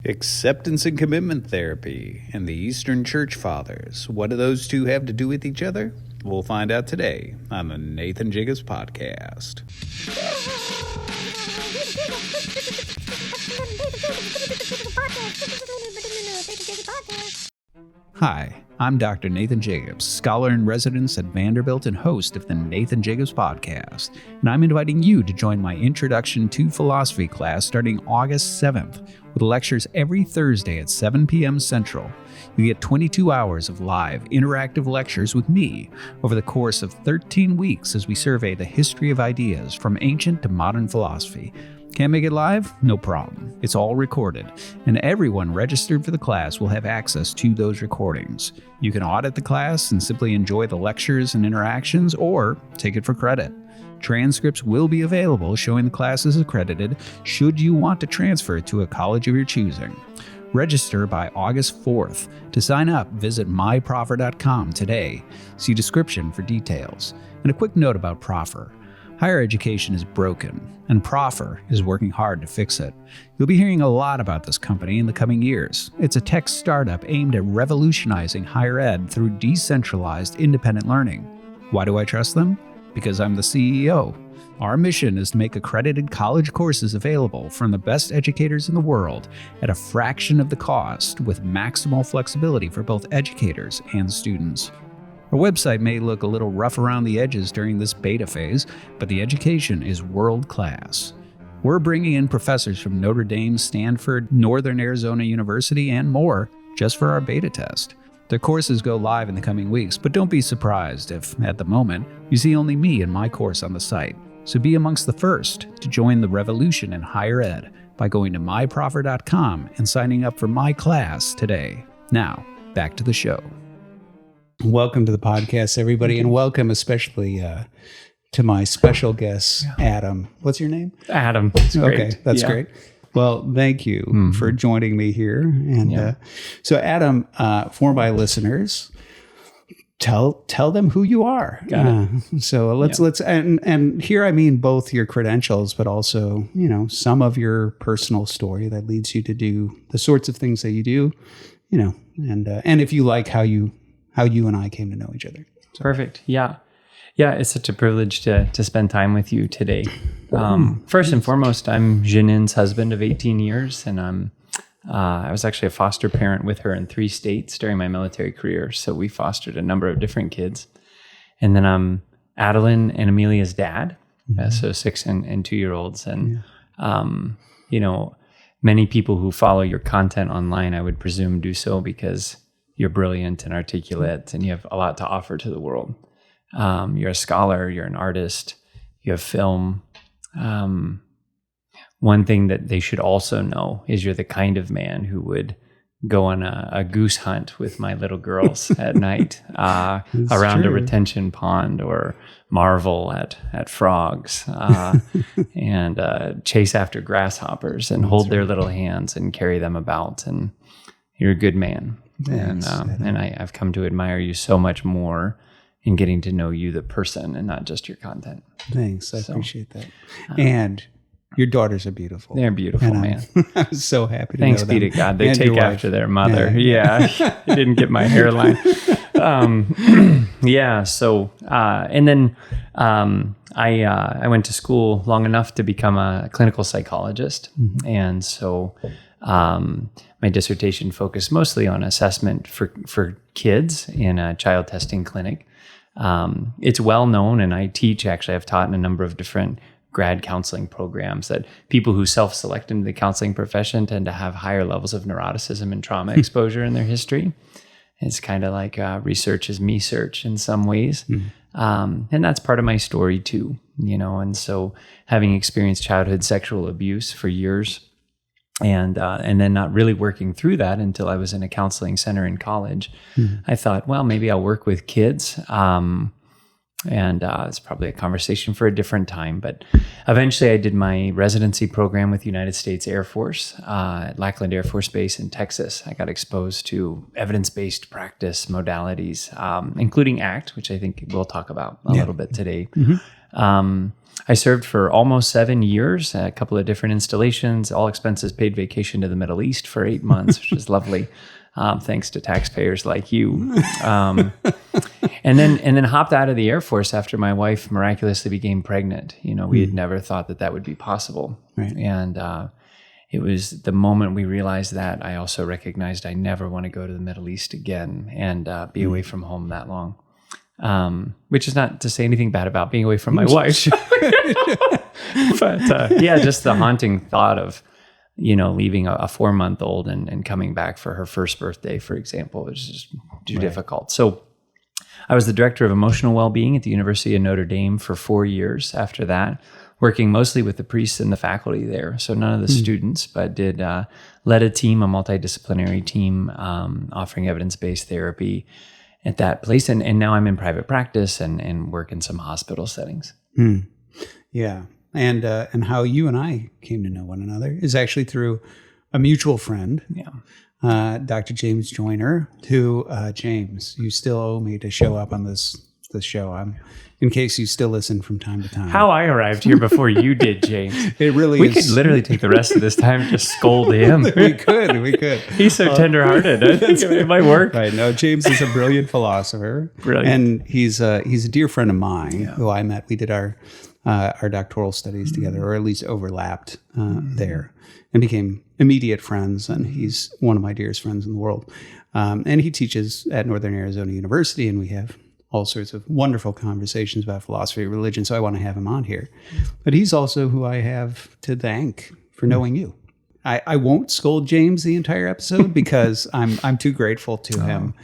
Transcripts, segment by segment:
Acceptance and commitment therapy and the Eastern Church Fathers. What do those two have to do with each other? We'll find out today on the Nathan Jacobs Podcast. Hi, I'm Dr. Nathan Jacobs, scholar in residence at Vanderbilt and host of the Nathan Jacobs Podcast, and I'm inviting you to join my Introduction to Philosophy class starting August 7th, with lectures every Thursday at 7 p.m. Central. You get 22 hours of live, interactive lectures with me over the course of 13 weeks as we survey the history of ideas from ancient to modern philosophy. Can't make it live? No problem. It's all recorded, and everyone registered for the class will have access to those recordings. You can audit the class and simply enjoy the lectures and interactions, or take it for credit. Transcripts will be available showing the class is accredited should you want to transfer it to a college of your choosing. Register by August 4th. To sign up, visit myproffer.com today. See description for details. And a quick note about Proffer. Higher education is broken, and Proffer is working hard to fix it. You'll be hearing a lot about this company in the coming years. It's a tech startup aimed at revolutionizing higher ed through decentralized, independent learning. Why do I trust them? Because I'm the CEO. Our mission is to make accredited college courses available from the best educators in the world at a fraction of the cost, with maximal flexibility for both educators and students. Our website may look a little rough around the edges during this beta phase, but the education is world-class. We're bringing in professors from Notre Dame, Stanford, Northern Arizona University, and more just for our beta test. The courses go live in the coming weeks, but don't be surprised if, at the moment, you see only me and my course on the site. So be amongst the first to join the revolution in higher ed by going to myproffer.com and signing up for my class today. Now, back to the show. Welcome to the podcast, everybody, and welcome especially to my special guest, Adam. What's your name? Adam. That's great. Okay, that's great. Well, thank you for joining me here. And so, Adam, for my listeners, tell them who you are. So let's and here I mean both your credentials, but also some of your personal story that leads you to do the sorts of things that you do. And if you like how you and I came to know each other. So. Perfect. Yeah. It's such a privilege to spend time with you today. First and foremost, I'm Janin's husband of 18 years, and I was actually a foster parent with her in 3 states during my military career. So we fostered a number of different kids. And then I'm Adeline and Amelia's dad, so 6 and 2-year-olds. And, many people who follow your content online, I would presume, do so because you're brilliant and articulate, and you have a lot to offer to the world. You're a scholar, you're an artist, you have film. One thing that they should also know is you're the kind of man who would go on a goose hunt with my little girls at night around a retention pond, or marvel at frogs and chase after grasshoppers and hold their little hands and carry them about. And you're a good man. Thanks, and I've come to admire you so much more in getting to know you, the person, and not just your content. Thanks. I appreciate that. And your daughters are beautiful. They're beautiful, man. I'm so happy to Thanks know them. be to God. They take after their mother. Yeah. They didn't get my hairline. So, and then I went to school long enough to become a clinical psychologist. And so my dissertation focused mostly on assessment for kids in a child testing clinic. It's well known, and I teach, actually, I've taught in a number of different grad counseling programs, that people who self-select into the counseling profession tend to have higher levels of neuroticism and trauma exposure in their history. It's kind of like research is me search in some ways. And that's part of my story too, and so having experienced childhood sexual abuse for years, and then not really working through that until I was in a counseling center in college, I thought, well, maybe I'll work with kids. And it's probably a conversation for a different time. But eventually I did my residency program with the United States Air Force at Lackland Air Force Base in Texas. I got exposed to evidence-based practice modalities, including ACT, which I think we'll talk about a little bit today. I served for almost 7 years, a couple of different installations, all expenses paid, vacation to the Middle East for 8 months, which is lovely. Thanks to taxpayers like you. And then hopped out of the Air Force after my wife miraculously became pregnant. We had never thought that would be possible. Right. And it was the moment we realized that I also recognized I never want to go to the Middle East again and be away from home that long. Which is not to say anything bad about being away from my wife. But just the haunting thought of leaving a 4-month-old and coming back for her first birthday, for example, is just too difficult. So I was the director of emotional well-being at the University of Notre Dame for 4 years after that, working mostly with the priests and the faculty there. So none of the students, but led a team, a multidisciplinary team, offering evidence-based therapy at that place. And now I'm in private practice and work in some hospital settings. Yeah. And how you and I came to know one another is actually through a mutual friend, Dr. James Joyner, who, James, you still owe me to show up on this show. In case you still listen from time to time. How I arrived here before you did, James. It really we is. We could literally take the rest of this time and just scold him. We could. He's so tenderhearted. I think it might work. Right. No, James is a brilliant philosopher. Brilliant. And he's a dear friend of mine who I met. We did our doctoral studies together, or at least overlapped there, and became immediate friends. And he's one of my dearest friends in the world. And he teaches at Northern Arizona University, and we have all sorts of wonderful conversations about philosophy and religion. So I want to have him on here. But he's also who I have to thank for knowing you. I won't scold James the entire episode because I'm too grateful to him,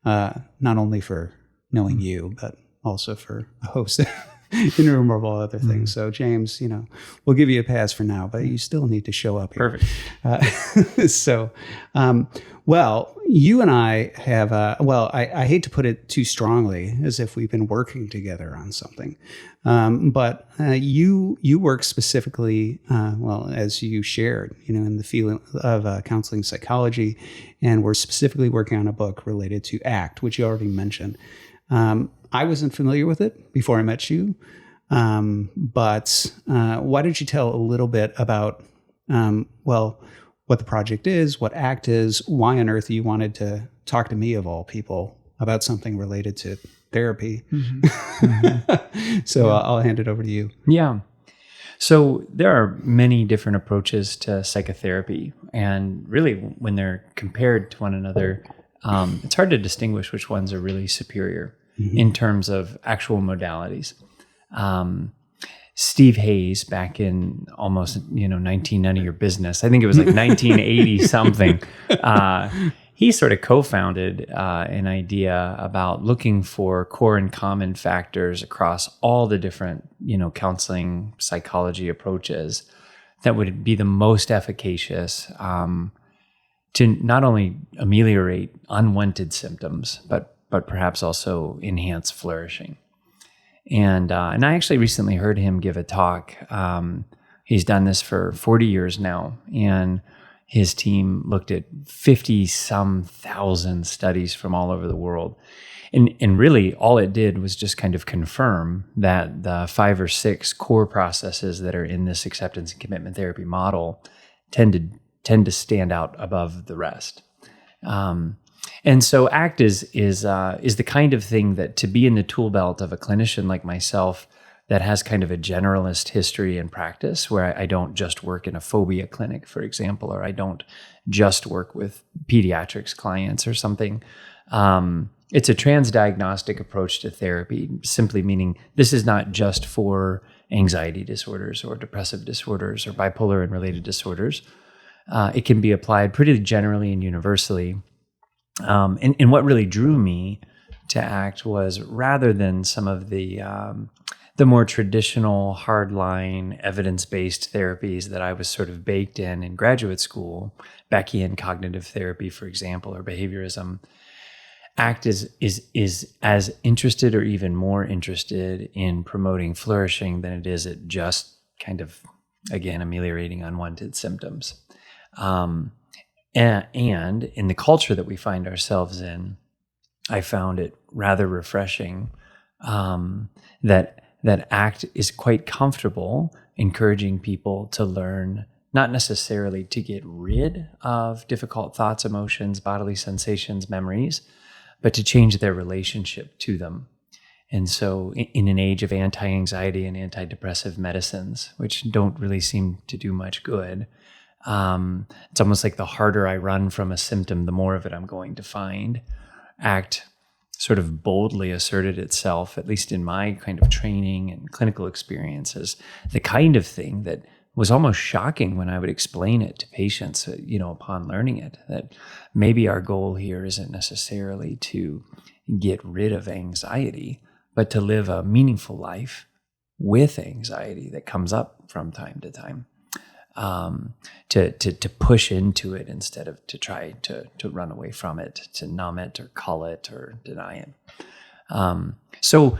not only for knowing you, but also for a host. Innumerable other things. So James, we'll give you a pass for now, but you still need to show up here. Perfect. Well, you and I have, I hate to put it too strongly as if we've been working together on something. But you work specifically, as you shared, in the field of counseling psychology, and we're specifically working on a book related to ACT, which you already mentioned. I wasn't familiar with it before I met you, but why don't you tell a little bit about, what the project is, what ACT is, why on earth you wanted to talk to me of all people about something related to therapy. So I'll hand it over to you. Yeah. So there are many different approaches to psychotherapy, and really when they're compared to one another, it's hard to distinguish which ones are really superior in terms of actual modalities. Steve Hayes, back in almost 19 None of Your Business, I think it was like 1980 something, he sort of co-founded an idea about looking for core and common factors across all the different counseling psychology approaches that would be the most efficacious to not only ameliorate unwanted symptoms, but perhaps also enhance flourishing. And I actually recently heard him give a talk. He's done this for 40 years now, and his team looked at 50-some thousand studies from all over the world. And really all it did was just kind of confirm that the 5 or 6 core processes that are in this acceptance and commitment therapy model tend to stand out above the rest. And so ACT is the kind of thing that, to be in the tool belt of a clinician like myself that has kind of a generalist history and practice, where I don't just work in a phobia clinic, for example, or I don't just work with pediatrics clients or something. It's a transdiagnostic approach to therapy, simply meaning this is not just for anxiety disorders or depressive disorders or bipolar and related disorders. It can be applied pretty generally and universally. And what really drew me to ACT was, rather than some of the more traditional hardline evidence-based therapies that I was sort of baked in graduate school, Beckian cognitive therapy, for example, or behaviorism, ACT is as interested or even more interested in promoting flourishing than it is at just kind of, again, ameliorating unwanted symptoms. And in the culture that we find ourselves in, I found it rather refreshing that that ACT is quite comfortable encouraging people to learn, not necessarily to get rid of difficult thoughts, emotions, bodily sensations, memories, but to change their relationship to them. And so in an age of anti-anxiety and antidepressive medicines, which don't really seem to do much good, it's almost like the harder I run from a symptom, the more of it I'm going to find. ACT sort of boldly asserted itself, at least in my kind of training and clinical experiences, the kind of thing that was almost shocking when I would explain it to patients, upon learning it, that maybe our goal here isn't necessarily to get rid of anxiety, but to live a meaningful life with anxiety that comes up from time to time. To push into it instead of to try to run away from it, to numb it or cull it or deny it. So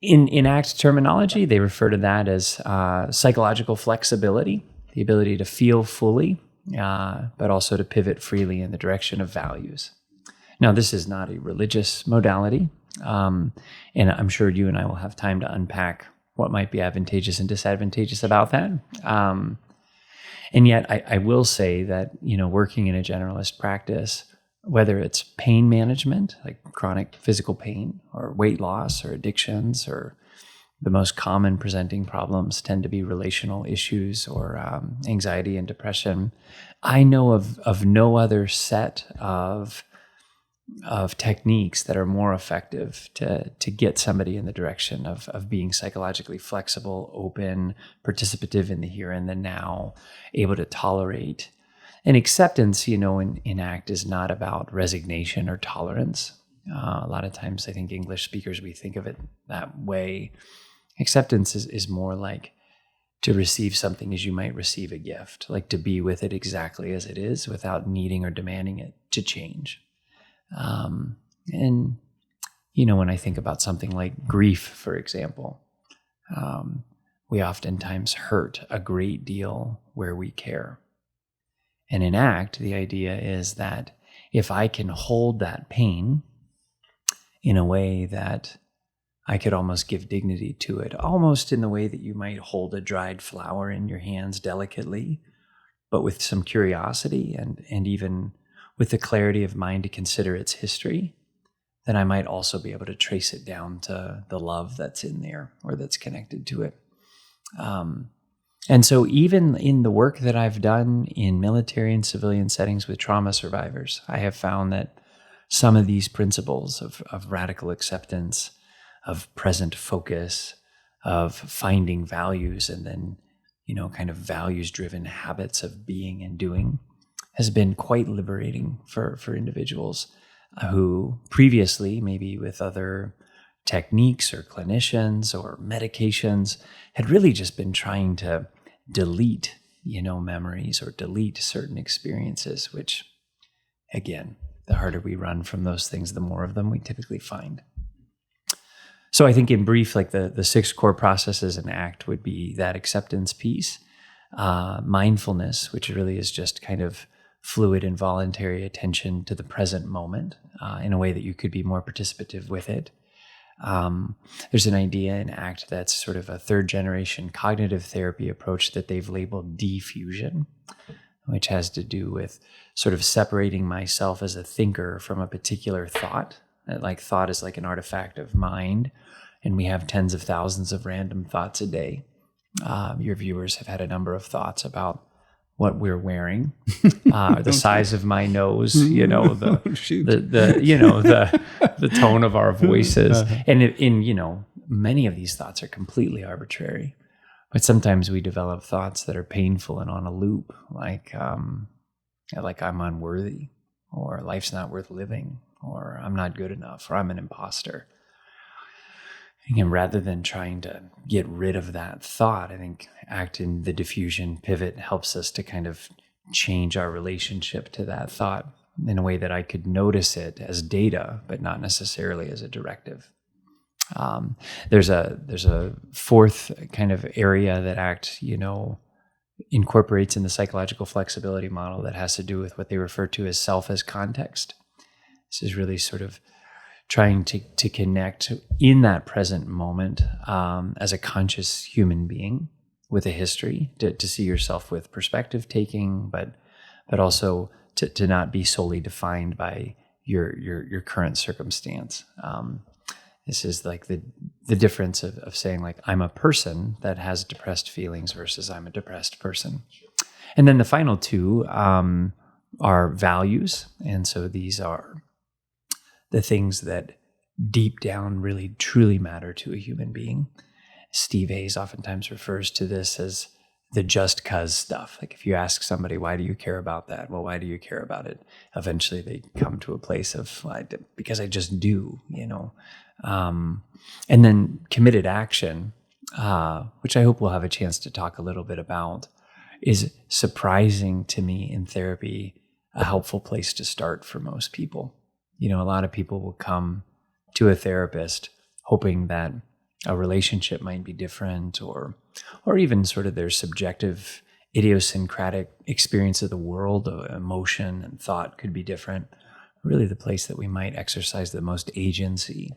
in ACT terminology, they refer to that as psychological flexibility, the ability to feel fully, but also to pivot freely in the direction of values. Now, this is not a religious modality, and I'm sure you and I will have time to unpack what might be advantageous and disadvantageous about that. And yet I will say that, working in a generalist practice, whether it's pain management, like chronic physical pain, or weight loss, or addictions, or the most common presenting problems tend to be relational issues or anxiety and depression. I know of no other set of techniques that are more effective to get somebody in the direction of being psychologically flexible, open, participative in the here and the now, able to tolerate. And acceptance, in ACT is not about resignation or tolerance. A lot of times I think English speakers, we think of it that way. Acceptance is more like to receive something as you might receive a gift, like to be with it exactly as it is without needing or demanding it to change. And when I think about something like grief, for example, we oftentimes hurt a great deal where we care. And in ACT, the idea is that if I can hold that pain in a way that I could almost give dignity to it, almost in the way that you might hold a dried flower in your hands delicately, but with some curiosity and even with the clarity of mind to consider its history, then I might also be able to trace it down to the love that's in there or that's connected to it. And so even in the work that I've done in military and civilian settings with trauma survivors, I have found that some of these principles of radical acceptance, of present focus, of finding values, and then, kind of values-driven habits of being and doing, has been quite liberating for individuals who previously, maybe with other techniques or clinicians or medications, had really just been trying to delete, memories or delete certain experiences, which, again, the harder we run from those things, the more of them we typically find. So I think in brief, like the 6 core processes in ACT would be that acceptance piece, mindfulness, which really is just kind of fluid and voluntary attention to the present moment in a way that you could be more participative with it. There's an idea in ACT that's sort of a 3rd generation cognitive therapy approach that they've labeled defusion, which has to do with sort of separating myself as a thinker from a particular thought. Like thought is like an artifact of mind, and we have tens of thousands of random thoughts a day. Your viewers have had a number of thoughts about what we're wearing, the size of my nose, the tone of our voices, and many of these thoughts are completely arbitrary. But sometimes we develop thoughts that are painful and on a loop, like I'm unworthy, or life's not worth living, or I'm not good enough, or I'm an imposter. And rather than trying to get rid of that thought, I think ACT in the diffusion pivot helps us to kind of change our relationship to that thought in a way that I could notice it as data, but not necessarily as a directive. There's a 4th kind of area that ACT, incorporates in the psychological flexibility model that has to do with what they refer to as self as context. This is really sort of trying to connect in that present moment as a conscious human being with a history, to see yourself with perspective taking, but also to not be solely defined by your current circumstance. This is like the difference of saying like, I'm a person that has depressed feelings versus I'm a depressed person. And then the final two are values. And so these are the things that deep down really truly matter to a human being. Steve Hayes oftentimes refers to this as the just cause stuff. Like if you ask somebody, why do you care about that? Well, why do you care about it? Eventually they come to a place of, because I just do, and then committed action, which I hope we'll have a chance to talk a little bit about, is surprising to me in therapy, a helpful place to start for most people. A lot of people will come to a therapist hoping that a relationship might be different, or even sort of their subjective idiosyncratic experience of the world, emotion and thought could be different. Really the place that we might exercise the most agency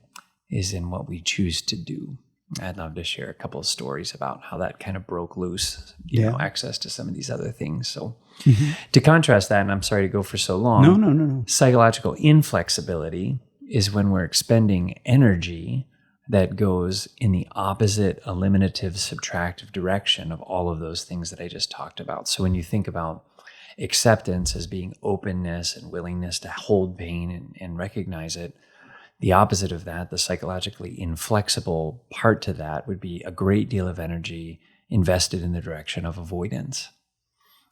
is in what we choose to do. I'd love to share a couple of stories about how that kind of broke loose, access to some of these other things. So to contrast that, and I'm sorry to go for so long. No. Psychological inflexibility is when we're expending energy that goes in the opposite eliminative, subtractive direction of all of those things that I just talked about. So when you think about acceptance as being openness and willingness to hold pain and recognize it, the opposite of that, the psychologically inflexible part to that, would be a great deal of energy invested in the direction of avoidance.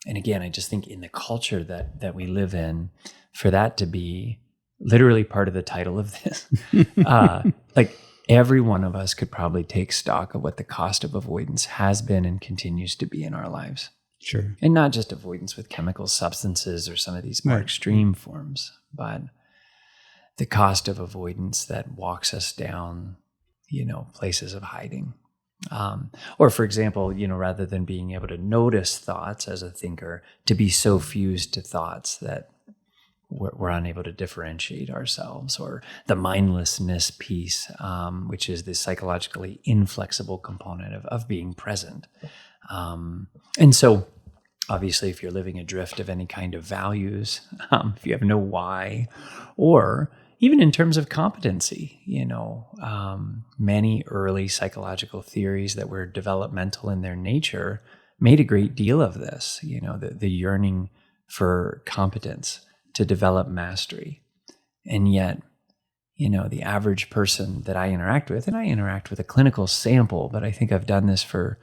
And again, I just think in the culture that we live in, for that to be literally part of the title of this, like every one of us could probably take stock of what the cost of avoidance has been and continues to be in our lives. Sure. And not just avoidance with chemical substances or some of these more extreme forms, but the cost of avoidance that walks us down, places of hiding. Or for example, rather than being able to notice thoughts as a thinker, to be so fused to thoughts that we're unable to differentiate ourselves, or the mindlessness piece, which is the psychologically inflexible component of being present. And so obviously, if you're living adrift of any kind of values, if you have no why, or even in terms of competency, many early psychological theories that were developmental in their nature made a great deal of this, the yearning for competence, to develop mastery. And yet, the average person that I interact with, and I interact with a clinical sample, but I think I've done this for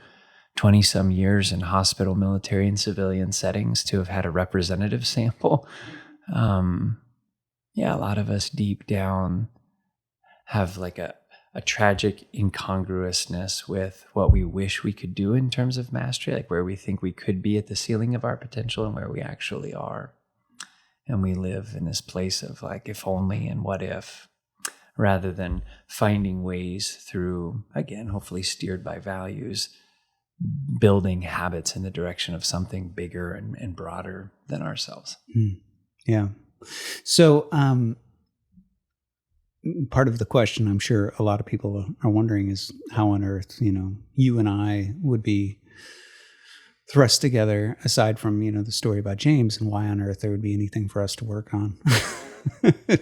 20 some years in hospital, military, and civilian settings to have had a representative sample. A lot of us deep down have like a tragic incongruousness with what we wish we could do in terms of mastery, like where we think we could be at the ceiling of our potential and where we actually are. And we live in this place of like, if only and what if, rather than finding ways through, again, hopefully steered by values, building habits in the direction of something bigger and broader than ourselves. Yeah. So part of the question I'm sure a lot of people are wondering is how on earth, you and I would be thrust together, aside from, the story about James, and why on earth there would be anything for us to work on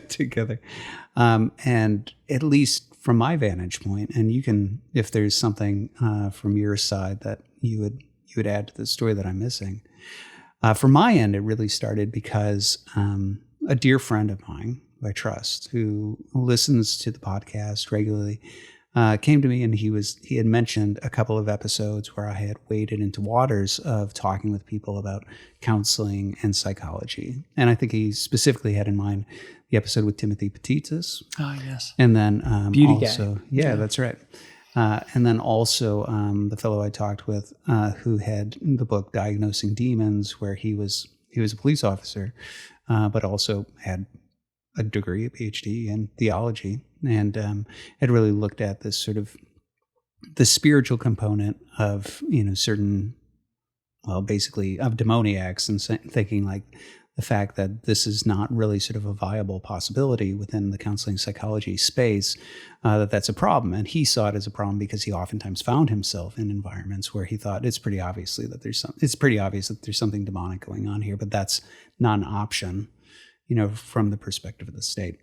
together. And at least from my vantage point, and you can, if there's something from your side that you would add to the story that I'm missing. From my end, it really started because a dear friend of mine, who I trust, who listens to the podcast regularly, came to me, and he had mentioned a couple of episodes where I had waded into waters of talking with people about counseling and psychology. And I think he specifically had in mind the episode with Timothy Petitis. Oh, yes. And then Beauty also, guy. Yeah, that's right. And then also the fellow I talked with who had the book Diagnosing Demons, where he was a police officer, but also had a degree, a PhD in theology, and had really looked at this sort of the spiritual component of, certain, well, basically of demoniacs, and thinking like the fact that this is not really sort of a viable possibility within the counseling psychology space, that's a problem. And he saw it as a problem because he oftentimes found himself in environments where he thought it's pretty obvious that there's something demonic going on here, but that's not an option, from the perspective of the state.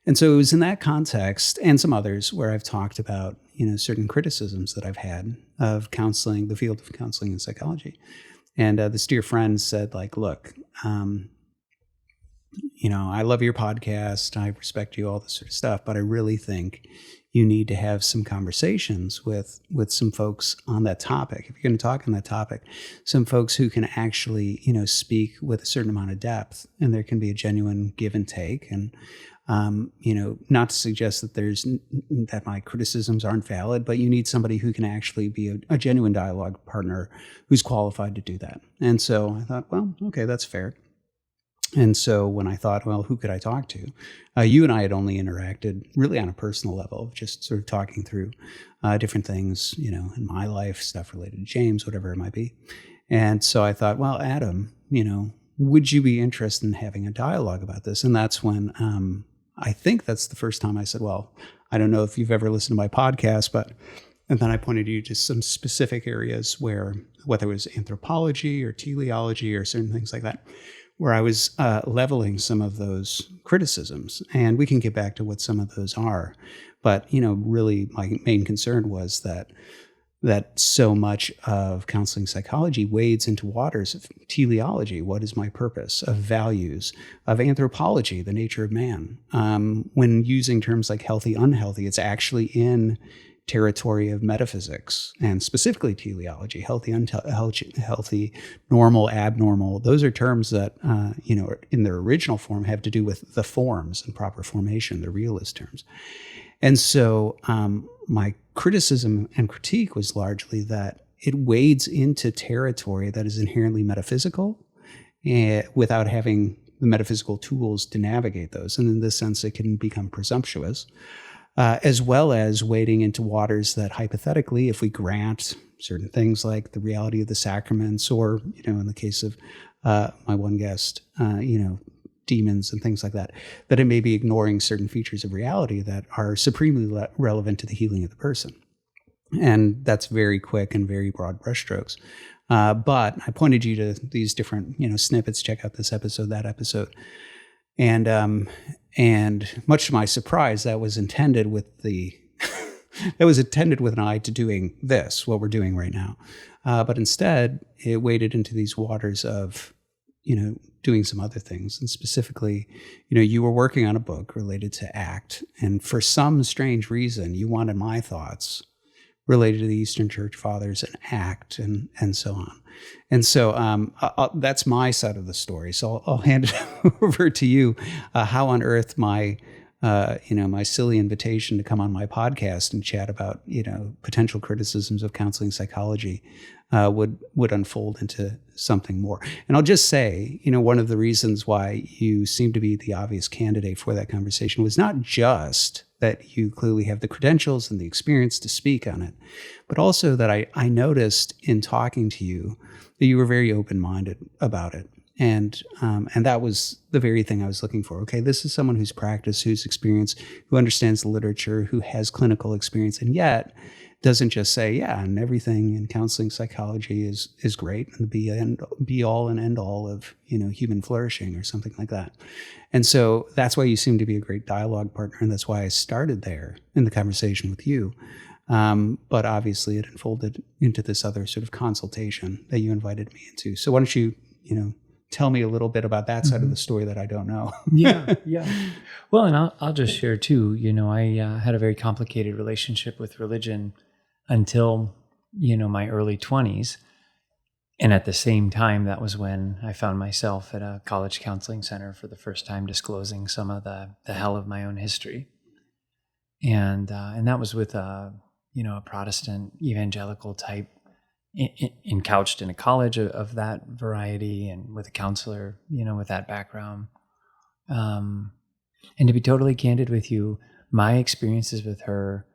And so it was in that context, and some others, where I've talked about, certain criticisms that I've had of counseling, the field of counseling and psychology. And this dear friend said, look, I love your podcast, I respect you, all this sort of stuff, but I really think you need to have some conversations with some folks on that topic. If you're going to talk on that topic, some folks who can actually, speak with a certain amount of depth, and there can be a genuine give and take. And not to suggest that my criticisms aren't valid, but you need somebody who can actually be a genuine dialogue partner who's qualified to do that. And so I thought, well, okay, that's fair. And so when I thought, well, who could I talk to? You and I had only interacted really on a personal level, just sort of talking through different things, in my life, stuff related to James, whatever it might be. And so I thought, well, Adam, would you be interested in having a dialogue about this? And that's when I think that's the first time I said, well, I don't know if you've ever listened to my podcast, and then I pointed you to some specific areas where, whether it was anthropology or teleology or certain things like that, where I was leveling some of those criticisms. And we can get back to what some of those are. But, really my main concern was that so much of counseling psychology wades into waters of teleology, what is my purpose, of values, of anthropology, the nature of man. When using terms like healthy, unhealthy, it's actually in territory of metaphysics, and specifically teleology, healthy, unhealthy, normal, abnormal. Those are terms that, in their original form have to do with the forms and proper formation, the realist terms. And so my criticism and critique was largely that it wades into territory that is inherently metaphysical without having the metaphysical tools to navigate those. And in this sense, it can become presumptuous. As well as wading into waters that hypothetically, if we grant certain things like the reality of the sacraments, or, in the case of my one guest, demons and things like that, that it may be ignoring certain features of reality that are supremely relevant to the healing of the person. And that's very quick and very broad brushstrokes. But I pointed you to these different, snippets. Check out this episode, that episode. And much to my surprise, that was intended with an eye to doing this, what we're doing right now. But instead, it waded into these waters of, doing some other things. And specifically, you were working on a book related to ACT. And for some strange reason, you wanted my thoughts related to the Eastern Church Fathers and ACT and so on. And so that's my side of the story. So I'll hand it over to you. How on earth my silly invitation to come on my podcast and chat about, potential criticisms of counseling psychology would unfold into something more. And I'll just say, one of the reasons why you seem to be the obvious candidate for that conversation was not just that you clearly have the credentials and the experience to speak on it, but also that I noticed in talking to you that you were very open-minded about it. And that was the very thing I was looking for. Okay, this is someone who's practiced, who's experienced, who understands the literature, who has clinical experience, and yet doesn't just say, yeah, and everything in counseling psychology is great and the be all and end all of human flourishing or something like that. And so that's why you seem to be a great dialogue partner, and that's why I started there in the conversation with you. But obviously it unfolded into this other sort of consultation that you invited me into. So why don't you, tell me a little bit about that side of the story that I don't know. Yeah. Well, and I'll just share too, I had a very complicated relationship with religion until, my early 20s. And at the same time, that was when I found myself at a college counseling center for the first time, disclosing some of the hell of my own history. And that was with a Protestant evangelical type, couched in a college of that variety, and with a counselor, with that background. And to be totally candid with you, my experiences with her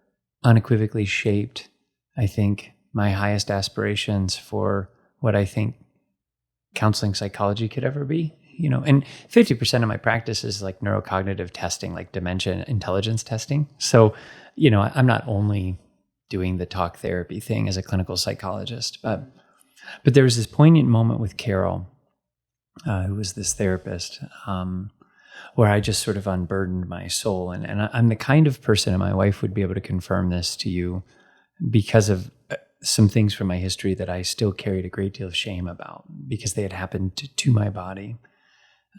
unequivocally shaped, I think, my highest aspirations for what I think counseling psychology could ever be. and 50% of my practice is like neurocognitive testing, like dementia intelligence testing. So, I'm not only doing the talk therapy thing as a clinical psychologist, but there was this poignant moment with Carol, who was this therapist, where I just sort of unburdened my soul. And I'm the kind of person, and my wife would be able to confirm this to you, because of some things from my history that I still carried a great deal of shame about because they had happened to my body.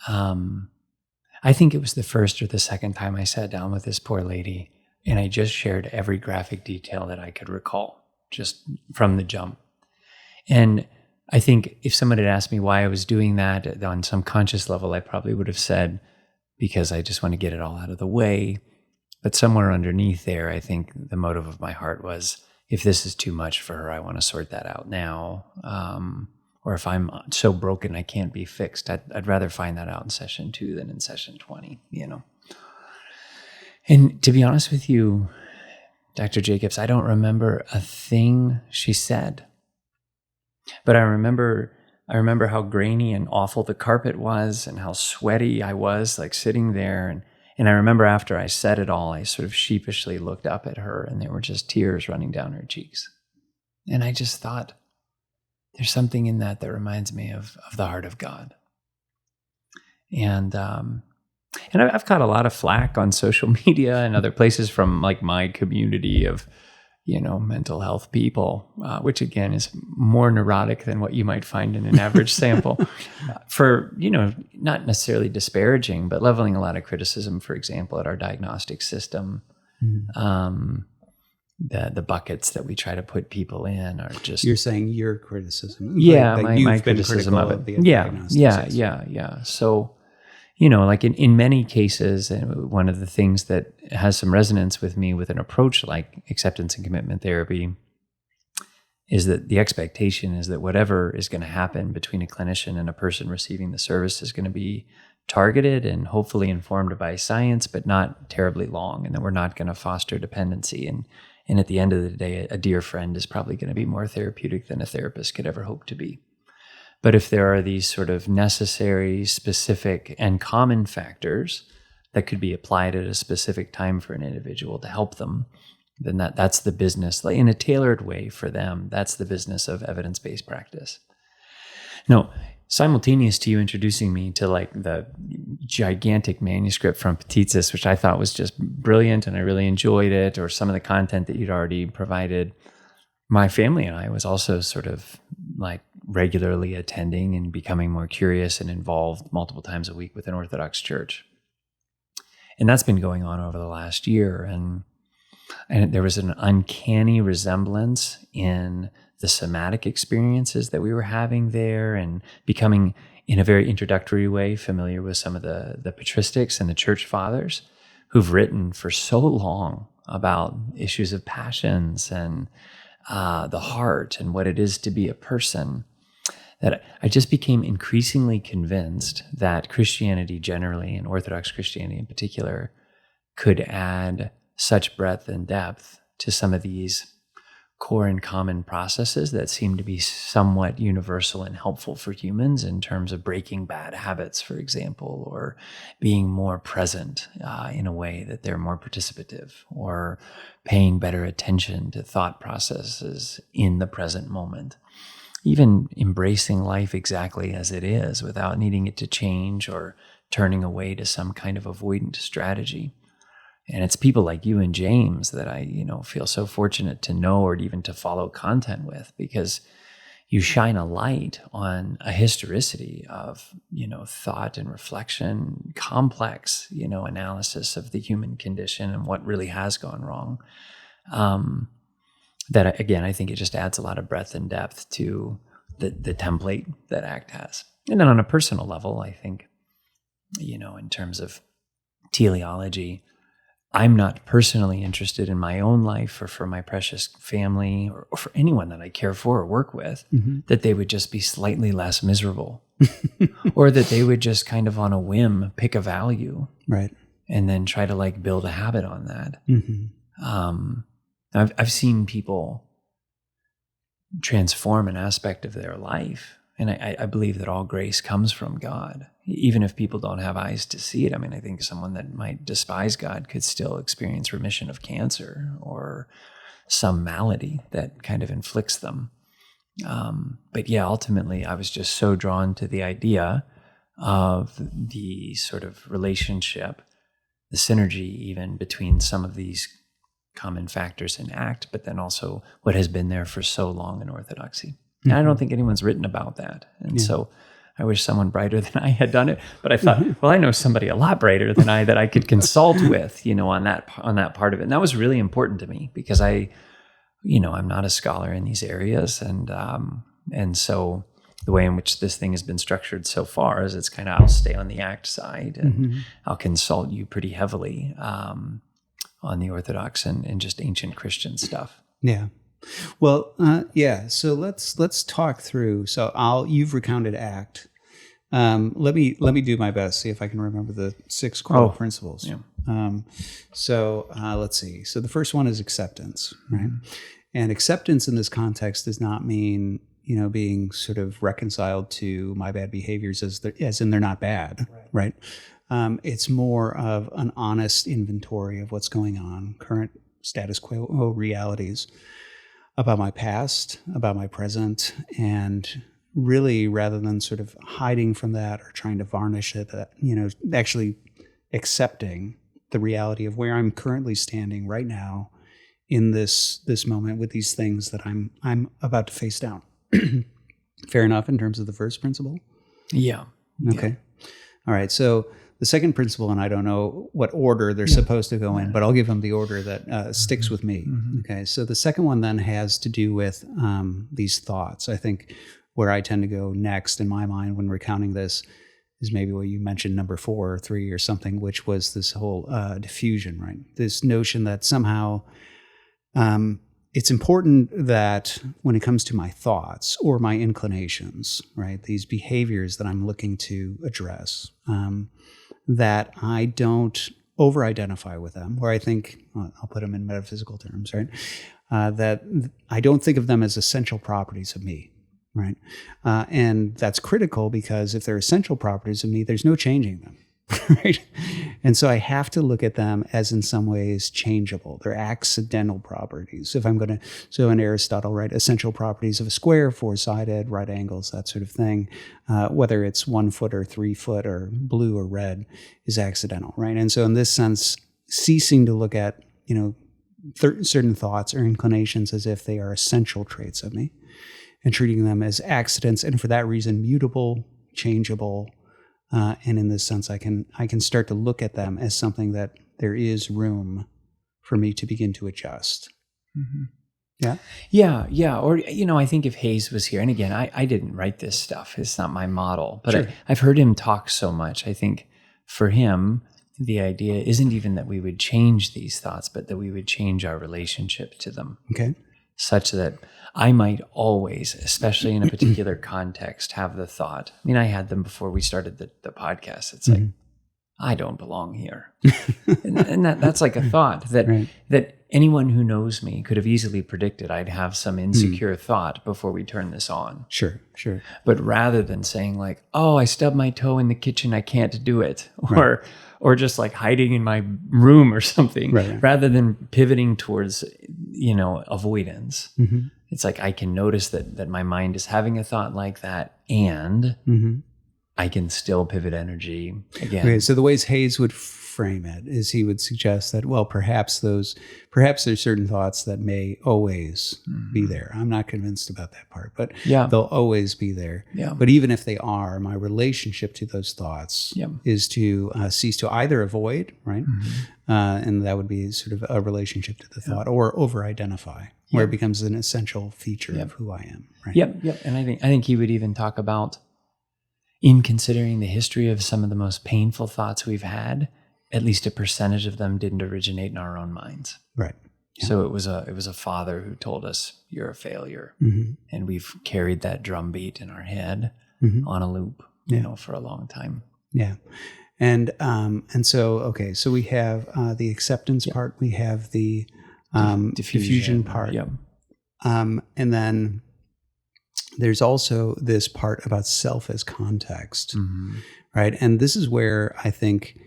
I think it was the first or the second time I sat down with this poor lady, and I just shared every graphic detail that I could recall, just from the jump. And I think if someone had asked me why I was doing that on some conscious level, I probably would have said, because I just want to get it all out of the way. But somewhere underneath there, I think the motive of my heart was, if this is too much for her, I want to sort that out now. Or if I'm so broken I can't be fixed, I'd rather find that out in session 2 than in session 20, And to be honest with you, Dr. Jacobs, I don't remember a thing she said. But I remember how grainy and awful the carpet was and how sweaty I was, like sitting there. And I remember after I said it all, I sort of sheepishly looked up at her, and there were just tears running down her cheeks. And I just thought, there's something in that reminds me of the heart of God. And I've got a lot of flack on social media and other places from like my community of, mental health people, which again is more neurotic than what you might find in an average sample, for, not necessarily disparaging, but leveling a lot of criticism, for example, at our diagnostic system. Mm-hmm. The buckets that we try to put people in are just... You're saying your criticism. Yeah, my criticism of it. Yeah. So, like in many cases, one of the things that has some resonance with me with an approach like acceptance and commitment therapy is that the expectation is that whatever is going to happen between a clinician and a person receiving the service is going to be targeted and hopefully informed by science, but not terribly long, and that we're not going to foster dependency. And at the end of the day, a dear friend is probably going to be more therapeutic than a therapist could ever hope to be. But if there are these sort of necessary, specific, and common factors that could be applied at a specific time for an individual to help them, then that's the business, like in a tailored way for them, that's the business of evidence-based practice. Now, simultaneous to you introducing me to like the gigantic manuscript from Petitsis, which I thought was just brilliant and I really enjoyed it, or some of the content that you'd already provided, my family and I was also sort of like regularly attending and becoming more curious and involved multiple times a week with an Orthodox Church. And that's been going on over the last year. And there was an uncanny resemblance in the somatic experiences that we were having there, and becoming, in a very introductory way, familiar with some of the patristics and the church fathers who've written for so long about issues of passions and the heart and what it is to be a person, that I just became increasingly convinced that Christianity generally, and Orthodox Christianity in particular, could add such breadth and depth to some of these core and common processes that seem to be somewhat universal and helpful for humans in terms of breaking bad habits, for example, or being more present in a way that they're more participative, or paying better attention to thought processes in the present moment. Even embracing life exactly as it is without needing it to change or turning away to some kind of avoidant strategy. And it's people like you and James that I, feel so fortunate to know or even to follow content with, because you shine a light on a historicity of, thought and reflection, complex, analysis of the human condition and what really has gone wrong. That, again, I think it just adds a lot of breadth and depth to the template that ACT has. And then on a personal level, I think, in terms of teleology, I'm not personally interested in my own life or for my precious family or for anyone that I care for or work with, that they would just be slightly less miserable or that they would just kind of on a whim pick a value, right, and then try to like build a habit on that. I've seen people transform an aspect of their life And I believe that all grace comes from God, even if people don't have eyes to see it. I mean, I think someone that might despise God could still experience remission of cancer or some malady that kind of inflicts them. But yeah, ultimately, I was just so drawn to the idea of the sort of relationship, the synergy even between some of these common factors in ACT, but then also what has been there for so long in Orthodoxy. And I don't think anyone's written about that. And so I wish someone brighter than I had done it. But I thought, well, I know somebody a lot brighter than I that I could consult with, on that part of it. And that was really important to me because I'm not a scholar in these areas. And so the way in which this thing has been structured so far is it's kind of, I'll stay on the ACT side and I'll consult you pretty heavily on the Orthodox and just ancient Christian stuff. Yeah. Well, So let's talk through. So you've recounted ACT. Let me do my best. See if I can remember the 6 core principles. Yeah. Let's see. So the first one is acceptance, right? And acceptance in this context does not mean being sort of reconciled to my bad behaviors as in they're not bad, right? It's more of an honest inventory of what's going on, current status quo realities about my past, about my present, and really rather than sort of hiding from that or trying to varnish it, actually accepting the reality of where I'm currently standing right now in this moment with these things that I'm about to face down. Fair enough in terms of the first principle? Yeah. Okay. All right. So the second principle, and I don't know what order they're supposed to go in, but I'll give them the order that sticks with me. Okay. So the second one then has to do with these thoughts. I think where I tend to go next in my mind when recounting this is maybe what you mentioned, number 4 or 3 or something, which was this whole diffusion, right? This notion that somehow it's important that when it comes to my thoughts or my inclinations, right, these behaviors that I'm looking to address, that I don't over-identify with them, where I think, I'll put them in metaphysical terms, right, that I don't think of them as essential properties of me, right? And that's critical because if they're essential properties of me, there's no changing them. Right? And so I have to look at them as in some ways changeable. They're accidental properties. If I'm going to, so in Aristotle, right, essential properties of a square, 4-sided, right angles, that sort of thing, whether it's 1 foot or 3 foot or blue or red is accidental, right? And so in this sense, ceasing to look at, certain thoughts or inclinations as if they are essential traits of me and treating them as accidents and for that reason mutable, changeable, and in this sense, I can start to look at them as something that there is room for me to begin to adjust. Yeah? Yeah. Or, I think if Hayes was here, and again, I didn't write this stuff. It's not my model. But Sure. I've heard him talk so much. I think for him, the idea isn't even that we would change these thoughts, but that we would change our relationship to them. Okay. Such that I might always, especially in a particular context, have the thought. I mean, I had them before we started the podcast. It's like, I don't belong here. and that's like a thought that that anyone who knows me could have easily predicted I'd have some insecure thought before we turn this on. Sure. But rather than saying like, oh, I stubbed my toe in the kitchen, I can't do it. Or just like hiding in my room or something, rather than pivoting towards, avoidance. It's like I can notice that my mind is having a thought like that and I can still pivot energy again. Okay, so the ways Hayes would frame it is he would suggest that, well, perhaps there's certain thoughts that may always be there. I'm not convinced about that part, but they'll always be there. Yeah. But even if they are, my relationship to those thoughts is to cease to either avoid, right? And that would be sort of a relationship to the thought or over-identify, where it becomes an essential feature of who I am. Right? Yep. And I think he would even talk about, in considering the history of some of the most painful thoughts we've had, at least a percentage of them didn't originate in our own minds. Right. Yeah. So it was a father who told us, you're a failure. And we've carried that drumbeat in our head on a loop, for a long time. Yeah. And so, okay, so we have the acceptance part, we have the diffusion part. Yep. And then there's also this part about self as context, Mm-hmm. right? And this is where I think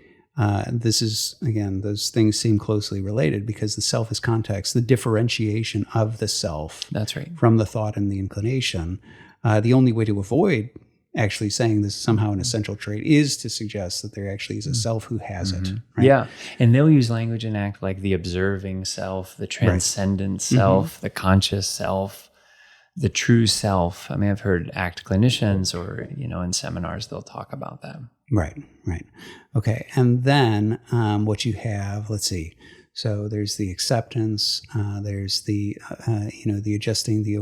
this is, again, those things seem closely related, because the self as context, the differentiation of the self That's right. from the thought and the inclination, the only way to avoid actually saying this is somehow an essential trait is to suggest that there actually is a self who has it. Right? Yeah. And they'll use language and act like the observing self, the transcendent self, the conscious self, the true self. I mean, I've heard ACT clinicians or, in seminars, they'll talk about that. Right. Okay. And then what you have, let's see. So there's the acceptance, there's the, the adjusting, the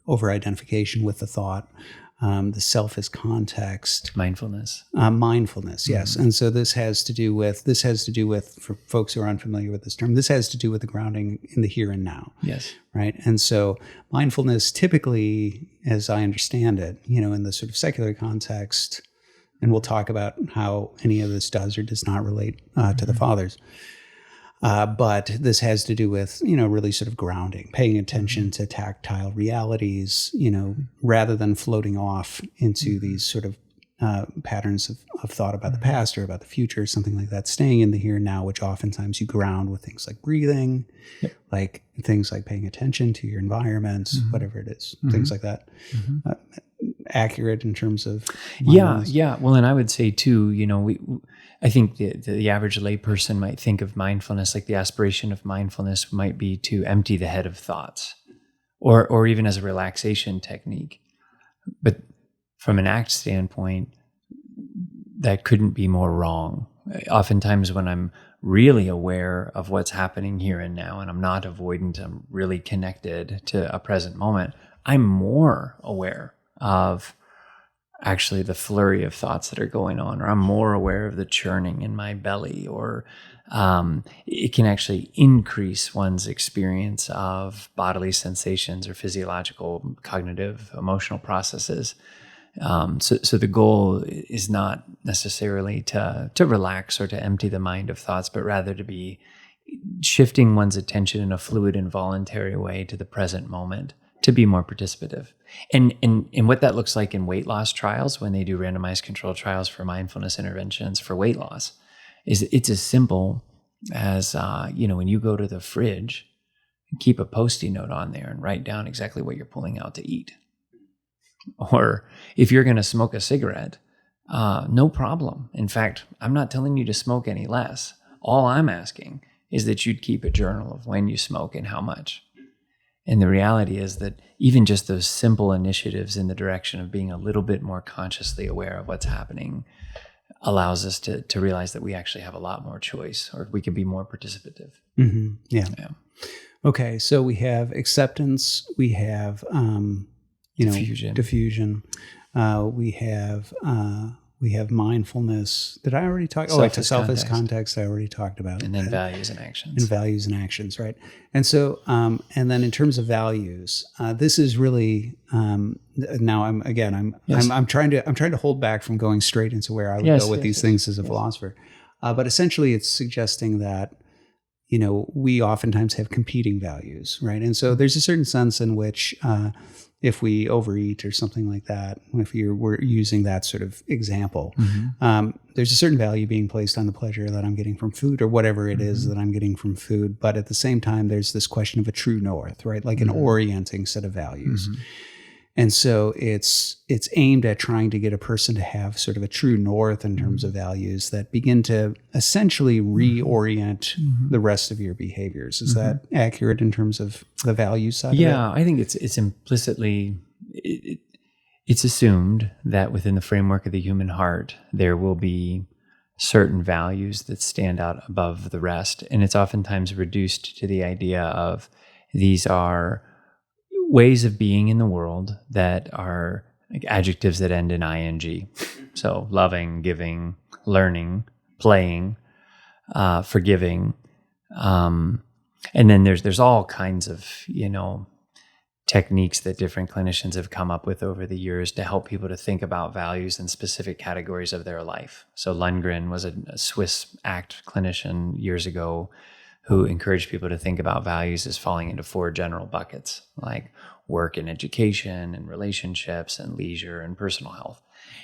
over-identification with the thought, the self as context. Mindfulness. Mindfulness, yes. And so this has to do with, for folks who are unfamiliar with this term, this has to do with the grounding in the here and now. Yes. Right. And so mindfulness typically, as I understand it, in the sort of secular context, and we'll talk about how any of this does or does not relate to the fathers. But this has to do with, really sort of grounding, paying attention to tactile realities, rather than floating off into these sort of patterns of thought about the past or about the future, something like that, staying in the here and now, which oftentimes you ground with things like breathing, like things like paying attention to your environment, whatever it is, things like that. Accurate in terms of mindfulness. Yeah. Well, and I would say too, I think the average layperson might think of mindfulness like the aspiration of mindfulness might be to empty the head of thoughts, or even as a relaxation technique. But from an ACT standpoint, that couldn't be more wrong. Oftentimes, when I'm really aware of what's happening here and now, and I'm not avoidant, I'm really connected to a present moment, I'm more aware of actually the flurry of thoughts that are going on, or I'm more aware of the churning in my belly, or it can actually increase one's experience of bodily sensations or physiological, cognitive, emotional processes. So the goal is not necessarily to relax or to empty the mind of thoughts, but rather to be shifting one's attention in a fluid and voluntary way to the present moment, to be more participative. And what that looks like in weight loss trials, when they do randomized controlled trials for mindfulness interventions for weight loss, is it's as simple as, when you go to the fridge, keep a Post-it note on there and write down exactly what you're pulling out to eat. Or if you're going to smoke a cigarette, no problem. In fact, I'm not telling you to smoke any less. All I'm asking is that you'd keep a journal of when you smoke and how much. And the reality is that even just those simple initiatives in the direction of being a little bit more consciously aware of what's happening allows us to realize that we actually have a lot more choice, or we can be more participative. Yeah. Okay. So we have acceptance. We have, diffusion. We have mindfulness. Did I already talk? Self as context. I already taltalked about. And then values and actions. Right. And so, and then in terms of values, this is really now. I'm trying to hold back from going straight into where I would go with these things as a philosopher. But essentially, it's suggesting that we oftentimes have competing values, right? And so there's a certain sense in which if we overeat or something like that, if we're using that sort of example, there's a certain value being placed on the pleasure that I'm getting from food, or whatever it is that I'm getting from food. But at the same time, there's this question of a true north, right? Like an orienting set of values. And so it's aimed at trying to get a person to have sort of a true north in terms of values that begin to essentially reorient the rest of your behaviors. Is that accurate in terms of the value side of it? Yeah, I think it's implicitly, it's assumed that within the framework of the human heart, there will be certain values that stand out above the rest. And it's oftentimes reduced to the idea of these are ways of being in the world that are like adjectives that end in ing. So loving, giving, learning, playing, forgiving. And then there's all kinds of, techniques that different clinicians have come up with over the years to help people to think about values in specific categories of their life. So Lundgren was a Swiss ACT clinician years ago who encouraged people to think about values as falling into 4 general buckets, like work and education and relationships and leisure and personal health.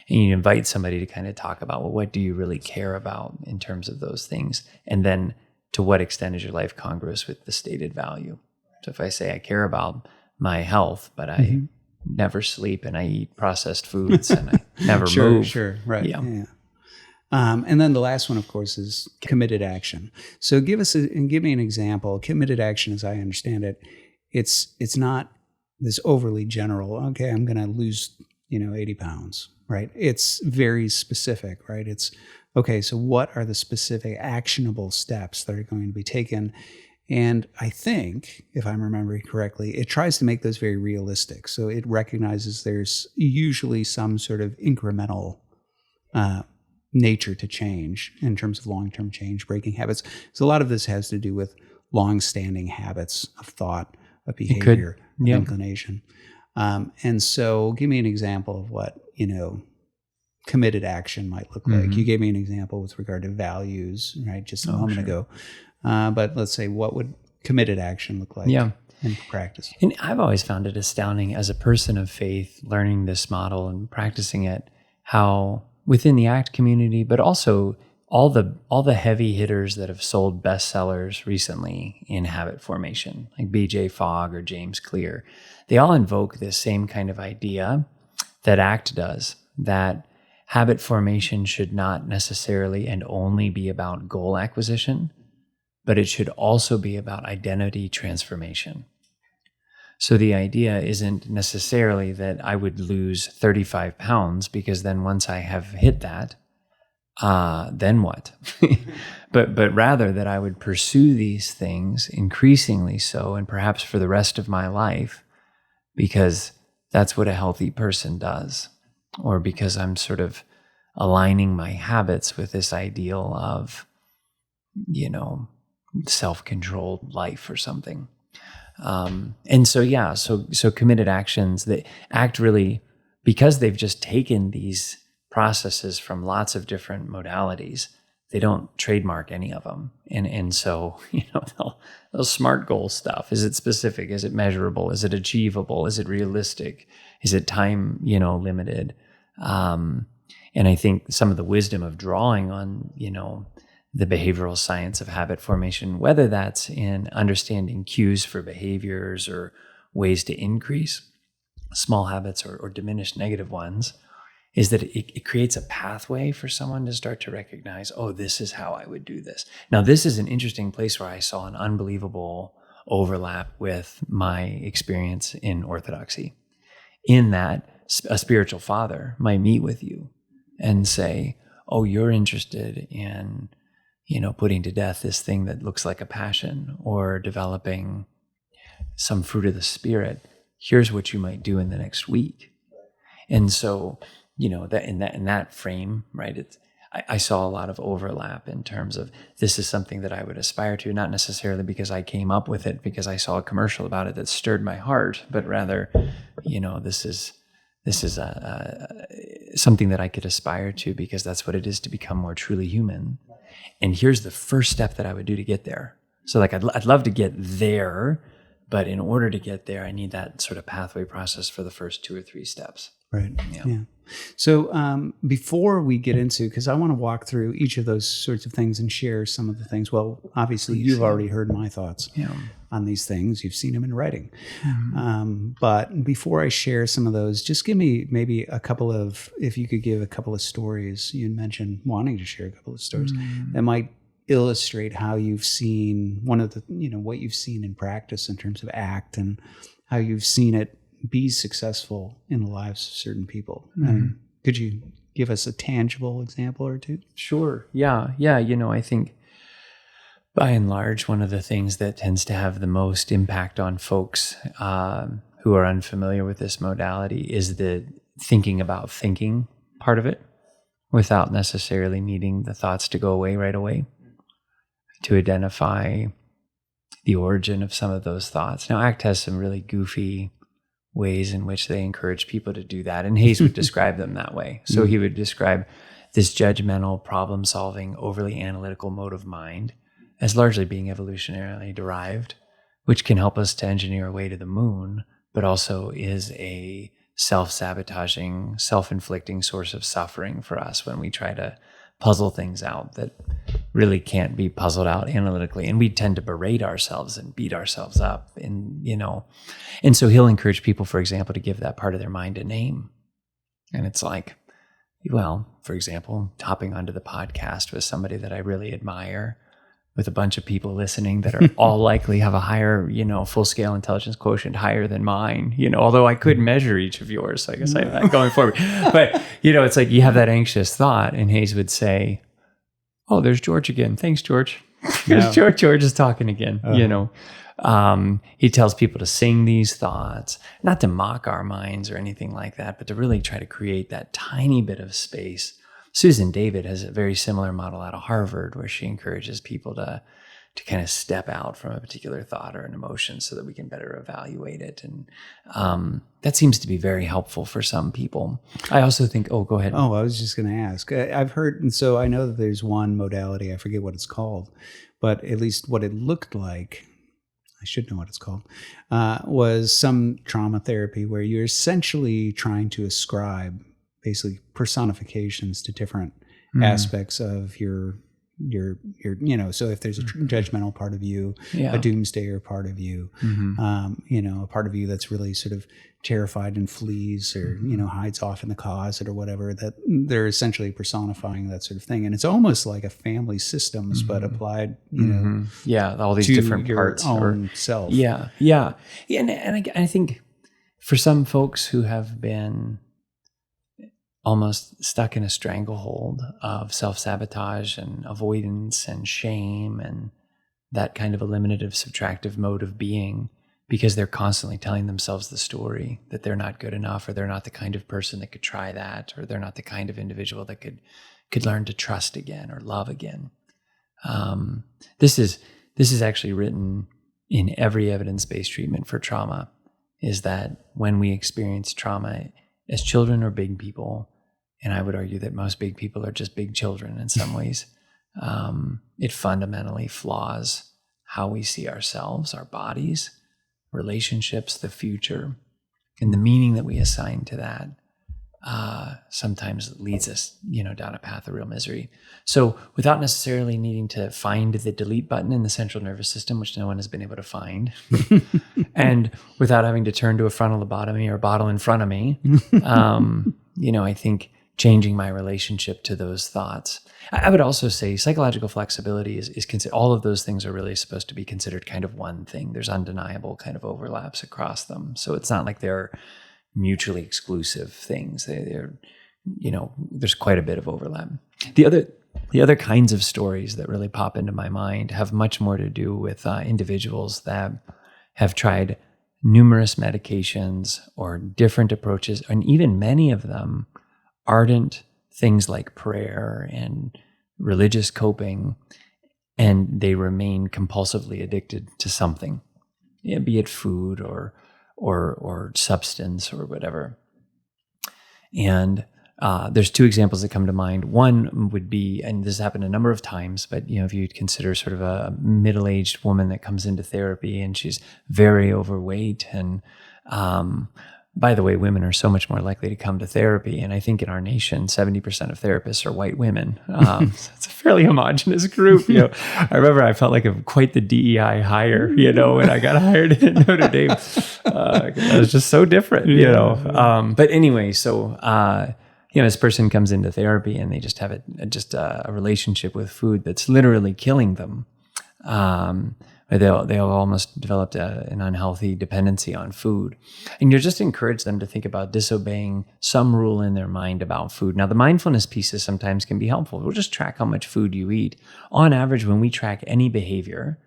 And you invite somebody to kind of talk about, well, what do you really care about in terms of those things? And then to what extent is your life congruous with the stated value? So if I say I care about my health, but I never sleep and I eat processed foods and I never move. Sure, right. Yeah. And then the last one, of course, is committed action. So give me an example. Committed action, as I understand it, it's not this overly general, okay, I'm going to lose, 80 pounds, right? It's very specific, right? It's, okay, so what are the specific actionable steps that are going to be taken? And I think, if I'm remembering correctly, it tries to make those very realistic. So it recognizes there's usually some sort of incremental nature to change in terms of long-term change, breaking habits. So a lot of this has to do with long-standing habits of thought, of behavior, of inclination. And so give me an example of what, committed action might look like. You gave me an example with regard to values, right, just a moment ago. But let's say, what would committed action look like in practice? And I've always found it astounding as a person of faith, learning this model and practicing it, how within the ACT community, but also all the heavy hitters that have sold bestsellers recently in habit formation, like B.J. Fogg or James Clear, they all invoke this same kind of idea that ACT does, that habit formation should not necessarily and only be about goal acquisition, but it should also be about identity transformation. So the idea isn't necessarily that I would lose 35 pounds because then once I have hit that, then what? but rather that I would pursue these things increasingly so, and perhaps for the rest of my life, because that's what a healthy person does, or because I'm sort of aligning my habits with this ideal of, self-controlled life or something. And so committed actions, they ACT really, because they've just taken these processes from lots of different modalities, they don't trademark any of them. And so, they'll SMART goal stuff. Is it specific? Is it measurable? Is it achievable? Is it realistic? Is it time, limited? And I think some of the wisdom of drawing on, the behavioral science of habit formation, whether that's in understanding cues for behaviors or ways to increase small habits or diminish negative ones, is that it creates a pathway for someone to start to recognize, oh, this is how I would do this. Now, this is an interesting place where I saw an unbelievable overlap with my experience in Orthodoxy, in that a spiritual father might meet with you and say, oh, you're interested in putting to death this thing that looks like a passion, or developing some fruit of the Spirit. Here's what you might do in the next week. And so, that in that frame, right, I saw a lot of overlap in terms of this is something that I would aspire to, not necessarily because I came up with it, because I saw a commercial about it that stirred my heart, but rather, this is something that I could aspire to because that's what it is to become more truly human. And here's the first step that I would do to get there. So I'd love to get there, but in order to get there, I need that sort of pathway process for the first 2 or 3 steps. Right. Yeah. So before we get into, because I want to walk through each of those sorts of things and share some of the things. Well, obviously, you've already heard my thoughts on these things. You've seen them in writing. But before I share some of those, just give me maybe if you could give a couple of stories. You mentioned wanting to share a couple of stories that might illustrate how you've seen what you've seen in practice in terms of ACT and how you've seen it be successful in the lives of certain people. Could you give us a tangible example or two? Sure. Yeah. I think by and large, one of the things that tends to have the most impact on folks who are unfamiliar with this modality is the thinking about thinking part of it, without necessarily needing the thoughts to go away right away, to identify the origin of some of those thoughts. Now, ACT has some really goofy ways in which they encourage people to do that. And Hayes would describe them that way. So he would describe this judgmental, problem-solving, overly analytical mode of mind as largely being evolutionarily derived, which can help us to engineer a way to the moon, but also is a self-sabotaging, self-inflicting source of suffering for us when we try to puzzle things out that really can't be puzzled out analytically. And we tend to berate ourselves and beat ourselves up. And, and so he'll encourage people, for example, to give that part of their mind a name. And it's like, well, for example, hopping onto the podcast with somebody that I really admire, with a bunch of people listening that are all likely have a higher, full-scale intelligence quotient higher than mine, although I could measure each of yours, so I guess I'm going forward. But, it's like you have that anxious thought, and Hayes would say, oh, there's George again. Thanks, George. There's George is talking again, He tells people to sing these thoughts, not to mock our minds or anything like that, but to really try to create that tiny bit of space. Susan David has a very similar model out of Harvard where she encourages people to kind of step out from a particular thought or an emotion so that we can better evaluate it. And that seems to be very helpful for some people. I also think, go ahead. Oh, I was just going to ask. I've heard, and so I know that there's one modality, I forget what it's called, but at least what it looked like, I should know what it's called, was some trauma therapy where you're essentially trying to ascribe basically personifications to different aspects of your, so if there's a judgmental part of you, a doomsdayer part of you, a part of you that's really sort of terrified and flees or, hides off in the closet or whatever, that they're essentially personifying that sort of thing. And it's almost like a family systems, but applied, all these different your parts own self. And I think for some folks who have been almost stuck in a stranglehold of self-sabotage and avoidance and shame and that kind of eliminative, subtractive mode of being, because they're constantly telling themselves the story that they're not good enough, or they're not the kind of person that could try that, or they're not the kind of individual that could learn to trust again or love again. This is actually written in every evidence-based treatment for trauma, is that when we experience trauma as children or big people, and I would argue that most big people are just big children in some ways, it fundamentally flaws how we see ourselves, our bodies, relationships, the future, and the meaning that we assign to that sometimes leads us, down a path of real misery. So without necessarily needing to find the delete button in the central nervous system, which no one has been able to find, and without having to turn to a frontal lobotomy or bottle in front of me, I think changing my relationship to those thoughts. I would also say psychological flexibility is considered, all of those things are really supposed to be considered kind of one thing. There's undeniable kind of overlaps across them. So it's not like they're mutually exclusive things. They're there's quite a bit of overlap. The other kinds of stories that really pop into my mind have much more to do with individuals that have tried numerous medications or different approaches, and even many of them ardent things like prayer and religious coping, and they remain compulsively addicted to something, be it food or substance or whatever. And there's two examples that come to mind. One would be, and this happened a number of times, but if you'd consider sort of a middle-aged woman that comes into therapy and she's very overweight, and by the way, women are so much more likely to come to therapy. And I think in our nation, 70% of therapists are white women. So it's a fairly homogenous group. I remember I felt like quite the DEI hire, when I got hired at Notre Dame. It was just so different, But anyway, so, this person comes into therapy and they just have a relationship with food that's literally killing them. They'll almost developed an unhealthy dependency on food. And you just encourage them to think about disobeying some rule in their mind about food. Now, the mindfulness pieces sometimes can be helpful. We'll just track how much food you eat. On average, when we track any behavior,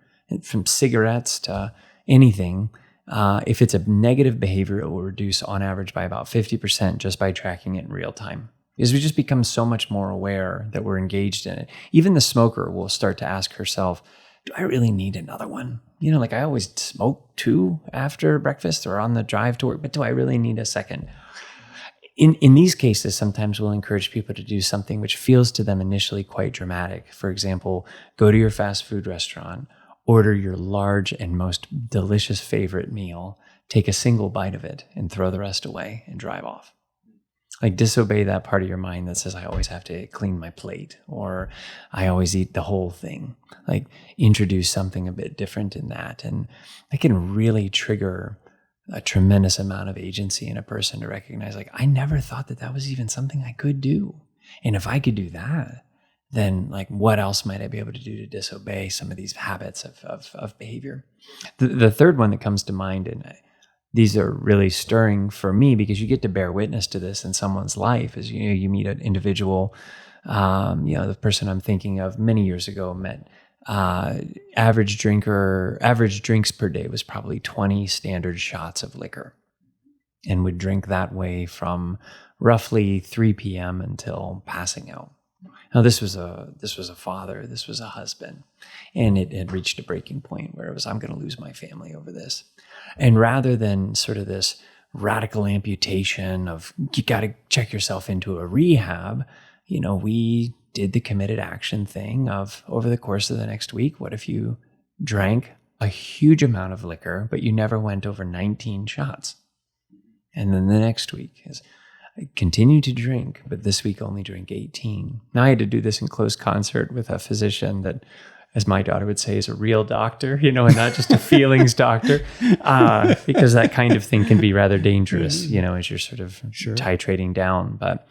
from cigarettes to anything, if it's a negative behavior, it will reduce on average by about 50% just by tracking it in real time. Because we just become so much more aware that we're engaged in it. Even the smoker will start to ask herself, do I really need another one? I always smoke 2 after breakfast or on the drive to work, but do I really need a second? In these cases, sometimes we'll encourage people to do something which feels to them initially quite dramatic. For example, go to your fast food restaurant, order your large and most delicious favorite meal, take a single bite of it, and throw the rest away and drive off. Like, disobey that part of your mind that says, I always have to clean my plate, or I always eat the whole thing. Like, introduce something a bit different in that. And that can really trigger a tremendous amount of agency in a person to recognize, like, I never thought that was even something I could do. And if I could do that, then like, what else might I be able to do to disobey some of these habits of behavior? The third one that comes to mind, and these are really stirring for me because you get to bear witness to this in someone's life, is, you meet an individual, the person I'm thinking of many years ago met, average drinks per day was probably 20 standard shots of liquor, and would drink that way from roughly 3 p.m. until passing out. Now, this was a father, this was a husband, and it had reached a breaking point where it was, I'm going to lose my family over this. And rather than sort of this radical amputation of, you got to check yourself into a rehab, we did the committed action thing of, over the course of the next week, what if you drank a huge amount of liquor, but you never went over 19 shots? And then the next week is, continue to drink, but this week only drink 18. Now, I had to do this in close concert with a physician that, as my daughter would say, is a real doctor, and not just a feelings doctor, because that kind of thing can be rather dangerous, as you're sort of titrating down. But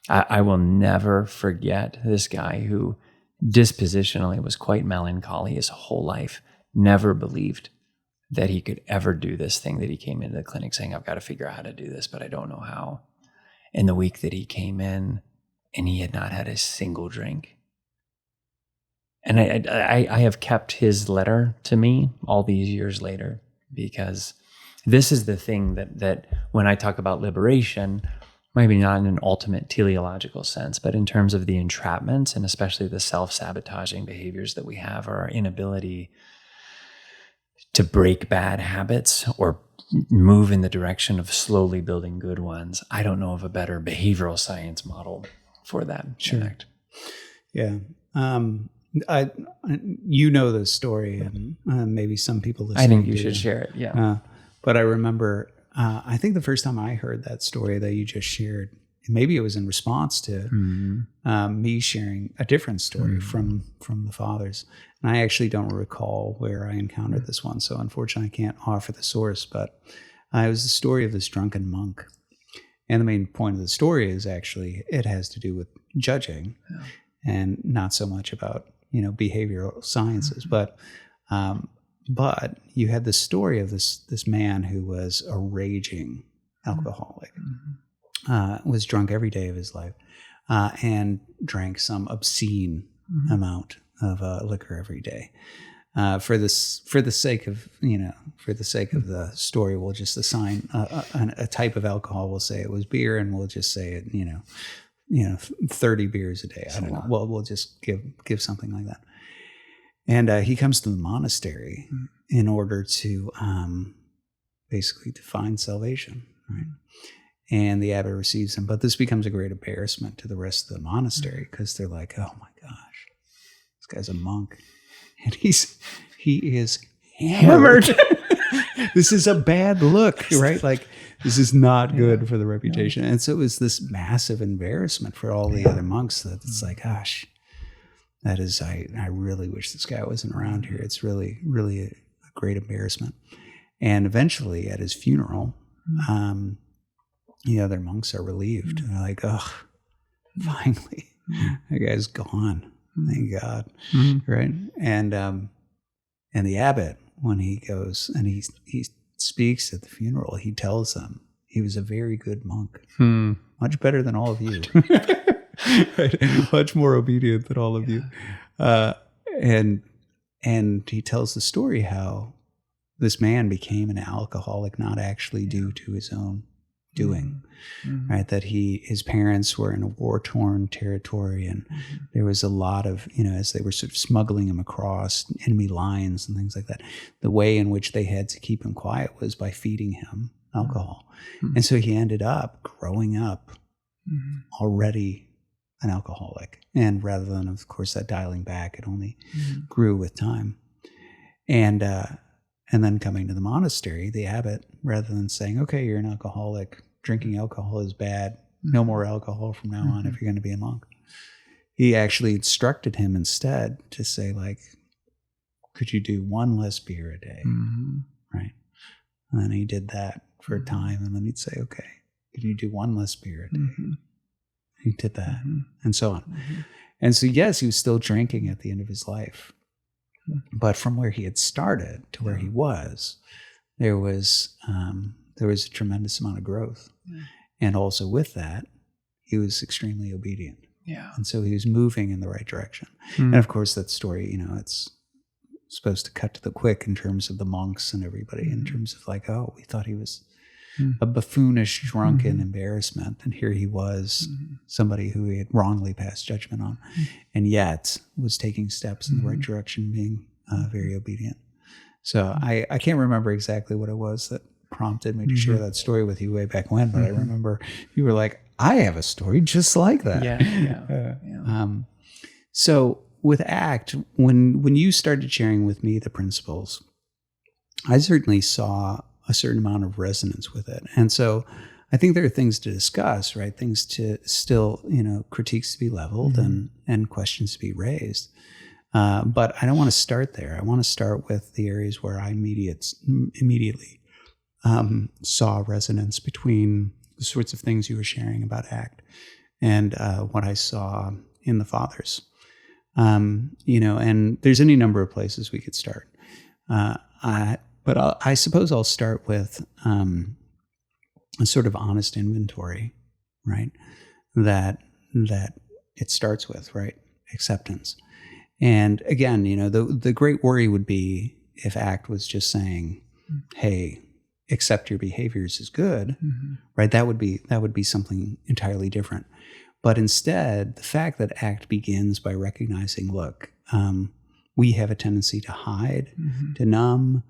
I will never forget this guy who dispositionally was quite melancholy his whole life, never believed that he could ever do this thing that he came into the clinic saying, I've got to figure out how to do this, but I don't know how. And the week that he came in, and he had not had a single drink. And I have kept his letter to me all these years later, because this is the thing that when I talk about liberation, maybe not in an ultimate teleological sense, but in terms of the entrapments and especially the self-sabotaging behaviors that we have, or our inability to break bad habits or move in the direction of slowly building good ones. I don't know of a better behavioral science model for that. Sure. Yeah. The story, and maybe some people listening. I think you should share it. Yeah. But I remember, I think the first time I heard that story that you just shared, maybe it was in response to me sharing a different story from the fathers. And I actually don't recall where I encountered this one, so unfortunately I can't offer the source, but it was the story of this drunken monk. And the main point of the story is actually, it has to do with judging and not so much about, behavioral sciences. But you had the story of this man who was a raging alcoholic, was drunk every day of his life, and drank some obscene amount of liquor every day. For the sake of the story, we'll just assign a type of alcohol. We'll say it was beer, and we'll just say it, 30 beers a day. I don't know. Well, we'll just give something like that. And he comes to the monastery in order to basically to find salvation, right? And the abbot receives him, but this becomes a great embarrassment to the rest of the monastery, because they're like, "Oh my gosh, this guy's a monk, and he is hammered." This is a bad look, right? Like, this is not good for the reputation. And so it was this massive embarrassment for all the other monks that it's like, gosh, that is, I really wish this guy wasn't around here. It's really, really a great embarrassment. And eventually at his funeral, the other monks are relieved. They're like, oh, finally, that guy's gone. Thank God. Right. And the abbot, when he goes and he speaks at the funeral, he tells them he was a very good monk, much better than all of you, right? Much more obedient than all of you. And he tells the story how this man became an alcoholic, not actually due to his own doing, right? That his parents were in a war-torn territory, and there was a lot of, as they were sort of smuggling him across enemy lines and things like that, the way in which they had to keep him quiet was by feeding him alcohol. And so he ended up growing up already an alcoholic. And rather than, of course, that dialing back, it only grew with time. And then coming to the monastery, the abbot, rather than saying, okay, you're an alcoholic, drinking alcohol is bad, no more alcohol from now on if you're going to be a monk. He actually instructed him instead to say, like, could you do one less beer a day? Right? And then he did that for a time, and then he'd say, okay, could you do one less beer a day? He did that, and so on. And so, yes, he was still drinking at the end of his life. But from where he had started to where he was, there was a tremendous amount of growth. And also with that, he was extremely obedient. Yeah. And so he was moving in the right direction. And of course, that story, it's supposed to cut to the quick in terms of the monks and everybody, in terms of like, oh, we thought he was a buffoonish, drunken embarrassment. And here he was, somebody who he had wrongly passed judgment on, and yet was taking steps in the right direction, being very obedient. So I can't remember exactly what it was that prompted me to share that story with you way back when, but I remember you were like, I have a story just like that. So with ACT, when you started sharing with me the principles, I certainly saw a certain amount of resonance with it. And so I think there are things to discuss, right? Things to still, critiques to be leveled and questions to be raised. But I don't want to start there. I want to start with the areas where I immediately saw resonance between the sorts of things you were sharing about ACT and what I saw in the Fathers. And there's any number of places we could start. But I suppose I'll start with a sort of honest inventory, right? That it starts with, right? Acceptance. And again, the great worry would be if ACT was just saying, hey, accept your behaviors as good, right? That would be something entirely different. But instead, the fact that ACT begins by recognizing, look, we have a tendency to hide, to numb,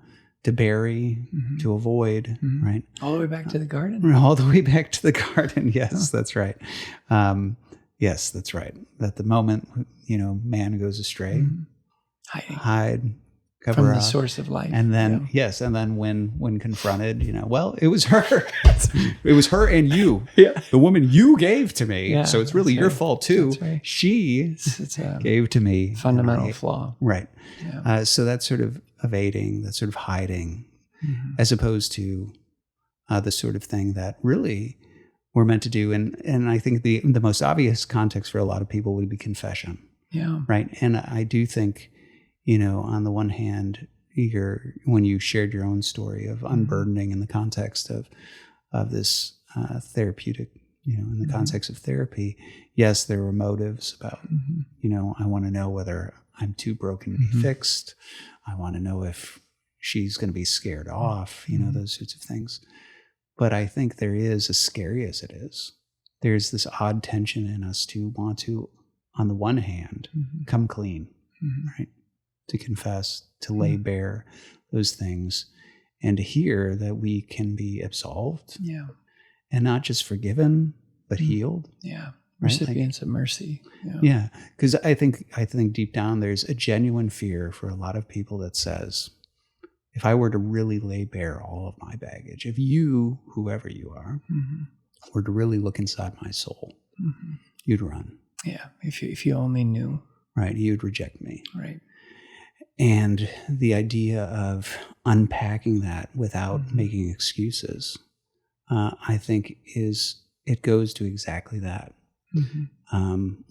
to bury, to avoid, right? All the way back to the garden? All the way back to the garden. Yes, that's right. Yes, that's right. That the moment, man goes astray, hide, cover from up. The source of life. And then, and then when confronted, well, it was her. It was her and you. Yeah. The woman you gave to me. Yeah, so it's really your fault too. Right. She gave to me. Fundamental flaw. Right. Yeah. So that's sort of evading, that's sort of hiding, as opposed to the sort of thing that really we're meant to do. And I think the most obvious context for a lot of people would be confession. Yeah. Right. And I do think, on the one hand, when you shared your own story of unburdening in the context of this therapeutic, in the context of therapy, yes, there were motives about, I want to know whether I'm too broken to be fixed. I want to know if she's going to be scared off, those sorts of things. But I think there is, as scary as it is, there's this odd tension in us to want to, on the one hand, come clean, right? To confess, to lay bare those things, and to hear that we can be absolved. Yeah. And not just forgiven, but healed. Yeah. Recipients of mercy. Yeah. Because I think deep down there's a genuine fear for a lot of people that says, if I were to really lay bare all of my baggage, if you, whoever you are, were to really look inside my soul, you'd run. Yeah. If you only knew. Right. You'd reject me. Right. And the idea of unpacking that without making excuses, I think it goes to exactly that.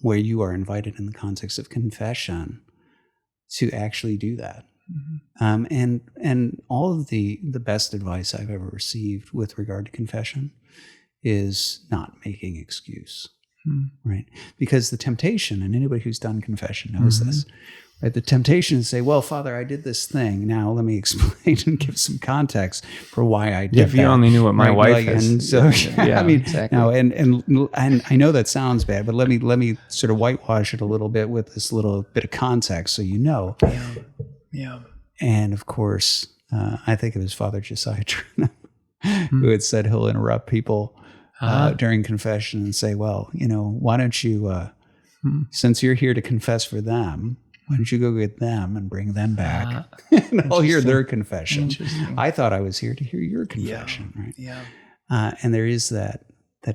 Where you are invited in the context of confession to actually do that. And all of the best advice I've ever received with regard to confession is not making excuse, right? Because the temptation, and anybody who's done confession knows this, right? The temptation is to say, well, Father, I did this thing. Now let me explain and give some context for why I did that. If you only knew what my wife is. And so, I mean, exactly. No, and I know that sounds bad, but let me sort of whitewash it a little bit with this little bit of context so you know. Yeah. And of course, I think it was Father Josiah Trenum who had said he'll interrupt people during confession and say, well, why don't you, since you're here to confess for them, why don't you go get them and bring them back? And I'll hear their confession. I thought I was here to hear your confession, right? Yeah. And there is that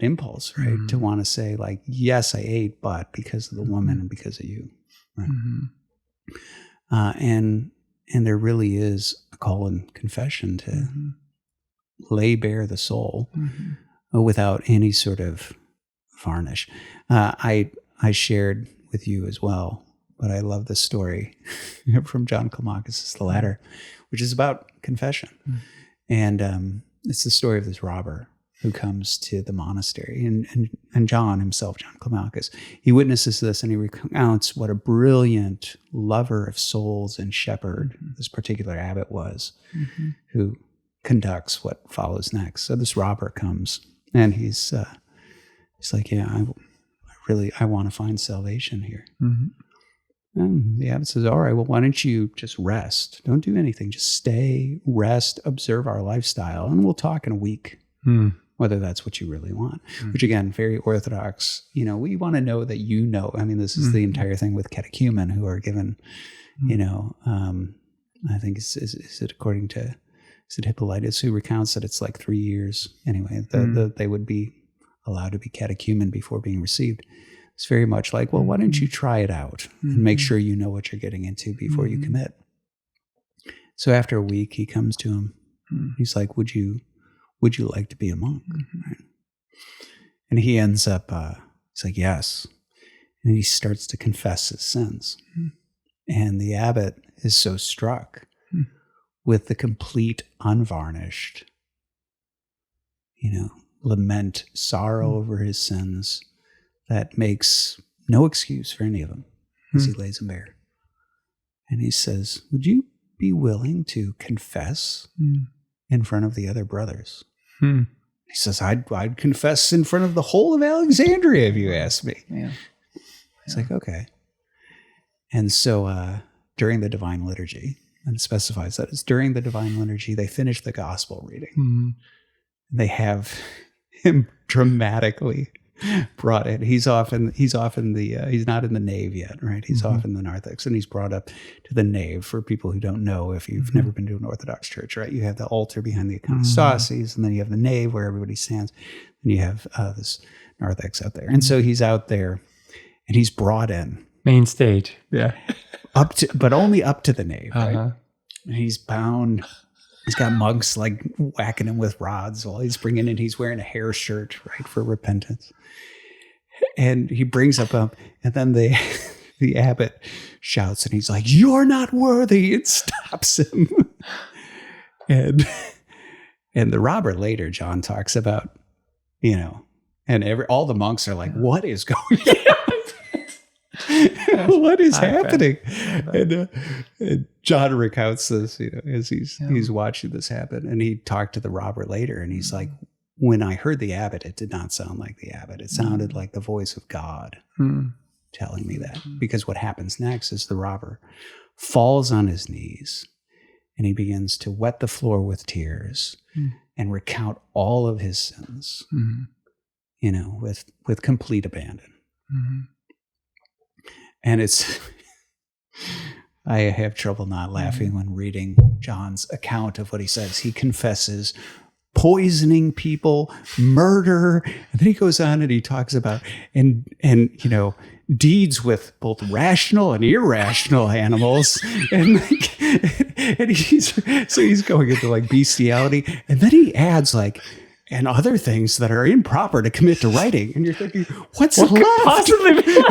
impulse, right, to want to say, like, yes, I ate, but because of the woman and because of you, right? And there really is a call in confession to lay bare the soul without any sort of varnish. I shared with you as well, but I love this story from John Climacus' The Ladder, which is about confession. And it's the story of this robber who comes to the monastery. And John himself, John Climacus, he witnesses this and he recounts what a brilliant lover of souls and shepherd this particular abbot was, who conducts what follows next. So this robber comes and he's like, yeah, I want to find salvation here. And the abbot says, all right, well, why don't you just rest? Don't do anything. Just stay, rest, observe our lifestyle, and we'll talk in a week, whether that's what you really want. Which, again, very Orthodox. We want to know that you know. I mean, this is the entire thing with catechumen who are given, I think, is it according to, is it Hippolytus who recounts that it's like 3 years? Anyway, they would be allowed to be catechumen before being received. It's very much like, well, why don't you try it out and make sure you know what you're getting into before you commit. So after a week, he comes to him. He's like, would you like to be a monk? Right. And he ends up, he's like, yes. And he starts to confess his sins. And the abbot is so struck with the complete, unvarnished, lament, sorrow over his sins, that makes no excuse for any of them as he lays them bare. And he says, would you be willing to confess in front of the other brothers? He says, I'd confess in front of the whole of Alexandria if you asked me. It's like, okay. And so during the Divine Liturgy, and it specifies that it's during the Divine Liturgy, they finish the gospel reading. They have him dramatically brought in. He's not in the nave yet, right? He's off in the narthex, and he's brought up to the nave. For people who don't know, if you've never been to an Orthodox church, right? You have the altar behind the iconostasis, and then you have the nave where everybody stands, and you have this narthex out there. And so he's out there, and he's brought in main stage, but only up to the nave, right? And he's bound. He's got monks like whacking him with rods while he's bringing in. He's wearing a hair shirt, right, for repentance. And he brings up, and then the abbot shouts, and he's like, "You're not worthy!" It stops him. And the robber later, John talks about, and all the monks are like, "What is going on? What is happening?" And John recounts this, as he's watching this happen. And he talked to the robber later, and he's like, when I heard the abbot, it did not sound like the abbot. It sounded like the voice of God telling me that. Because what happens next is the robber falls on his knees, and he begins to wet the floor with tears and recount all of his sins, with complete abandon. And I have trouble not laughing when reading John's account of what he says. He confesses poisoning people, murder, and then he goes on and he talks about and deeds with both rational and irrational animals, and he's going into like bestiality, and then he adds like, and other things that are improper to commit to writing, and you're thinking, what left? Possibly be?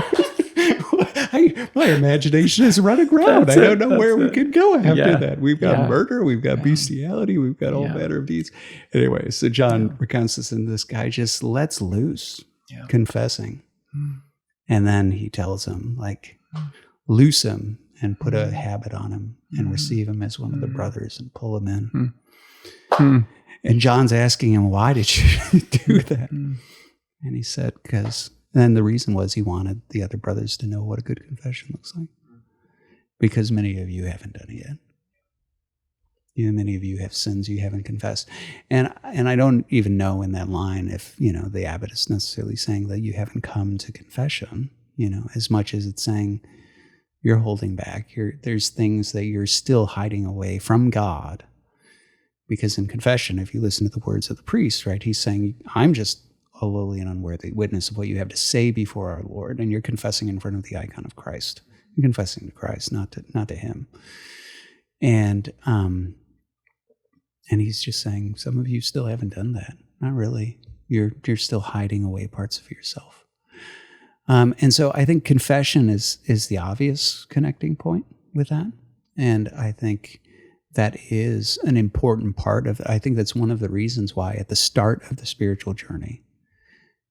My imagination is running around. I don't know where we could go after that. We've got murder, we've got bestiality, we've got all manner of deeds. Anyway, so John recounts this, and this guy just lets loose, confessing. And then he tells him, like, loose him and put a habit on him and receive him as one of the brothers and pull him in. And John's asking him, why did you do that? And he said, because... And the reason was he wanted the other brothers to know what a good confession looks like. Because many of you haven't done it yet. Many of you have sins you haven't confessed. And I don't even know in that line if, the abbot is necessarily saying that you haven't come to confession, as much as it's saying you're holding back. There's things that you're still hiding away from God. Because in confession, if you listen to the words of the priest, right, he's saying, I'm just a lowly and unworthy witness of what you have to say before our Lord. And you're confessing in front of the icon of Christ. You're confessing to Christ, not to him. And he's just saying, some of you still haven't done that. Not really. You're still hiding away parts of yourself. And so I think confession is the obvious connecting point with that. And I think that is an important part of, I think that's one of the reasons why at the start of the spiritual journey,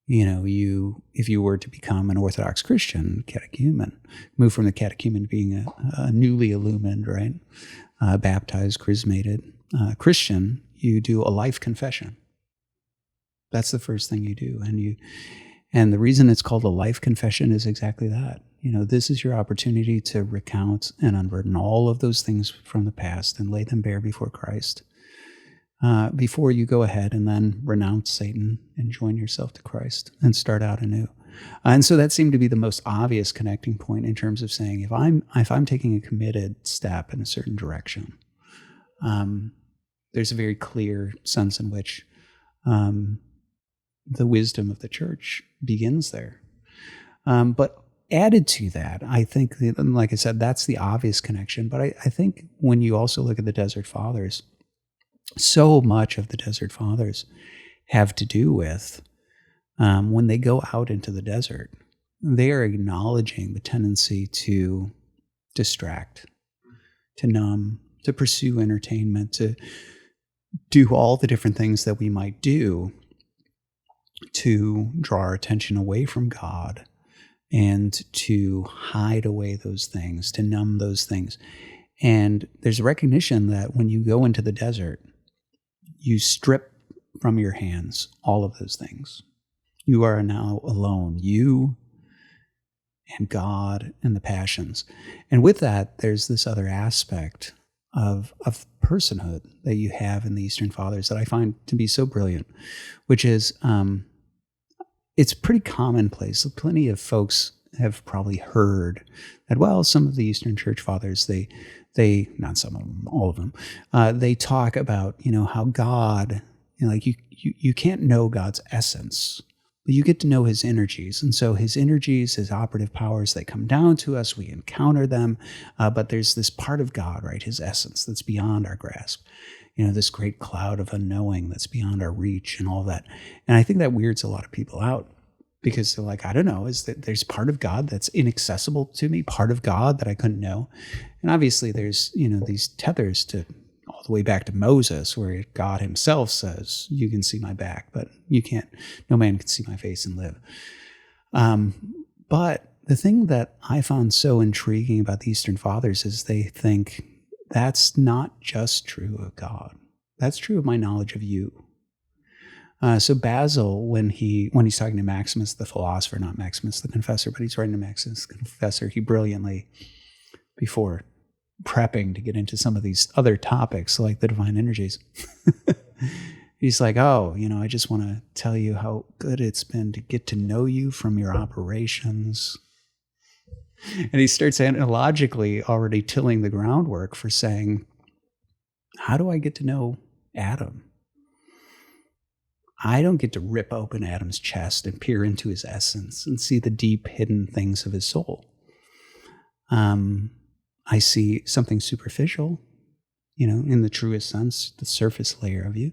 if you were to become an Orthodox Christian catechumen, move from the catechumen to being a newly illumined, right, baptized, chrismated Christian, you do a life confession. That's the first thing you do. And the reason it's called a life confession is exactly that. This is your opportunity to recount and unburden all of those things from the past and lay them bare before Christ before you go ahead and then renounce Satan and join yourself to Christ and start out anew. And so that seemed to be the most obvious connecting point in terms of saying, if I'm taking a committed step in a certain direction, there's a very clear sense in which the wisdom of the church begins there. But added to that, I think, like I said, that's the obvious connection. But I think when you also look at the Desert Fathers, so much of the Desert Fathers have to do with when they go out into the desert, they are acknowledging the tendency to distract, to numb, to pursue entertainment, to do all the different things that we might do to draw our attention away from God and to hide away those things, to numb those things. And there's a recognition that when you go into the desert, you strip from your hands all of those things. You are now alone, you and God and the passions. And with that, there's this other aspect of personhood that you have in the Eastern Fathers that I find to be so brilliant, which is it's pretty commonplace. Plenty of folks have probably heard that, well, some of the Eastern Church Fathers, they not some of them, all of them, they talk about, how God, like you can't know God's essence, but you get to know his energies. And so his energies, his operative powers, they come down to us, we encounter them, but there's this part of God, right, his essence, that's beyond our grasp. This great cloud of unknowing that's beyond our reach and all that. And I think that weirds a lot of people out because they're like, I don't know, is that there's part of God that's inaccessible to me, part of God that I couldn't know. And obviously there's, these tethers to all the way back to Moses, where God himself says, you can see my back, but you can't, no man can see my face and live. But the thing that I found so intriguing about the Eastern Fathers is they think that's not just true of God. That's true of my knowledge of you. So Basil, when he's talking to Maximus the philosopher, not Maximus the confessor, but he's writing to Maximus the confessor, he brilliantly, before prepping to get into some of these other topics like the divine energies, he's like, I just want to tell you how good it's been to get to know you from your operations. And he starts analogically already tilling the groundwork for saying, how do I get to know Adam? I don't get to rip open Adam's chest and peer into his essence and see the deep hidden things of his soul. I see something superficial, in the truest sense, the surface layer of you.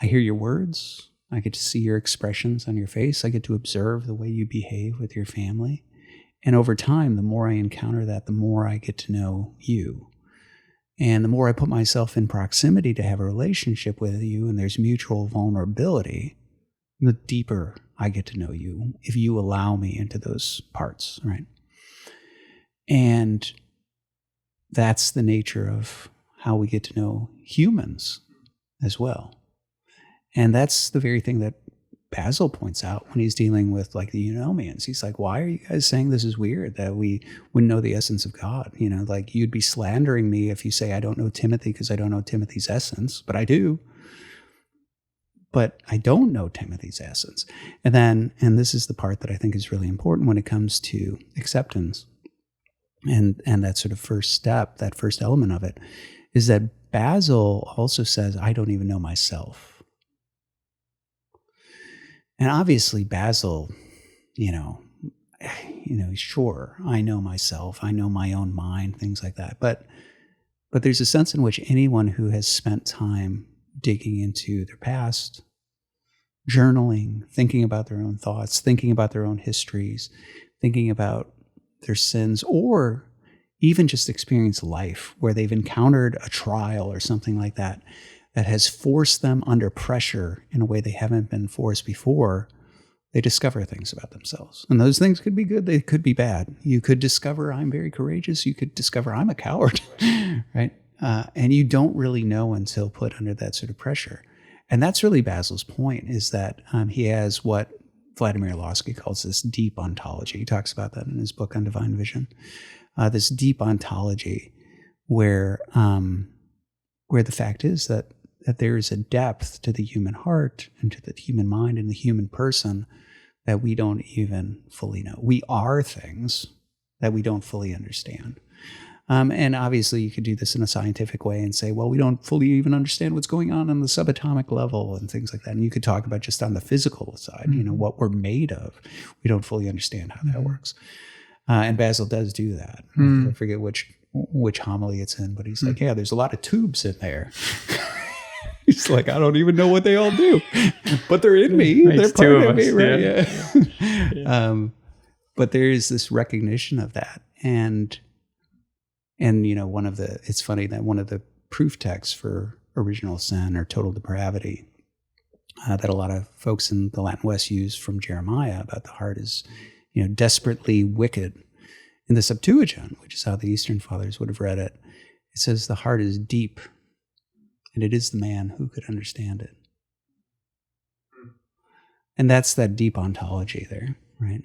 I hear your words. I get to see your expressions on your face. I get to observe the way you behave with your family. And over time, the more I encounter that, the more I get to know you. And the more I put myself in proximity to have a relationship with you, and there's mutual vulnerability, the deeper I get to know you, if you allow me into those parts, right? And that's the nature of how we get to know humans as well. And that's the very thing that Basil points out when he's dealing with like the Eunomians. He's like, why are you guys saying this is weird, that we wouldn't know the essence of God? Like you'd be slandering me if you say I don't know Timothy because I don't know Timothy's essence, but I do. But I don't know Timothy's essence. And this is the part that I think is really important when it comes to acceptance. And that sort of first step, that first element of it, is that Basil also says, I don't even know myself. And obviously Basil, sure, I know myself, I know my own mind, things like that. But there's a sense in which anyone who has spent time digging into their past, journaling, thinking about their own thoughts, thinking about their own histories, thinking about their sins, or even just experience life where they've encountered a trial or something like that has forced them under pressure in a way they haven't been forced before, they discover things about themselves. And those things could be good, they could be bad. You could discover I'm very courageous. You could discover I'm a coward, right? And you don't really know until put under that sort of pressure. And that's really Basil's point, is that he has what Vladimir Losky calls this deep ontology. He talks about that in his book on divine vision. This deep ontology where the fact is that there is a depth to the human heart and to the human mind and the human person that we don't even fully know. We are things that we don't fully understand. And obviously you could do this in a scientific way and say, well, we don't fully even understand what's going on the subatomic level and things like that. And you could talk about just on the physical side, what we're made of. We don't fully understand how that works. And Basil does do that. I forget which homily it's in, but he's like, yeah, there's a lot of tubes in there. He's like, I don't even know what they all do, but they're in me. They're part of me, right? Yeah. But there is this recognition of that. And it's funny that one of the proof texts for original sin or total depravity that a lot of folks in the Latin West use from Jeremiah about the heart is, desperately wicked. In the Septuagint, which is how the Eastern Fathers would have read it, it says the heart is deep, and it is the man who could understand it. And that's that deep ontology there, right?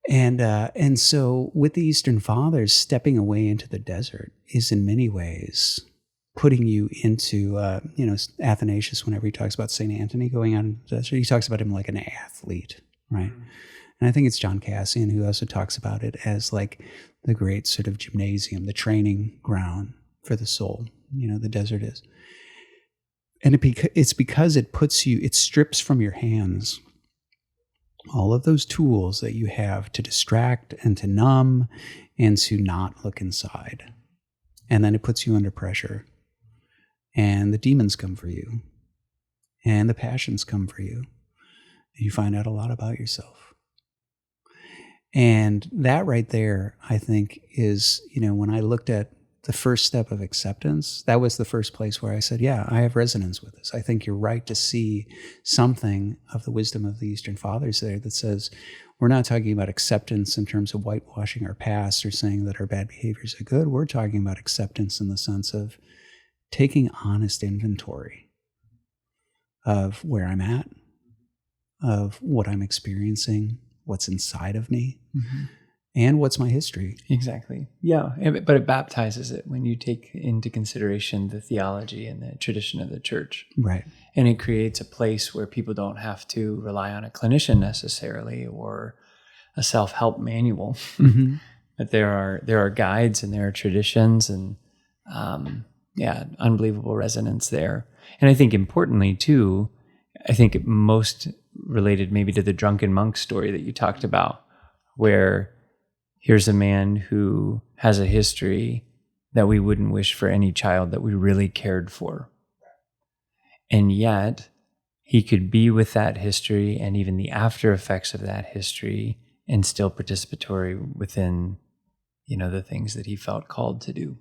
And so with the Eastern Fathers, stepping away into the desert is in many ways putting you into, Athanasius, whenever he talks about St. Anthony going out into the desert, he talks about him like an athlete, right? And I think it's John Cassian who also talks about it as like the great sort of gymnasium, the training ground for the soul, the desert is. And it's because it strips from your hands all of those tools that you have to distract and to numb and to not look inside. And then it puts you under pressure. And the demons come for you. And the passions come for you. And you find out a lot about yourself. And that right there, I think, is, when I looked at the first step of acceptance, that was the first place where I said, yeah, I have resonance with this. I think you're right to see something of the wisdom of the Eastern Fathers there that says, we're not talking about acceptance in terms of whitewashing our past or saying that our bad behaviors are good. We're talking about acceptance in the sense of taking honest inventory of where I'm at, of what I'm experiencing, what's inside of me, and what's my history. Exactly. Yeah. But it baptizes it when you take into consideration the theology and the tradition of the church. Right. And it creates a place where people don't have to rely on a clinician necessarily or a self-help manual. But there are guides and there are traditions and unbelievable resonance there. And I think importantly too, most related maybe to the drunken monk story that you talked about, where here's a man who has a history that we wouldn't wish for any child that we really cared for. And yet he could be with that history and even the after effects of that history and still participatory within, the things that he felt called to do.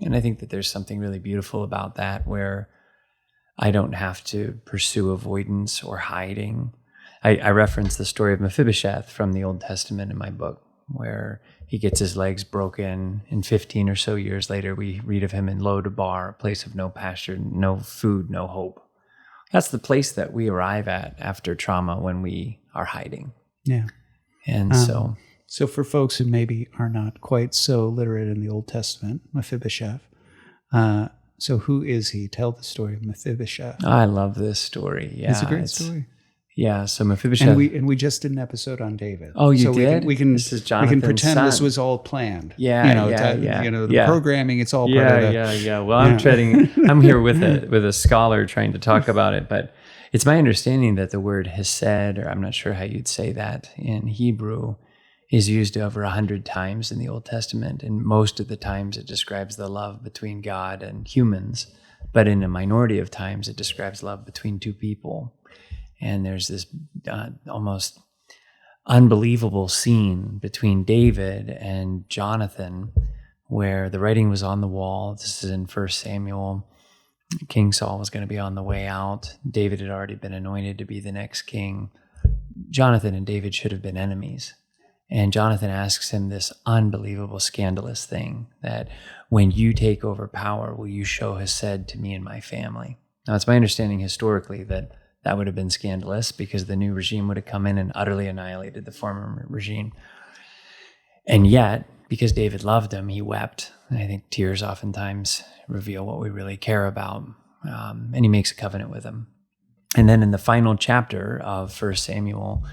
And I think that there's something really beautiful about that, where I don't have to pursue avoidance or hiding. I reference the story of Mephibosheth from the Old Testament in my book, where he gets his legs broken, and 15 or so years later, we read of him in Lodabar, a place of no pasture, no food, no hope. That's the place that we arrive at after trauma when we are hiding. Yeah. And So for folks who maybe are not quite so literate in the Old Testament, Mephibosheth, so who is he? Tell the story of Mephibosheth. I love this story. Yeah, It's a great story. Yeah, so Mephibosheth. And we just did an episode on David. Oh, you so did? We can This is we Jonathan's can pretend son. this was all planned. Yeah, The programming, it's all part of it. Yeah. Well, I'm here with a scholar trying to talk about it, but it's my understanding that the word hesed, or I'm not sure how you'd say that in Hebrew, is used over 100 times in the Old Testament, and most of the times it describes the love between God and humans, but in a minority of times it describes love between two people. And there's this almost unbelievable scene between David and Jonathan where the writing was on the wall. This is in 1 Samuel. King Saul was going to be on the way out. David had already been anointed to be the next king. Jonathan and David should have been enemies. And Jonathan asks him this unbelievable, scandalous thing, that when you take over power, will you show hesed to me and my family? Now, it's my understanding historically that would have been scandalous because the new regime would have come in and utterly annihilated the former regime. And yet, because David loved him, he wept. And I think tears oftentimes reveal what we really care about. And he makes a covenant with him. And then in the final chapter of 1 Samuel,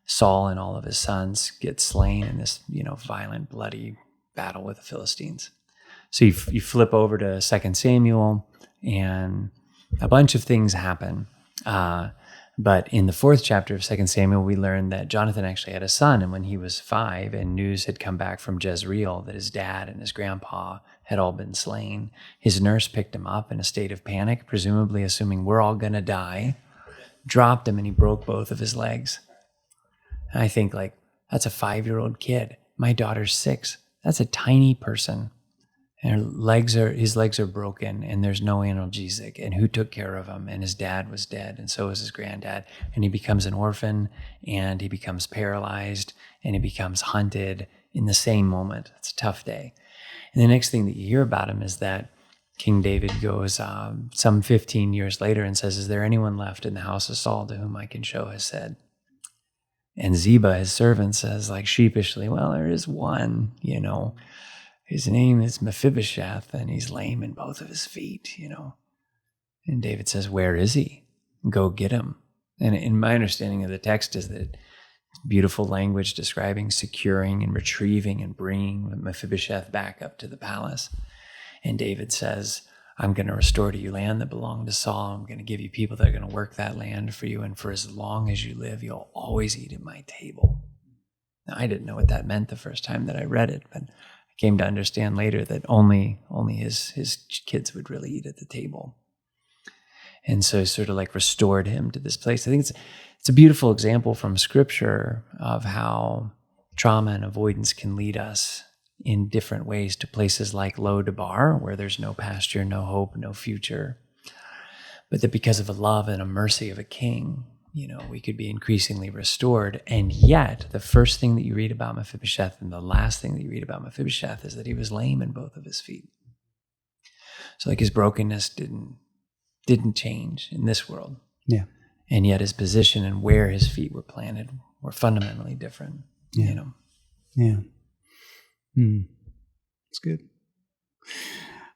Saul and all of his sons get slain in this, violent, bloody battle with the Philistines. So you flip over to 2 Samuel, and a bunch of things happen. But in the 4th chapter of 2 Samuel, we learn that Jonathan actually had a son, and when he was 5, and news had come back from Jezreel that his dad and his grandpa had all been slain, his nurse picked him up in a state of panic, presumably assuming we're all going to die, dropped him, and he broke both of his legs. And I think, that's a 5-year-old kid. My daughter's 6. That's a tiny person. And his legs are broken, and there's no analgesic. And who took care of him? And his dad was dead, and so was his granddad. And he becomes an orphan, and he becomes paralyzed, and he becomes hunted in the same moment. It's a tough day. And the next thing that you hear about him is that King David goes some 15 years later and says, "Is there anyone left in the house of Saul to whom I can show hesed?" And Ziba, his servant, says, sheepishly, "Well, there is one, His name is Mephibosheth, and he's lame in both of his feet, And David says, "Where is he? Go get him." And in my understanding of the text is that beautiful language describing securing and retrieving and bringing Mephibosheth back up to the palace. And David says, "I'm going to restore to you land that belonged to Saul. I'm going to give you people that are going to work that land for you. And for as long as you live, you'll always eat at my table." Now, I didn't know what that meant the first time that I read it, but I came to understand later that only his kids would really eat at the table. And so sort of restored him to this place. I think it's a beautiful example from Scripture of how trauma and avoidance can lead us in different ways to places like Lodabar, where there's no pasture, no hope, no future. But that because of a love and a mercy of a king, we could be increasingly restored. And yet, the first thing that you read about Mephibosheth and the last thing that you read about Mephibosheth is that he was lame in both of his feet. So his brokenness didn't change in this world. Yeah. And yet his position and where his feet were planted were fundamentally different. Yeah. Yeah. It's good.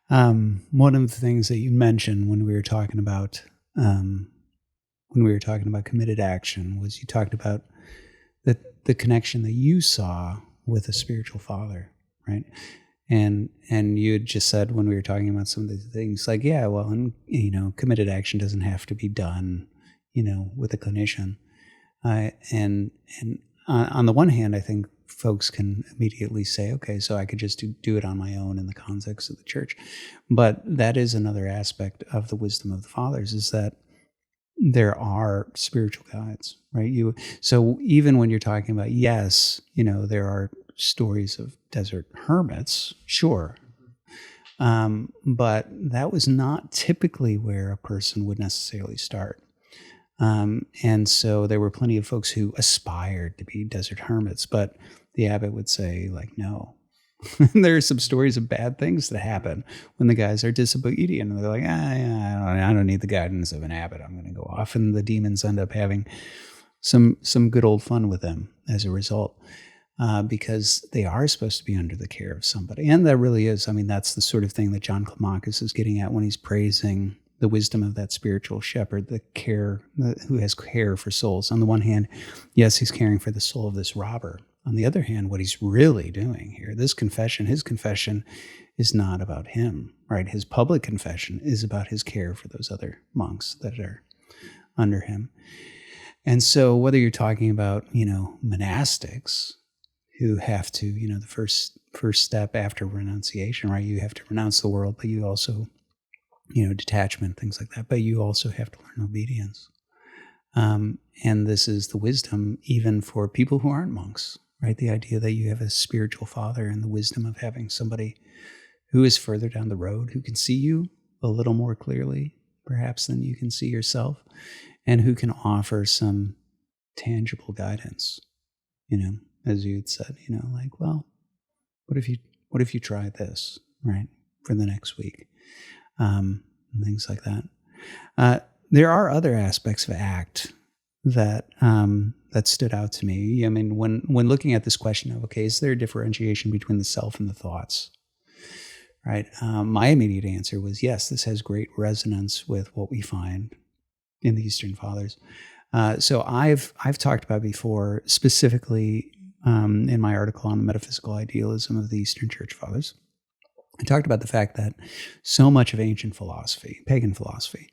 One of the things that you mentioned when we were talking about committed action was you talked about the connection that you saw with a spiritual father, right? And you had just said when we were talking about some of these things, committed action doesn't have to be done, with a clinician. And on the one hand, I think folks can immediately say, okay, so I could just do it on my own in the context of the church. But that is another aspect of the wisdom of the fathers, is that there are spiritual guides, right? So even when you're talking about, there are stories of desert hermits, sure. But that was not typically where a person would necessarily start. And so there were plenty of folks who aspired to be desert hermits, but the abbot would say, no, There are some stories of bad things that happen when the guys are disobedient, and they're like, I don't need the guidance of an abbot. I'm going to go off, and the demons end up having some good old fun with them as a result, because they are supposed to be under the care of somebody, and that really is. I mean, that's the sort of thing that John Climacus is getting at when he's praising the wisdom of that spiritual shepherd, who has care for souls. On the one hand, yes, he's caring for the soul of this robber. On the other hand, what he's really doing here, his confession is not about him, right? His public confession is about his care for those other monks that are under him. And so whether you're talking about, monastics who have to, the first step after renunciation, right? You have to renounce the world, but you also, detachment, things like that, but you also have to learn obedience. And this is the wisdom even for people who aren't monks, right? The idea that you have a spiritual father and the wisdom of having somebody who is further down the road, who can see you a little more clearly, perhaps, than you can see yourself, and who can offer some tangible guidance, as you had said, like, well, what if you try this, right, for the next week, and things like that. There are other aspects of ACT that stood out to me. I mean, when looking at this question of, okay, is there a differentiation between the self and the thoughts? Right. My immediate answer was yes. This has great resonance with what we find in the Eastern Fathers. So I've talked about before, specifically in my article on the metaphysical idealism of the Eastern Church Fathers. I talked about the fact that so much of ancient philosophy, pagan philosophy,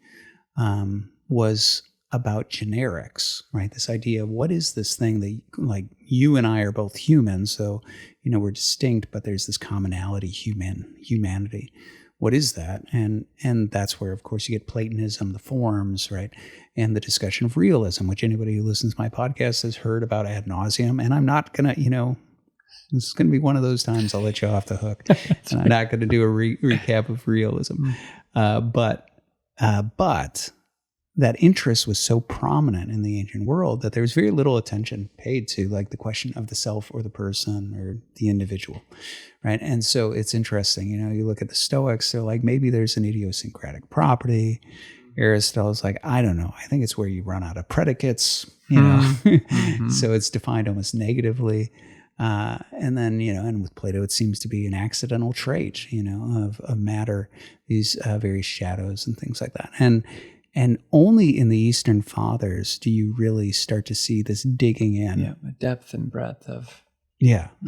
was about generics, right? This idea of what is this thing that, like, you and I are both human, so, we're distinct, but there's this commonality, humanity. What is that? And that's where, of course, you get Platonism, the forms, right? And the discussion of realism, which anybody who listens to my podcast has heard about ad nauseum. And I'm not going to, this is going to be one of those times I'll let you off the hook. And I'm not going to do a recap of realism. But that interest was so prominent in the ancient world that there was very little attention paid to, like, the question of the self or the person or the individual, right? And so it's interesting, you look at the Stoics, they're like, maybe there's an idiosyncratic property. Aristotle's like, I don't know. I think it's where you run out of predicates, Mm-hmm. So it's defined almost negatively. And then, and with Plato, it seems to be an accidental trait, of matter, these various shadows and things like that. And only in the Eastern Fathers do you really start to see this digging in. Yeah, the depth and breadth of...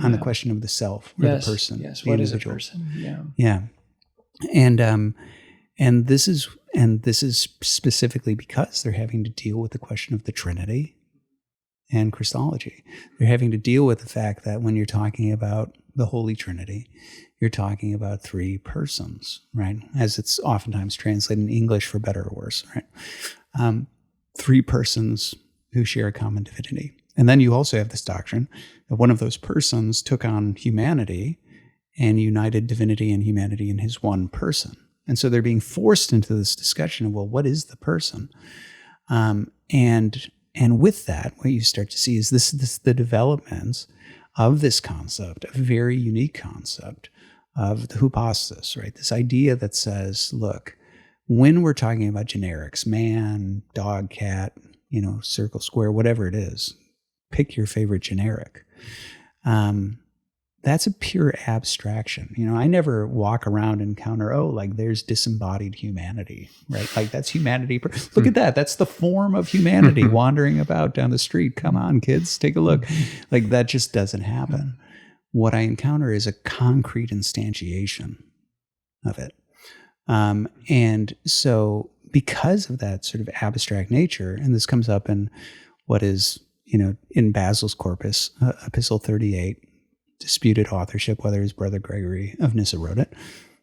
on the question of the self or the person. Yes, the what individual. is a person? Yeah. And this is specifically because they're having to deal with the question of the Trinity and Christology. They're having to deal with the fact that when you're talking about the Holy Trinity, you're talking about three persons, right? As it's oftentimes translated in English, for better or worse, right? Three persons who share a common divinity. And then you also have this doctrine that one of those persons took on humanity and united divinity and humanity in his one person. And so they're being forced into this discussion of, well, what is the person? And with that, what you start to see is this the developments of this concept, a very unique concept of the hypostasis, right? This idea that says, look, when we're talking about generics, man, dog, cat, circle, square, whatever it is, pick your favorite generic. That's a pure abstraction. I never walk around and counter, like, there's disembodied humanity, right? Like, that's humanity. Look at that. That's the form of humanity wandering about down the street. Come on, kids, take a look. Like, that just doesn't happen. What I encounter is a concrete instantiation of it. And so because of that sort of abstract nature, and this comes up in what is, in Basil's corpus, Epistle 38, disputed authorship, whether his brother Gregory of Nyssa wrote it.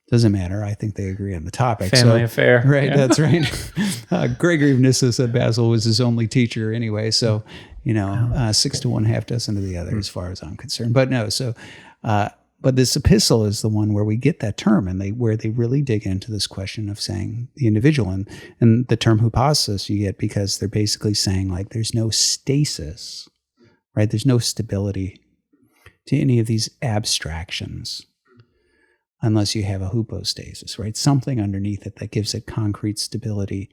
Doesn't matter. I think they agree on the topic. Family affair. Right, yeah. That's right. Gregory of Nyssa said Basil was his only teacher anyway, so, 6 to 1, half dozen to the other, as far as I'm concerned. But no, so, but this epistle is the one where we get that term, and where they really dig into this question of saying the individual, and the term hypostasis you get because they're basically saying, like, there's no stasis, right? There's no stability to any of these abstractions unless you have a hypostasis, right? Something underneath it that gives it concrete stability,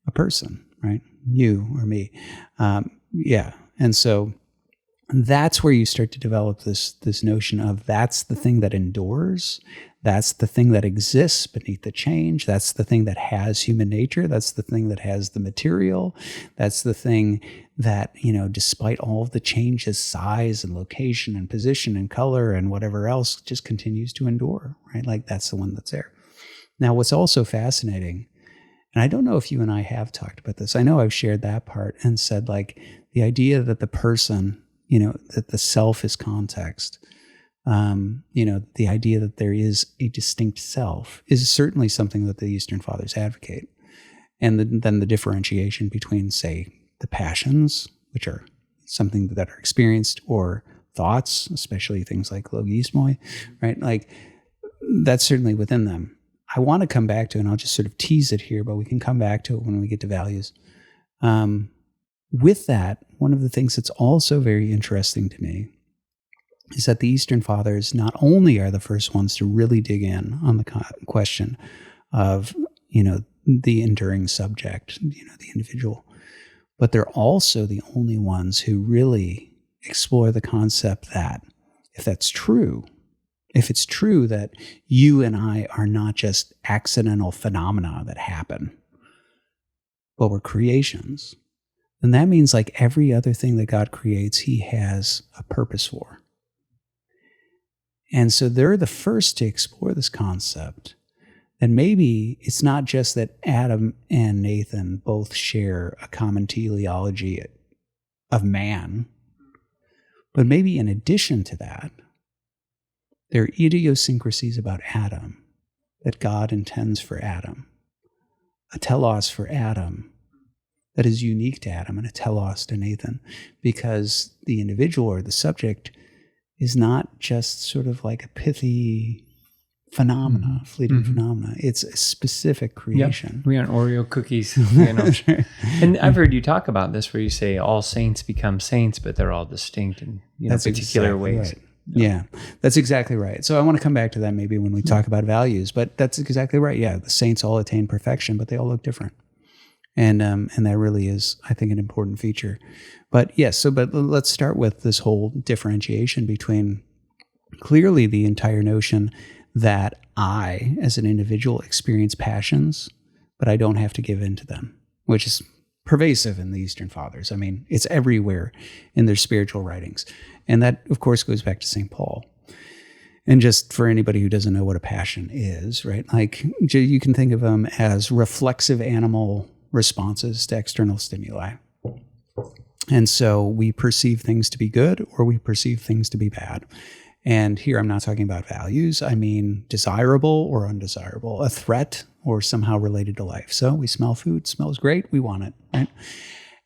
a person, right? You or me. And so that's where you start to develop this notion of that's the thing that endures. That's the thing that exists beneath the change. That's the thing that has human nature. That's the thing that has the material. That's the thing that, despite all of the changes, size and location and position and color and whatever else, just continues to endure, right? Like that's the one that's there. Now, what's also fascinating, and I don't know if you and I have talked about this. I know I've shared that part and said like the idea that the person, that the self is context, the idea that there is a distinct self is certainly something that the Eastern Fathers advocate. And then the differentiation between, say, the passions, which are something that are experienced, or thoughts, especially things like logismoi, right? Like that's certainly within them. I want to come back to, and I'll just sort of tease it here, but we can come back to it when we get to values. With that, one of the things that's also very interesting to me is that the Eastern Fathers not only are the first ones to really dig in on the question of, the enduring subject, the individual, but they're also the only ones who really explore the concept that if that's true, if it's true that you and I are not just accidental phenomena that happen, but we're creations, then that means like every other thing that God creates, he has a purpose for. And so they're the first to explore this concept. And maybe it's not just that Adam and Nathan both share a common teleology of man, but maybe in addition to that, there are idiosyncrasies about Adam that God intends for Adam, a telos for Adam that is unique to Adam, and a telos to Nathan, because the individual or the subject is not just sort of like a pithy phenomena, fleeting phenomena. It's a specific creation. Yep. We aren't Oreo cookies. Right. And I've heard you talk about this where you say all saints become saints, but they're all distinct in particular ways. Right. Yeah, that's exactly right. So I want to come back to that maybe when we talk about values, but that's exactly right. Yeah, the saints all attain perfection, but they all look different. And that really is, I think, an important feature. But yes, but let's start with this whole differentiation between clearly the entire notion that I, as an individual, experience passions, but I don't have to give in to them, which is pervasive in the Eastern Fathers. I mean, it's everywhere in their spiritual writings. And that, of course, goes back to St. Paul. And just for anybody who doesn't know what a passion is, right? Like you can think of them as reflexive animal responses to external stimuli. And so we perceive things to be good or we perceive things to be bad. And here I'm not talking about values. I mean desirable or undesirable, a threat or somehow related to life. So we smell food, smells great, we want it, right?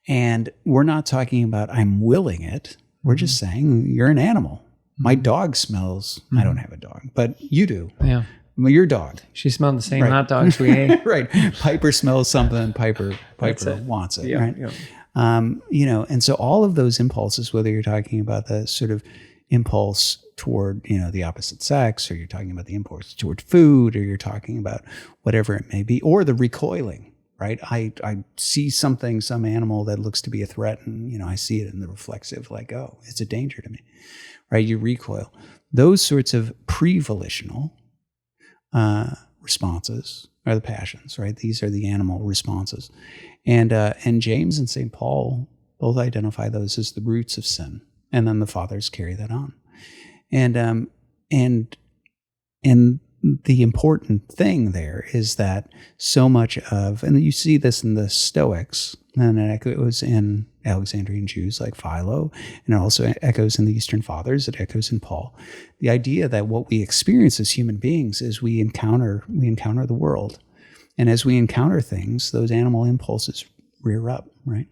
And we're not talking about I'm willing it. We're just saying you're an animal. My dog smells, I don't have a dog, but you do. Yeah. Well, your dog. She smelled the same hot dogs we ate. Right. Piper smells something, Piper wants it, right? Yeah. And so all of those impulses, whether you're talking about the sort of impulse toward, the opposite sex, or you're talking about the impulse toward food, or you're talking about whatever it may be, or the recoiling, right? I see something, some animal that looks to be a threat, and, I see it in the reflexive, like, oh, it's a danger to me, right? You recoil. Those sorts of pre-volitional responses are the passions, right? These are the animal responses. And James and St. Paul both identify those as the roots of sin. And then the fathers carry that on. And the important thing there is that so much of, and you see this in the Stoics, and it echoes in Alexandrian Jews like Philo, and it also echoes in the Eastern Fathers, it echoes in Paul. The idea that what we experience as human beings is we encounter the world. And as we encounter things, those animal impulses rear up, right?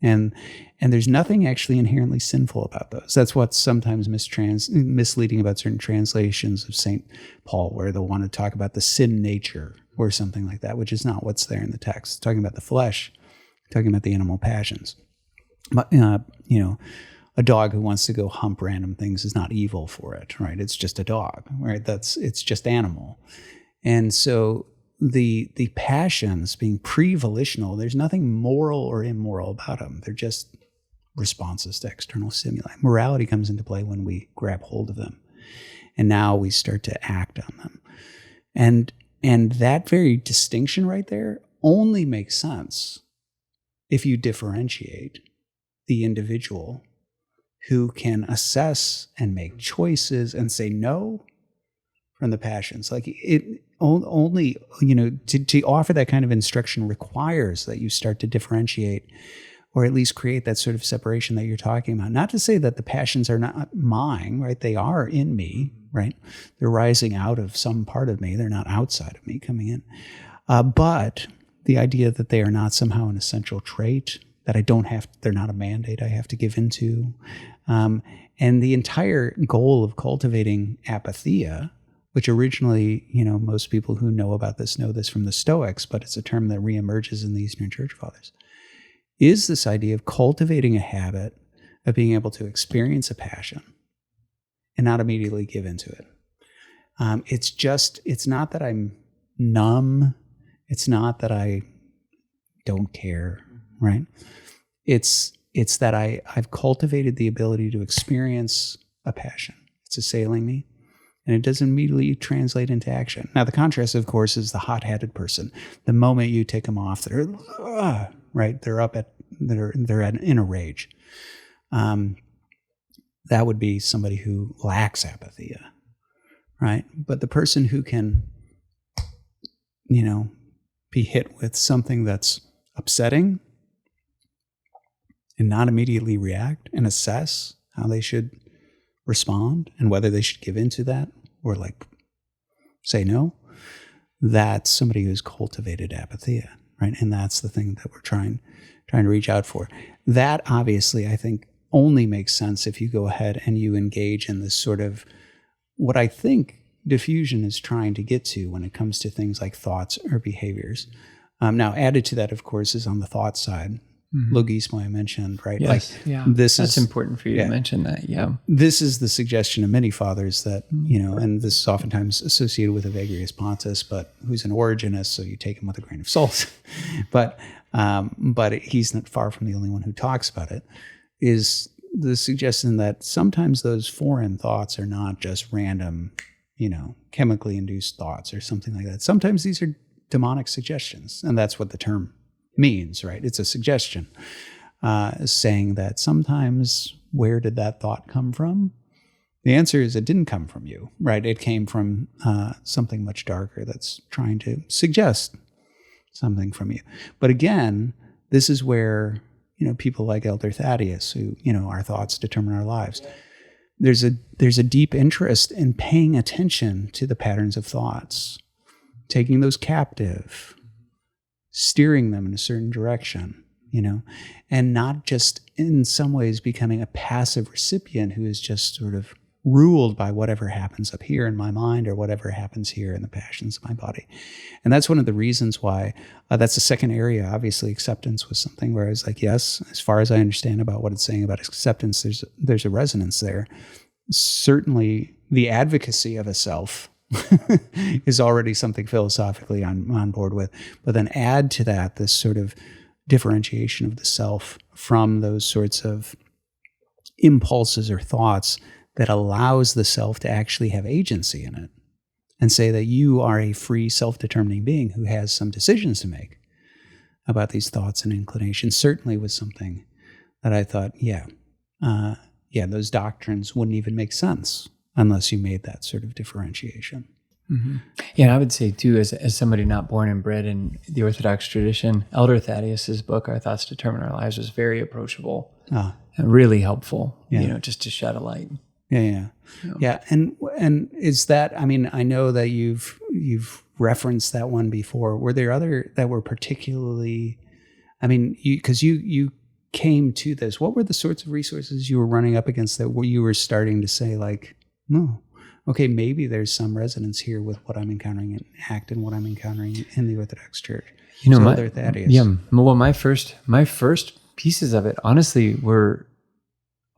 And there's nothing actually inherently sinful about those. That's what's sometimes misleading about certain translations of St. Paul, where they'll want to talk about the sin nature or something like that, which is not what's there in the text. It's talking about the flesh, talking about the animal passions. But, a a dog who wants to go hump random things is not evil for it, right? It's just a dog, right? It's just animal. And so the passions being pre-volitional, there's nothing moral or immoral about them. They're just responses to external stimuli. Morality comes into play when we grab hold of them. And now we start to act on them. And that very distinction right there only makes sense if you differentiate the individual who can assess and make choices and say no from the passions. Like it only, to offer that kind of instruction requires that you start to differentiate, or at least create that sort of separation that you're talking about. Not to say that the passions are not mine, right? They are in me, right? They're rising out of some part of me. They're not outside of me coming in. But the idea that they are not somehow an essential trait, that they're not a mandate I have to give into. And the entire goal of cultivating apatheia, which originally, most people who know about this know this from the Stoics, but it's a term that reemerges in the Eastern Church Fathers, is this idea of cultivating a habit of being able to experience a passion and not immediately give into it. It's not that I'm numb. It's not that I don't care, right? It's that I've cultivated the ability to experience a passion. It's assailing me, and it doesn't immediately translate into action. Now, the contrast, of course, is the hot-headed person. The moment you take them off, they're right. They're in a rage. That would be somebody who lacks apatheia, right? But the person who can, be hit with something that's upsetting and not immediately react and assess how they should respond and whether they should give into that or say no, that's somebody who's cultivated apatheia, right? And that's the thing that we're trying to reach out for. That obviously, I think, only makes sense if you go ahead and you engage in this sort of what I think diffusion is trying to get to when it comes to things like thoughts or behaviors. Now, added to that, of course, is on the thought side. Mm-hmm. Logismo I mentioned, right? Yes, that's important for you to mention that. Yeah, this is the suggestion of many fathers that and this is oftentimes associated with Evagrius Pontus, but who's an Origenist, so you take him with a grain of salt. but he's not far from the only one who talks about it. Is the suggestion that sometimes those foreign thoughts are not just random, chemically induced thoughts or something like that. Sometimes these are demonic suggestions, and that's what the term means, right? It's a suggestion saying that sometimes, where did that thought come from? The answer is it didn't come from you, right? It came from something much darker that's trying to suggest something from you. But again, this is where people like Elder Thaddeus, who our thoughts determine our lives. There's a deep interest in paying attention to the patterns of thoughts, taking those captive, steering them in a certain direction, and not just in some ways becoming a passive recipient who is just sort of ruled by whatever happens up here in my mind or whatever happens here in the passions of my body. And that's one of the reasons why that's the second area. Obviously, acceptance was something where I was like, yes, as far as I understand about what it's saying about acceptance, there's a resonance there. Certainly, the advocacy of a self is already something philosophically I'm on board with. But then add to that this sort of differentiation of the self from those sorts of impulses or thoughts that allows the self to actually have agency in it and say that you are a free, self-determining being who has some decisions to make about these thoughts and inclinations, certainly was something that I thought, those doctrines wouldn't even make sense unless you made that sort of differentiation. Mm-hmm. Yeah, and I would say too, as somebody not born and bred in the Orthodox tradition, Elder Thaddeus's book, Our Thoughts Determine Our Lives, was very approachable and really helpful, just to shed a light. Yeah. And is that, I know that you've referenced that one before. Were there other that were particularly, because you came to this, what were the sorts of resources you were running up against that you were starting to say okay, maybe there's some resonance here with what I'm encountering in ACT and what I'm encountering in the Orthodox Church? Well, my first pieces of it honestly were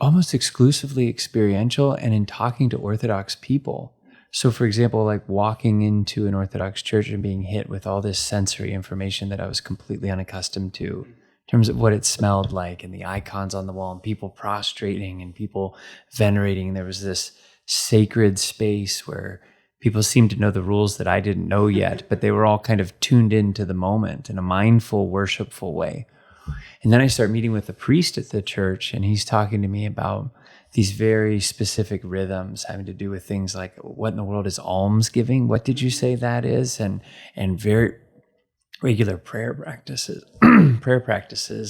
almost exclusively experiential and in talking to Orthodox people. So for example, like walking into an Orthodox church and being hit with all this sensory information that I was completely unaccustomed to in terms of what it smelled like and the icons on the wall and people prostrating and people venerating. There was this sacred space where people seemed to know the rules that I didn't know yet, but they were all kind of tuned into the moment in a mindful, worshipful way. And then I start meeting with the priest at the church, and he's talking to me about these very specific rhythms having to do with things like, what in the world is almsgiving? What did you say that is? And very regular prayer practices,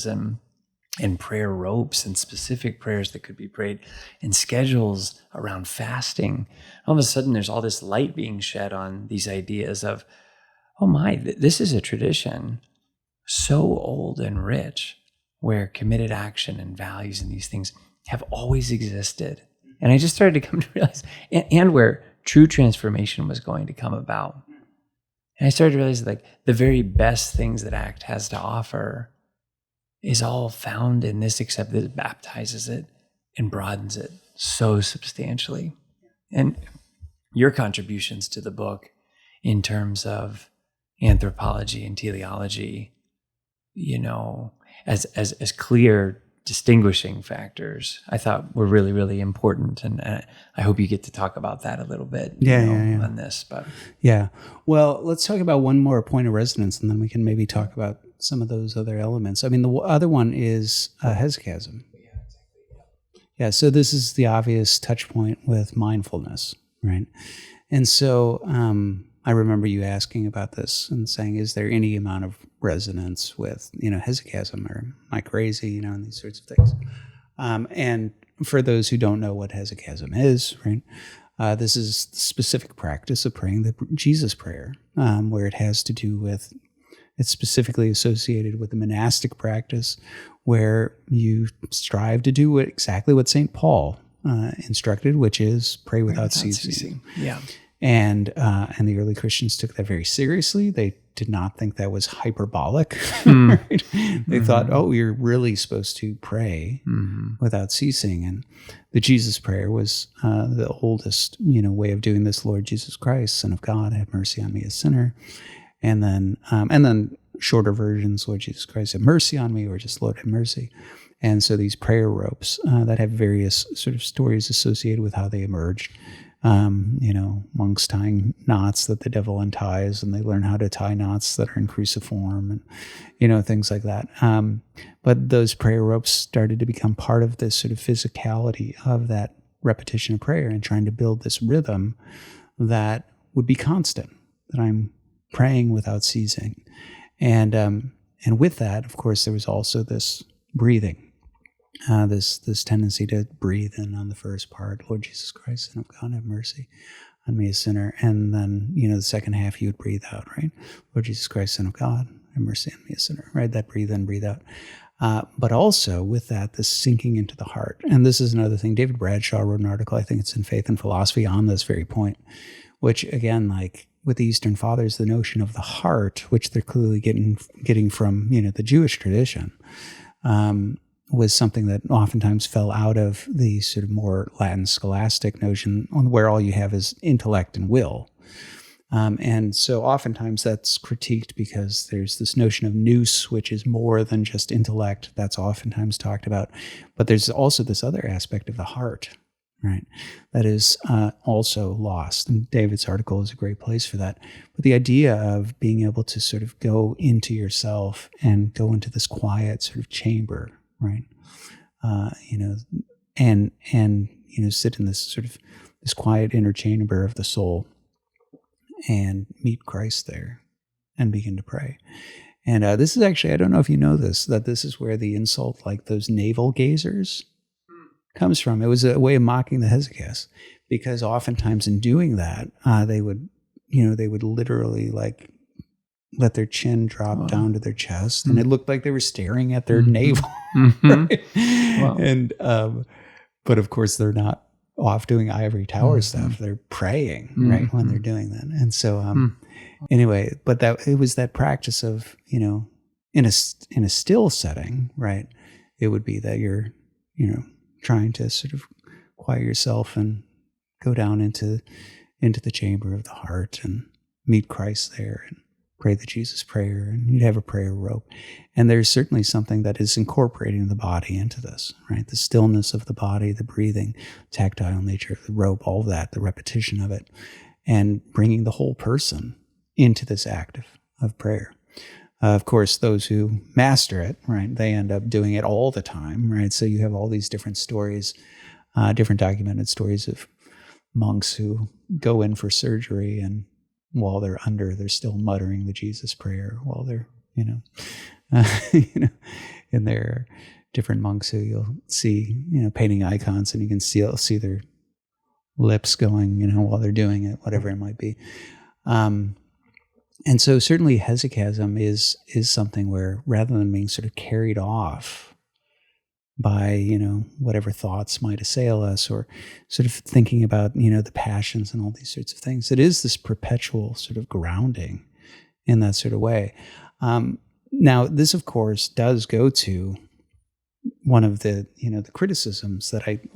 and prayer ropes and specific prayers that could be prayed and schedules around fasting. All of a sudden, there's all this light being shed on these ideas of, oh my, this is a tradition so old and rich where committed action and values and these things have always existed. And I just started to come to realize, and where true transformation was going to come about. And I started to realize like the very best things that ACT has to offer is all found in this, except that it baptizes it and broadens it so substantially. And your contributions to the book in terms of anthropology and teleology, as clear distinguishing factors, I thought were really, really important. And I hope you get to talk about that a little bit on this. But yeah. Well, let's talk about one more point of resonance, and then we can maybe talk about some of those other elements. I mean, the other one is hesychasm. Yeah, so this is the obvious touch point with mindfulness, right? And so I remember you asking about this and saying, is there any amount of resonance with, hesychasm, or am I crazy, and these sorts of things. And for those who don't know what hesychasm is, right, this is the specific practice of praying the Jesus prayer, where it has to do with, it's specifically associated with the monastic practice where you strive to do exactly what St. Paul instructed, which is pray without ceasing. Yeah. And the early Christians took that very seriously. They did not think that was hyperbolic. Right? They thought, you're really supposed to pray without ceasing. And the Jesus prayer was the oldest, way of doing this. Lord Jesus Christ, Son of God, have mercy on me, a sinner. And then shorter versions, Lord Jesus Christ, have mercy on me, or just Lord, have mercy. And so these prayer ropes that have various sort of stories associated with how they emerged. Monks tying knots that the devil unties, and they learn how to tie knots that are in cruciform, and, things like that. But those prayer ropes started to become part of this sort of physicality of that repetition of prayer and trying to build this rhythm that would be constant, that I'm praying without ceasing. And with that, of course, there was also this breathing. This tendency to breathe in on the first part, Lord Jesus Christ, Son of God, have mercy on me, a sinner. And then, the second half you would breathe out, right? Lord Jesus Christ, Son of God, have mercy on me, a sinner, right? That breathe in, breathe out. But also with that, this sinking into the heart. And this is another thing. David Bradshaw wrote an article, I think it's in Faith and Philosophy, on this very point, which again, like with the Eastern Fathers, the notion of the heart, which they're clearly getting from, the Jewish tradition, was something that oftentimes fell out of the sort of more Latin scholastic notion, where all you have is intellect and will. And so oftentimes that's critiqued because there's this notion of nous, which is more than just intellect. That's oftentimes talked about. But there's also this other aspect of the heart, right, that is also lost. And David's article is a great place for that. But the idea of being able to sort of go into yourself and go into this quiet sort of chamber, right? And sit in this sort of this quiet inner chamber of the soul and meet Christ there and begin to pray. And this is actually, I don't know if you know this, that this is where the insult, like those navel gazers, comes from. It was a way of mocking the hesychast, because oftentimes in doing that, they would literally like let their chin drop down to their chest, and it looked like they were staring at their navel. Right? Wow. And but of course they're not off doing ivory tower stuff. They're praying right when they're doing that. And so anyway, but that it was that practice of in a still setting, right? It would be that you're trying to sort of quiet yourself and go down into the chamber of the heart and meet Christ there and pray the Jesus prayer, and you'd have a prayer rope. And there's certainly something that is incorporating the body into this, right? The stillness of the body, the breathing, tactile nature of the rope, all that, the repetition of it, and bringing the whole person into this act of prayer. Of course, those who master it, right, they end up doing it all the time, right? So you have all these different stories, different documented stories of monks who go in for surgery, and while they're under, they're still muttering the Jesus prayer while they're, and there are different monks who you'll see, painting icons, and you can see their lips going, while they're doing it, whatever it might be. And so certainly hesychasm is something where, rather than being sort of carried off by, whatever thoughts might assail us, or sort of thinking about, the passions and all these sorts of things, it is this perpetual sort of grounding in that sort of way. Now, this, of course, does go to one of the, the criticisms that it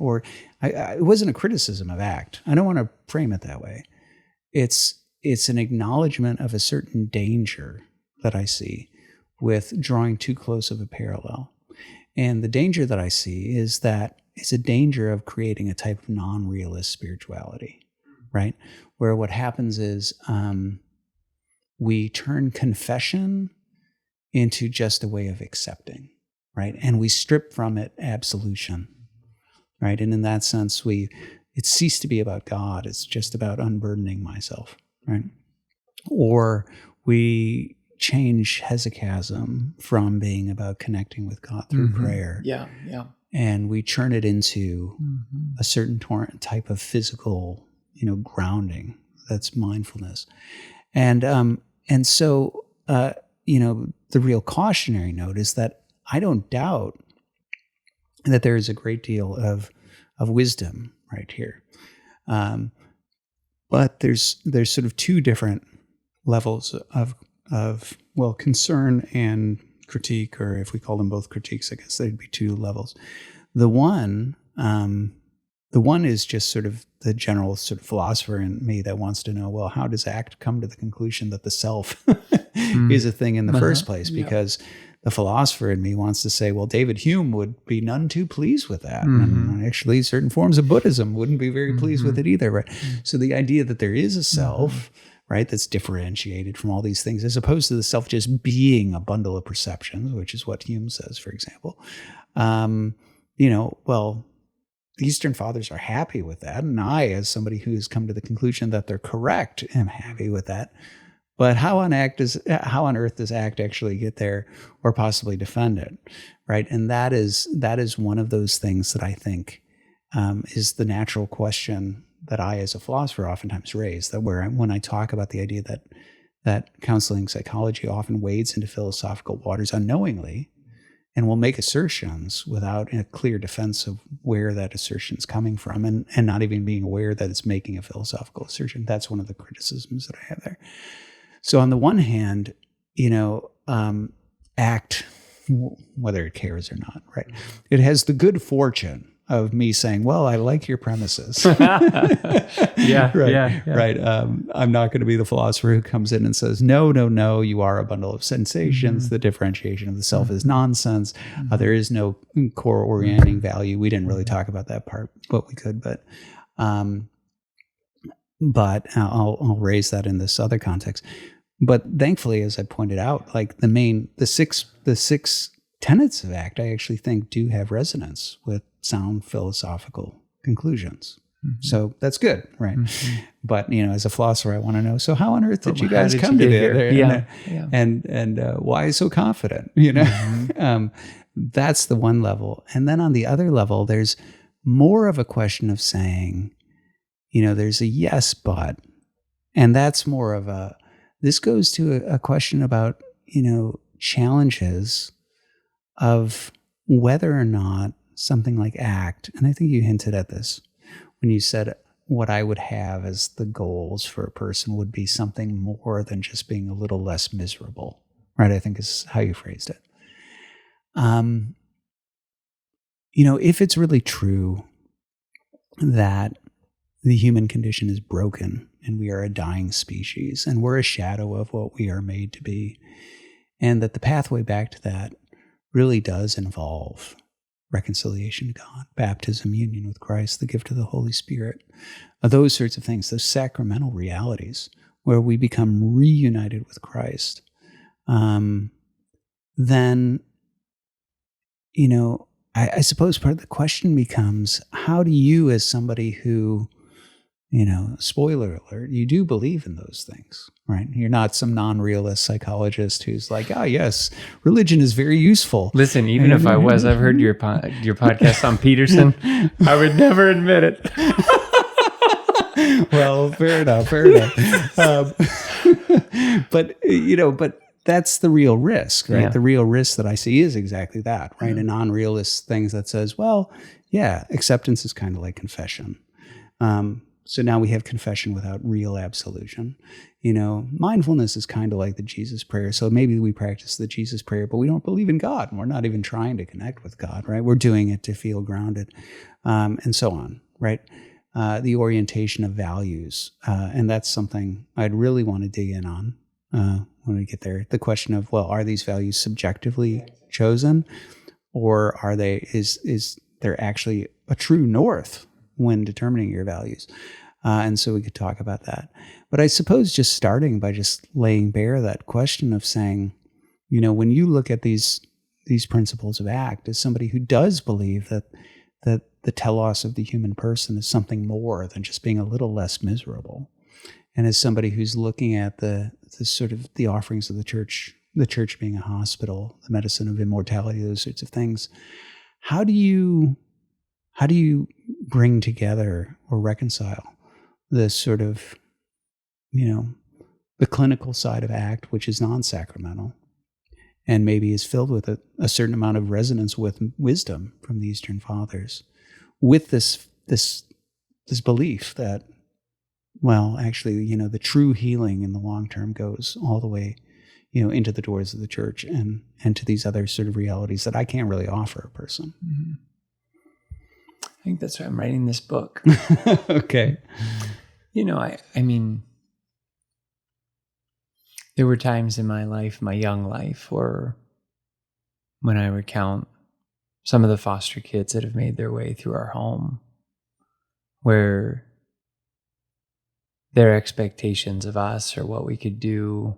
wasn't a criticism of ACT. I don't want to frame it that way. It's an acknowledgement of a certain danger that I see with drawing too close of a parallel. And the danger that I see is that it's a danger of creating a type of non-realist spirituality, right? Where what happens is we turn confession into just a way of accepting, right? And we strip from it absolution, right? And in that sense, it ceased to be about God. It's just about unburdening myself, right? Or we change hesychasm from being about connecting with God through prayer. Yeah. And we turn it into a certain type of physical, grounding that's mindfulness. And so, the real cautionary note is that I don't doubt that there is a great deal of wisdom right here. But there's sort of two different levels of concern and critique, or if we call them both critiques, I guess there'd be two levels. The one is just sort of the general sort of philosopher in me that wants to know, well, how does ACT come to the conclusion that the self is a thing in the first place? Because the philosopher in me wants to say, well, David Hume would be none too pleased with that. And actually, certain forms of Buddhism wouldn't be very pleased with it either, right? So the idea that there is a self, right, that's differentiated from all these things, as opposed to the self just being a bundle of perceptions, which is what Hume says, for example. Well, the Eastern Fathers are happy with that, and I, as somebody who's come to the conclusion that they're correct, am happy with that. But how on earth does ACT actually get there, or possibly defend it, right? And that is one of those things that I think is the natural question that I, as a philosopher, oftentimes raise. That when I talk about the idea that counseling psychology often wades into philosophical waters unknowingly, and will make assertions without a clear defense of where that assertion's coming from, and not even being aware that it's making a philosophical assertion. That's one of the criticisms that I have there. So on the one hand, ACT, whether it cares or not, right? It has the good fortune of me saying, well, I like your premises. Right. I'm not going to be the philosopher who comes in and says, no, you are a bundle of sensations. The differentiation of the self is nonsense. There is no core orienting value. We didn't really talk about that part, but we could. But I'll raise that in this other context. But thankfully, as I pointed out, like the six tenets of ACT, I actually think do have resonance with sound philosophical conclusions. So that's good, right? But as a philosopher, I want to know. So how on earth did you guys come to there? And why so confident? That's the one level. And then on the other level, there's more of a question of saying, there's a yes, but, and that's more of a. This goes to a question about challenges of whether or not something like ACT, and I think you hinted at this when you said what I would have as the goals for a person would be something more than just being a little less miserable, right? I think is how you phrased it. if it's really true that the human condition is broken and we are a dying species and we're a shadow of what we are made to be, and that the pathway back to that really does involve reconciliation to God, baptism, union with Christ, the gift of the Holy Spirit, those sorts of things, those sacramental realities where we become reunited with Christ, then, I suppose part of the question becomes, how do you, as somebody who, spoiler alert, you do believe in those things, right? You're not some non-realist psychologist who's like, oh, yes, religion is very useful. Listen, even if I was, I've heard your podcast on Peterson. I would never admit it. Well, fair enough. But that's the real risk, right? Yeah. The real risk that I see is exactly that, right? A non-realist things that says, well, yeah, acceptance is kind of like confession. So now we have confession without real absolution. Mindfulness is kind of like the Jesus prayer. So maybe we practice the Jesus prayer, but we don't believe in God. And we're not even trying to connect with God, right? We're doing it to feel grounded, and so on, right? The orientation of values. And that's something I'd really want to dig in on when we get there. The question of, well, are these values subjectively chosen, or is there actually a true north when determining your values? And so we could talk about that. But I suppose just starting by just laying bare that question of saying, when you look at these principles of ACT as somebody who does believe that the telos of the human person is something more than just being a little less miserable, and as somebody who's looking at the sort of the offerings of the church being a hospital, the medicine of immortality, those sorts of things, how do you bring together or reconcile this sort of, the clinical side of ACT, which is non-sacramental and maybe is filled with a certain amount of resonance with wisdom from the Eastern Fathers, with this belief that, well, actually, the true healing in the long term goes all the way, into the doors of the church and to these other sort of realities that I can't really offer a person. Mm-hmm. I think that's why I'm writing this book. Okay. I mean, there were times in my life, my young life, or when I recount some of the foster kids that have made their way through our home, where their expectations of us or what we could do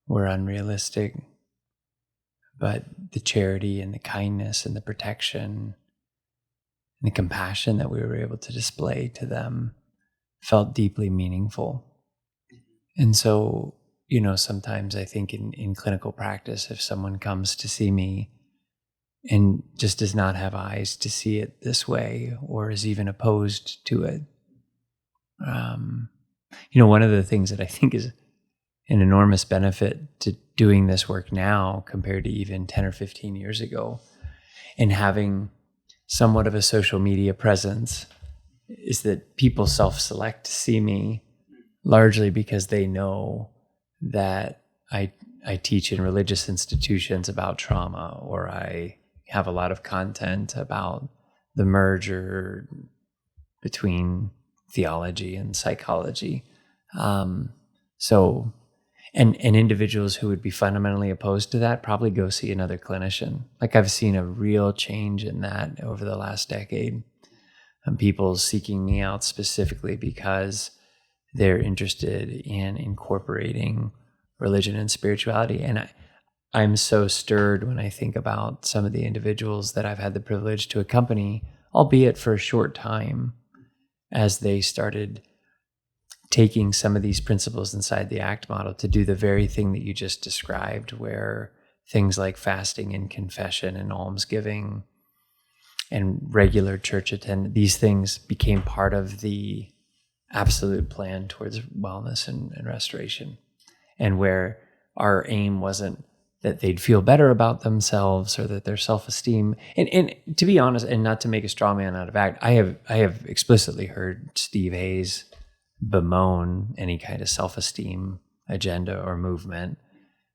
were unrealistic, but the charity and the kindness and the protection and the compassion that we were able to display to them felt deeply meaningful. And so, sometimes I think in clinical practice, if someone comes to see me and just does not have eyes to see it this way, or is even opposed to it, one of the things that I think is an enormous benefit to doing this work now compared to even 10 or 15 years ago, and having somewhat of a social media presence, is that people self-select to see me largely because they know that I teach in religious institutions about trauma, or I have a lot of content about the merger between theology and psychology. And individuals who would be fundamentally opposed to that probably go see another clinician. Like, I've seen a real change in that over the last decade. And people seeking me out specifically because they're interested in incorporating religion and spirituality. And I'm so stirred when I think about some of the individuals that I've had the privilege to accompany, albeit for a short time, as they started taking some of these principles inside the ACT model to do the very thing that you just described, where things like fasting and confession and almsgiving and regular church attendance, these things became part of the absolute plan towards wellness and restoration. And where our aim wasn't that they'd feel better about themselves or that their self-esteem, and to be honest, and not to make a straw man out of ACT, I have explicitly heard Steve Hayes bemoan any kind of self-esteem agenda or movement,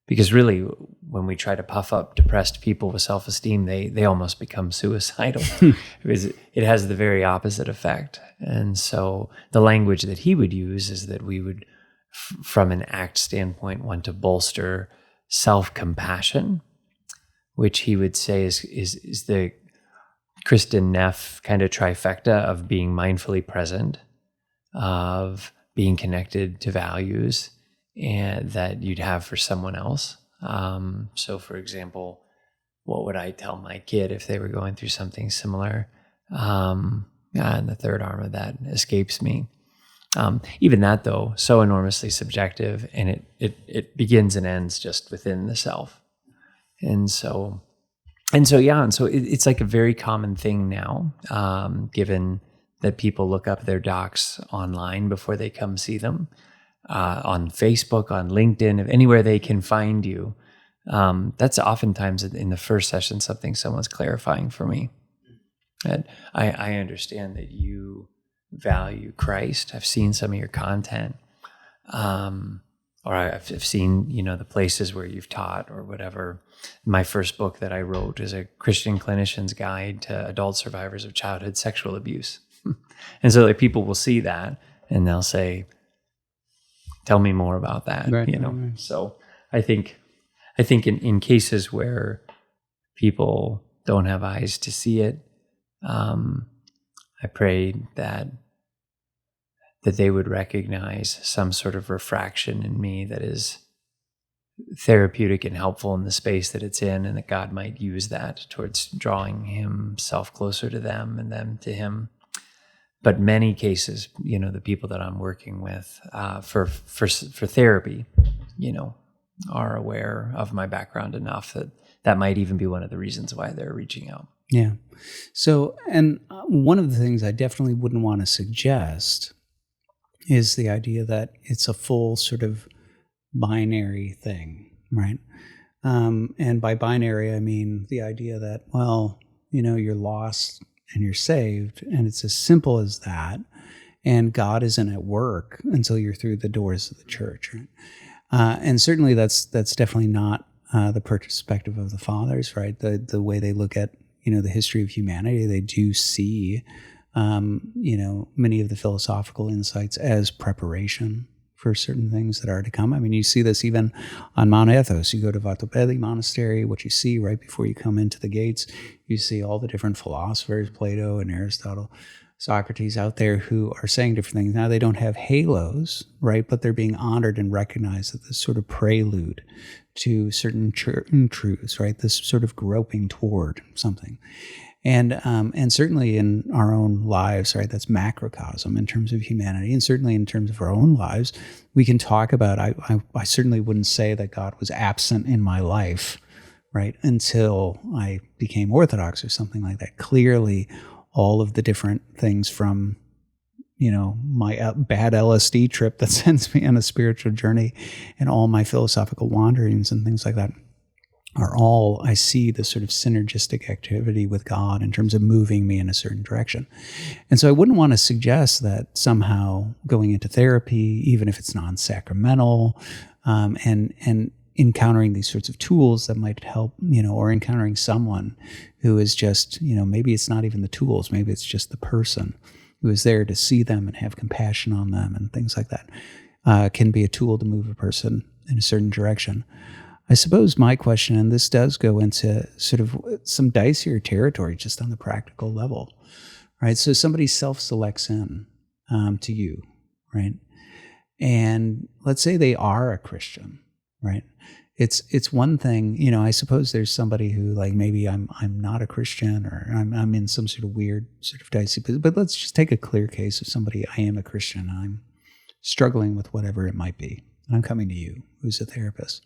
because really when we try to puff up depressed people with self-esteem, they almost become suicidal because it has the very opposite effect. And so the language that he would use is that we would, from an ACT standpoint, want to bolster self-compassion, which he would say is the Kristen Neff kind of trifecta of being mindfully present, of being connected to values and that you'd have for someone else. So for example, what would I tell my kid if they were going through something similar? And the third arm of that escapes me. Even that, though, so enormously subjective, and it begins and ends just within the self. And so it's like a very common thing now, given that people look up their docs online before they come see them, on Facebook, on LinkedIn, anywhere they can find you. That's oftentimes in the first session something someone's clarifying for me. And I understand that you value Christ. I've seen some of your content, or I've seen, the places where you've taught or whatever. My first book that I wrote is a Christian clinician's guide to adult survivors of childhood sexual abuse. And so people will see that and they'll say, tell me more about that, right. So I think in cases where people don't have eyes to see it, I prayed that they would recognize some sort of refraction in me that is therapeutic and helpful in the space that it's in, and that God might use that towards drawing himself closer to them and them to him. But many cases, the people that I'm working with for therapy, are aware of my background enough that might even be one of the reasons why they're reaching out. Yeah. So, and one of the things I definitely wouldn't want to suggest is the idea that it's a full sort of binary thing, right? And by binary, I mean the idea that, you're lost and you're saved, and it's as simple as that. And God isn't at work until you're through the doors of the church, right? And certainly that's definitely not the perspective of the fathers, right? The way they look at the history of humanity, they do see many of the philosophical insights as preparation for certain things that are to come. I mean, you see this even on Mount Athos. You go to Vatopedi Monastery, what you see right before you come into the gates, you see all the different philosophers, Plato and Aristotle, Socrates out there who are saying different things. Now, they don't have halos, right? But they're being honored and recognized as this sort of prelude to certain truths, right? This sort of groping toward something. And certainly in our own lives, right, that's macrocosm in terms of humanity, and certainly in terms of our own lives, we can talk about, I certainly wouldn't say that God was absent in my life, right, until I became Orthodox or something like that. Clearly, all of the different things from, my bad LSD trip that sends me on a spiritual journey and all my philosophical wanderings and things like that are all, I see the sort of synergistic activity with God in terms of moving me in a certain direction. And so I wouldn't want to suggest that somehow going into therapy, even if it's non-sacramental, and encountering these sorts of tools that might help, or encountering someone who is just, maybe it's not even the tools, maybe it's just the person who is there to see them and have compassion on them and things like that, can be a tool to move a person in a certain direction. I suppose my question, and this does go into sort of some dicier territory just on the practical level, right? So somebody self-selects in to you, right? And let's say they are a Christian, right? It's one thing, I suppose there's somebody who, like, maybe I'm not a Christian, or I'm in some sort of weird sort of dicey, but let's just take a clear case of somebody, I am a Christian, I'm struggling with whatever it might be, and I'm coming to you, who's a therapist.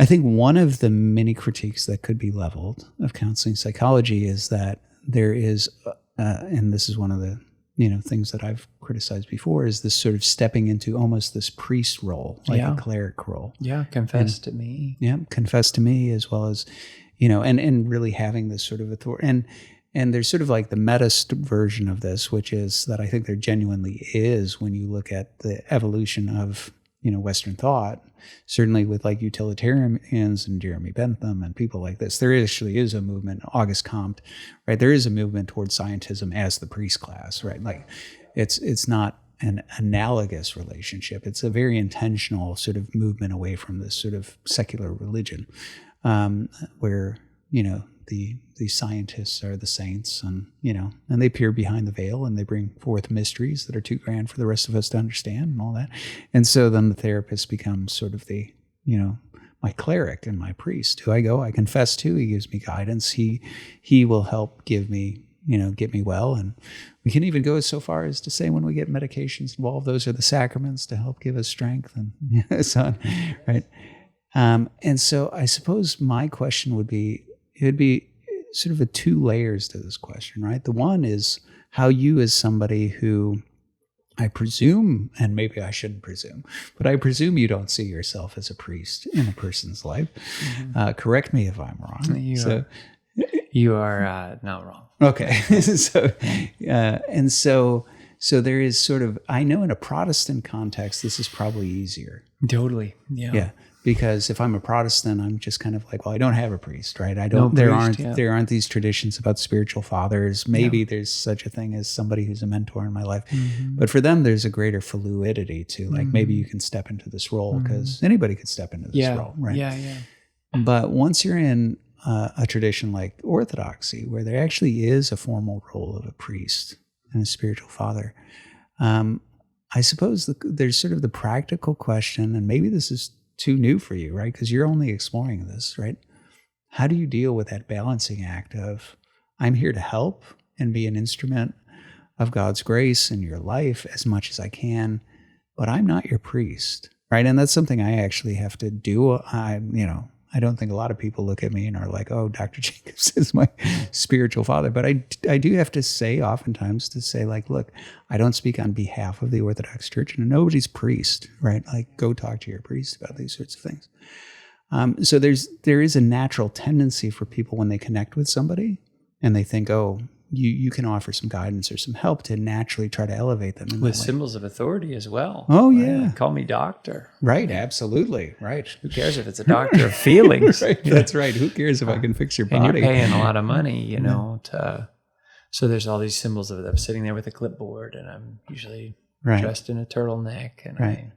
I think one of the many critiques that could be leveled of counseling psychology is that there is, and this is one of the things that I've criticized before, is this sort of stepping into almost this priest role, like a cleric role. Yeah, confess to me. Yeah, confess to me, as well as, and really having this sort of authority. And there's sort of like the meta version of this, which is that I think there genuinely is when you look at the evolution of Western thought, certainly with like utilitarians and Jeremy Bentham and people like this, there actually is a movement, Auguste Comte, right? There is a movement towards scientism as the priest class, right? Like it's not an analogous relationship. It's a very intentional sort of movement away from this sort of secular religion, where, the scientists are the saints, and they appear behind the veil and they bring forth mysteries that are too grand for the rest of us to understand and all that. And so then the therapist becomes sort of the, my cleric and my priest, who I confess to. He gives me guidance. He will help give me, get me well. And we can even go so far as to say when we get medications involved, those are the sacraments to help give us strength and so on, right? And so I suppose my question would be, it would be sort of a two layers to this question, right? The one is how you, as somebody who I presume, and maybe I shouldn't presume, but I presume you don't see yourself as a priest in a person's life. Mm-hmm. Correct me if I'm wrong. You are not wrong. Okay. So there is sort of, I know in a Protestant context, this is probably easier. Totally. Yeah. Yeah. Because if I'm a Protestant, I'm just kind of like, well, I don't have a priest, right? There aren't these traditions about spiritual fathers. Maybe there's such a thing as somebody who's a mentor in my life. Mm-hmm. But for them, there's a greater fluidity to like, maybe you can step into this role, because anybody could step into this role, right? Yeah. But once you're in a tradition like Orthodoxy, where there actually is a formal role of a priest and a spiritual father, I suppose there's sort of the practical question, and maybe this is too new for you, right? Because you're only exploring this, right? How do you deal with that balancing act of, I'm here to help and be an instrument of God's grace in your life as much as I can, but I'm not your priest, right? And that's something I actually have to do. I don't think a lot of people look at me and are like, oh, Dr. Jacobs is my spiritual father. But I do have to say oftentimes to say, like, look, I don't speak on behalf of the Orthodox Church, and nobody's priest, right? Like, go talk to your priest about these sorts of things. So there is a natural tendency for people when they connect with somebody and they think, oh, you can offer some guidance or some help to naturally try to elevate them. With symbols of authority as well. Oh, yeah. Right? Call me doctor. Right, absolutely, right. Who cares if it's a doctor of feelings? Right, that's right. Who cares if I can fix your body? And you're paying a lot of money, so there's all these symbols of it. I'm sitting there with a clipboard, and I'm usually dressed in a turtleneck, and I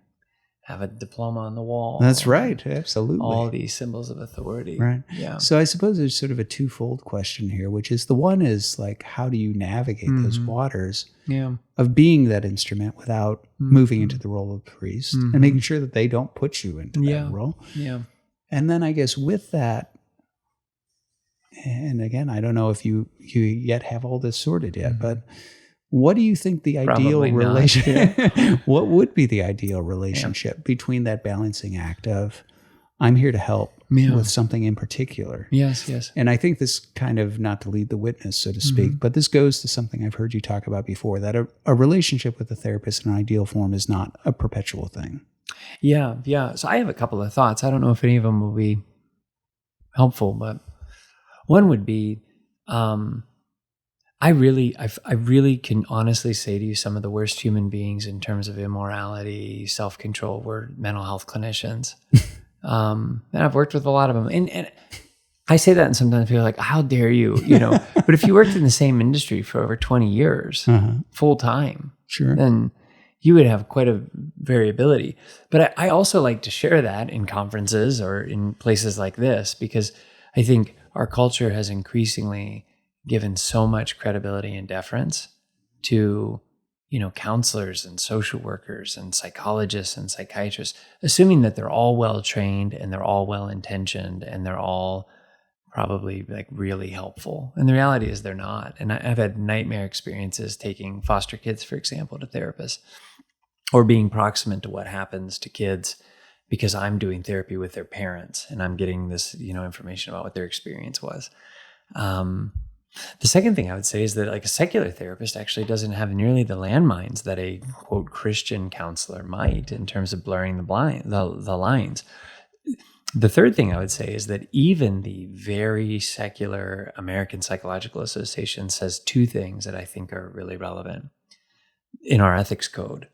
have a diploma on the wall. That's right. Absolutely. All these symbols of authority. Right. Yeah. So I suppose there's sort of a twofold question here, which is the one is like, how do you navigate those waters of being that instrument without moving into the role of priest and making sure that they don't put you into that role? Yeah. And then I guess with that, and again, I don't know if you yet have all this sorted yet, but what do you think the ideal relationship? What would be the ideal relationship between that balancing act of, I'm here to help with something in particular? Yes. And I think this kind of, not to lead the witness, so to speak, but this goes to something I've heard you talk about before, that a relationship with a therapist in an ideal form is not a perpetual thing. Yeah. So I have a couple of thoughts. I don't know if any of them will be helpful, but one would be, I really can honestly say to you, some of the worst human beings in terms of immorality, self-control, were mental health clinicians. And I've worked with a lot of them. And I say that, and sometimes people are like, how dare you, but if you worked in the same industry for over 20 years, full time, then you would have quite a variability. But I also like to share that in conferences or in places like this, because I think our culture has increasingly given so much credibility and deference to, counselors and social workers and psychologists and psychiatrists, assuming that they're all well-trained and they're all well-intentioned and they're all probably like really helpful. And the reality is they're not. And I've had nightmare experiences taking foster kids, for example, to therapists, or being proximate to what happens to kids because I'm doing therapy with their parents and I'm getting this, information about what their experience was. The second thing I would say is that like a secular therapist actually doesn't have nearly the landmines that a quote Christian counselor might in terms of blurring the lines. The third thing I would say is that even the very secular American Psychological Association says two things that I think are really relevant in our ethics code.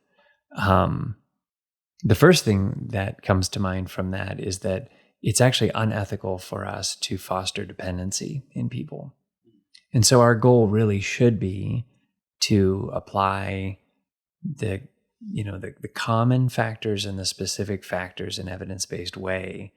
the first thing that comes to mind from that is that it's actually unethical for us to foster dependency in people. And so our goal really should be to apply the common factors and the specific factors in an evidence-based way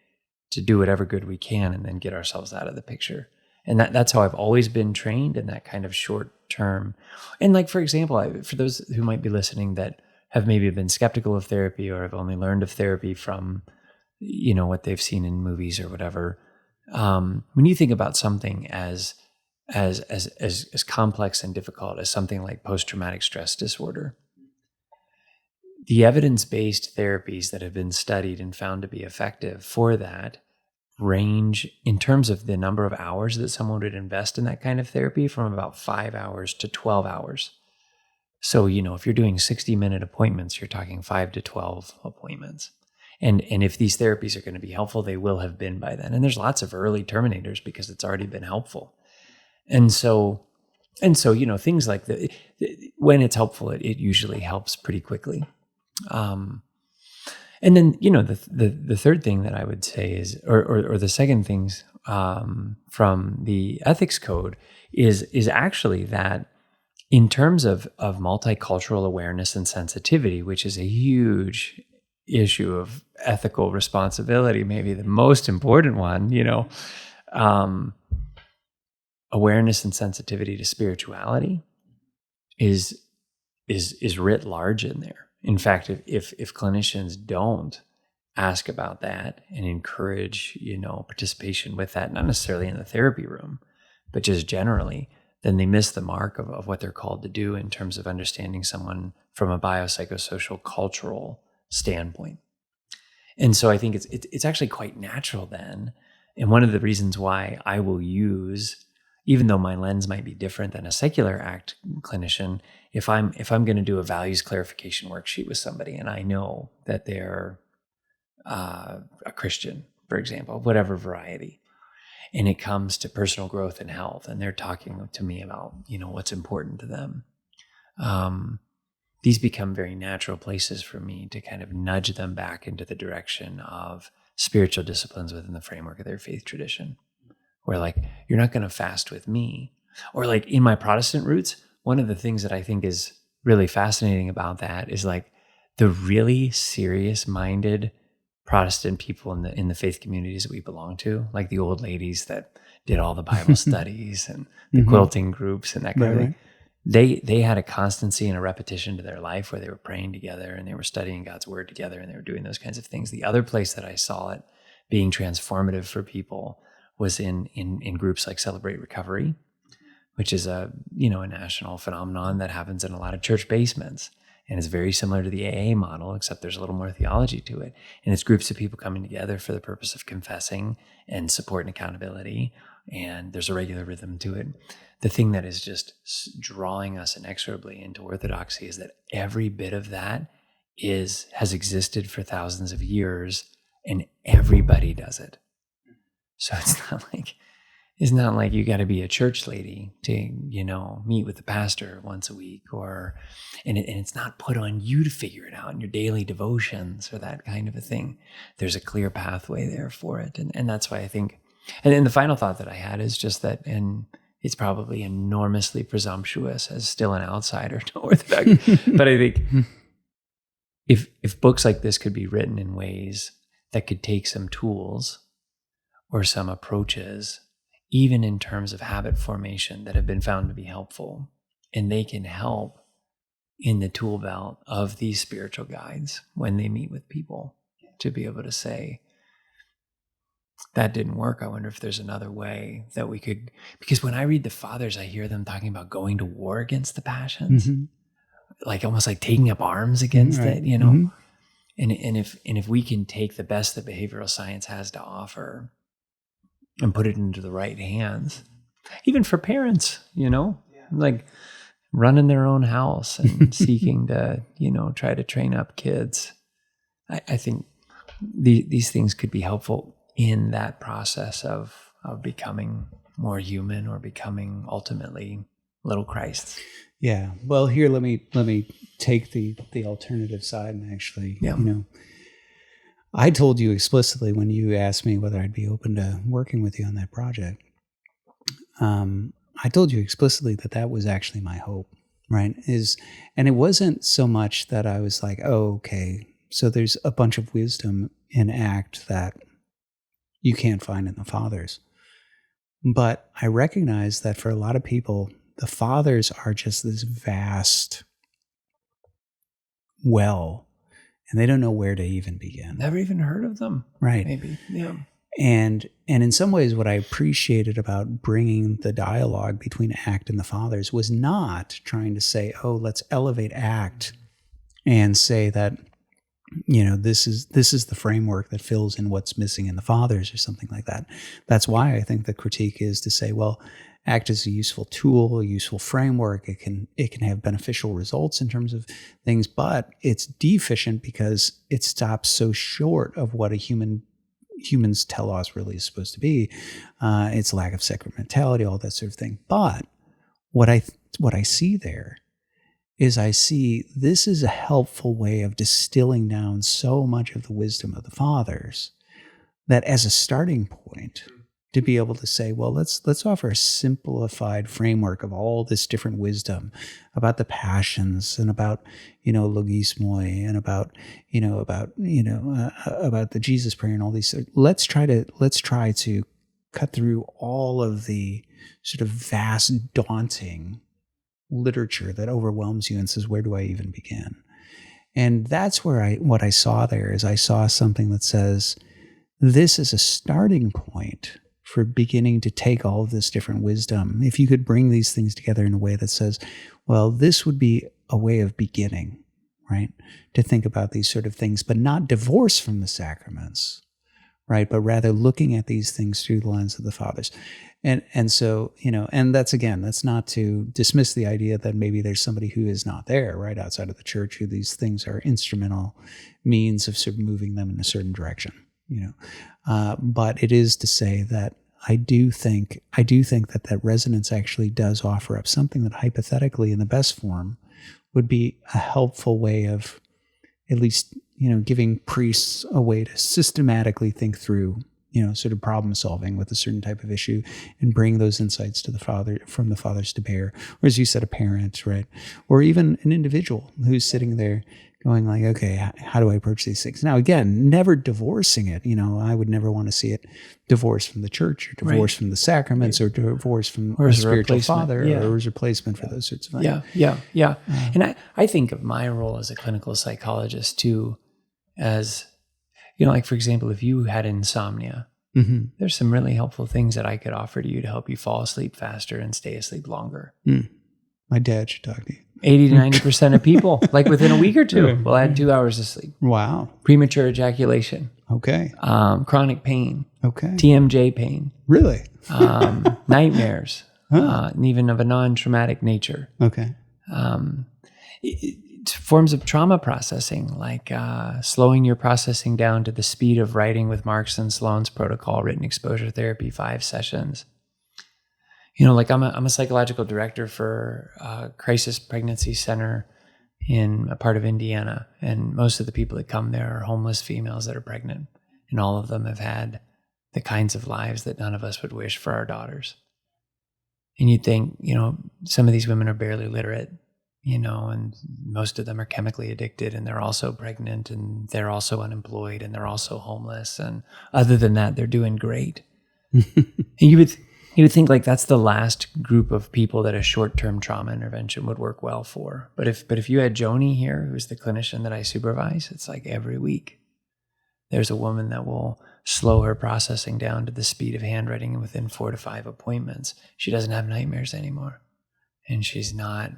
to do whatever good we can and then get ourselves out of the picture. And that's how I've always been trained in that kind of short term. And like, for example, for those who might be listening that have maybe been skeptical of therapy or have only learned of therapy from, what they've seen in movies or whatever, when you think about something as complex and difficult as something like post-traumatic stress disorder, the evidence-based therapies that have been studied and found to be effective for that range in terms of the number of hours that someone would invest in that kind of therapy from about 5 hours to 12 hours. So, if you're doing 60-minute appointments, you're talking 5 to 12 appointments. And if these therapies are going to be helpful, they will have been by then. And there's lots of early terminators because it's already been helpful. And so, things like that, when it's helpful, it usually helps pretty quickly. And then, the third thing that I would say is, or the second things from the ethics code is actually that in terms of multicultural awareness and sensitivity, which is a huge issue of ethical responsibility, maybe the most important one, awareness and sensitivity to spirituality is writ large in there. In fact, if clinicians don't ask about that and encourage, participation with that, not necessarily in the therapy room, but just generally, then they miss the mark of what they're called to do in terms of understanding someone from a biopsychosocial cultural standpoint. And so I think it's actually quite natural then. And one of the reasons why I will use, even though my lens might be different than a secular ACT clinician, if I'm going to do a values clarification worksheet with somebody and I know that they're a Christian, for example, whatever variety, and it comes to personal growth and health, and they're talking to me about, what's important to them, these become very natural places for me to kind of nudge them back into the direction of spiritual disciplines within the framework of their faith tradition. Where like, you're not going to fast with me. Or like in my Protestant roots, one of the things that I think is really fascinating about that is like the really serious-minded Protestant people in the faith communities that we belong to, like the old ladies that did all the Bible studies and the quilting groups and that kind of thing. They had a constancy and a repetition to their life where they were praying together and they were studying God's word together and they were doing those kinds of things. The other place that I saw it being transformative for people was in groups like Celebrate Recovery, which is a national phenomenon that happens in a lot of church basements. And it's very similar to the AA model, except there's a little more theology to it. And it's groups of people coming together for the purpose of confessing and support and accountability. And there's a regular rhythm to it. The thing that is just drawing us inexorably into orthodoxy is that every bit of that has existed for thousands of years, and everybody does it. So it's not like you got to be a church lady to, meet with the pastor once a week, and it's not put on you to figure it out in your daily devotions or that kind of a thing. There's a clear pathway there for it. And that's why I think, and then the final thought that I had is just that, and it's probably enormously presumptuous as still an outsider to Orthodox, but I think if books like this could be written in ways that could take some tools or some approaches, even in terms of habit formation that have been found to be helpful, and they can help in the tool belt of these spiritual guides when they meet with people to be able to say, that didn't work. I wonder if there's another way that we could, because when I read the fathers, I hear them talking about going to war against the passions, like almost like taking up arms against it, And if we can take the best that behavioral science has to offer and put it into the right hands, even for parents, like running their own house and seeking to, try to train up kids. I think these things could be helpful in that process of becoming more human or becoming ultimately little Christs. Yeah. Well, here, let me take the alternative side and actually, I told you explicitly when you asked me whether I'd be open to working with you on that project. I told you explicitly that was actually my hope, right? And it wasn't so much that I was like, oh, okay, so there's a bunch of wisdom in ACT that you can't find in the Fathers. But I recognize that for a lot of people, the Fathers are just this vast well, and they don't know where to even begin. Never even heard of them. Right. Maybe. Yeah. And in some ways, what I appreciated about bringing the dialogue between ACT and the Fathers was not trying to say, oh, let's elevate ACT and say that, this is the framework that fills in what's missing in the Fathers or something like that. That's why I think the critique is to say, well, ACT is a useful tool, a useful framework. It can have beneficial results in terms of things, but it's deficient because it stops so short of what humans tell us really is supposed to be. It's lack of sacramentality, all that sort of thing. But what I see there is I see this is a helpful way of distilling down so much of the wisdom of the Fathers that as a starting point to be able to say, well, let's offer a simplified framework of all this different wisdom about the passions and about, logismoi and about the Jesus prayer and all these. Let's try to cut through all of the sort of vast, daunting literature that overwhelms you and says, where do I even begin? And that's where what I saw there is I saw something that says, this is a starting point for beginning to take all of this different wisdom. If you could bring these things together in a way that says, well, this would be a way of beginning, right? To think about these sort of things, but not divorced from the sacraments, right? But rather looking at these things through the lens of the Fathers. And so, and that's not to dismiss the idea that maybe there's somebody who is not there, right, outside of the church, who these things are instrumental means of sort of moving them in a certain direction, but it is to say that I do think that resonance actually does offer up something that hypothetically in the best form would be a helpful way of at least, giving priests a way to systematically think through, sort of problem solving with a certain type of issue and bring those insights from the Fathers to bear. Or as you said, a parent, right? Or even an individual who's sitting there going like, okay, how do I approach these things? Now, again, never divorcing it. I would never want to see it divorced from the church or divorced from the sacraments or divorced from a spiritual father or as replacement for those sorts of things. Yeah. And I think of my role as a clinical psychologist too, as, like for example, if you had insomnia, there's some really helpful things that I could offer to you to help you fall asleep faster and stay asleep longer. My dad should talk to you. 80 to 90% of people, like within a week or two, will add 2 hours of sleep. Wow. Premature ejaculation. Okay. Chronic pain. Okay. TMJ pain. Really? Nightmares, and even of a non-traumatic nature. Okay. Forms of trauma processing, like slowing your processing down to the speed of writing with Marks and Sloan's protocol, written exposure therapy, 5 sessions. Like I'm a psychological director for a crisis pregnancy center in a part of Indiana. And most of the people that come there are homeless females that are pregnant. And all of them have had the kinds of lives that none of us would wish for our daughters. And you'd think, some of these women are barely literate, and most of them are chemically addicted, and they're also pregnant, and they're also unemployed, and they're also homeless. And other than that, they're doing great. And you would think like that's the last group of people that a short-term trauma intervention would work well for. But if you had Joni here, who's the clinician that I supervise, it's like every week there's a woman that will slow her processing down to the speed of handwriting within 4 to 5 appointments. She doesn't have nightmares anymore. And she's not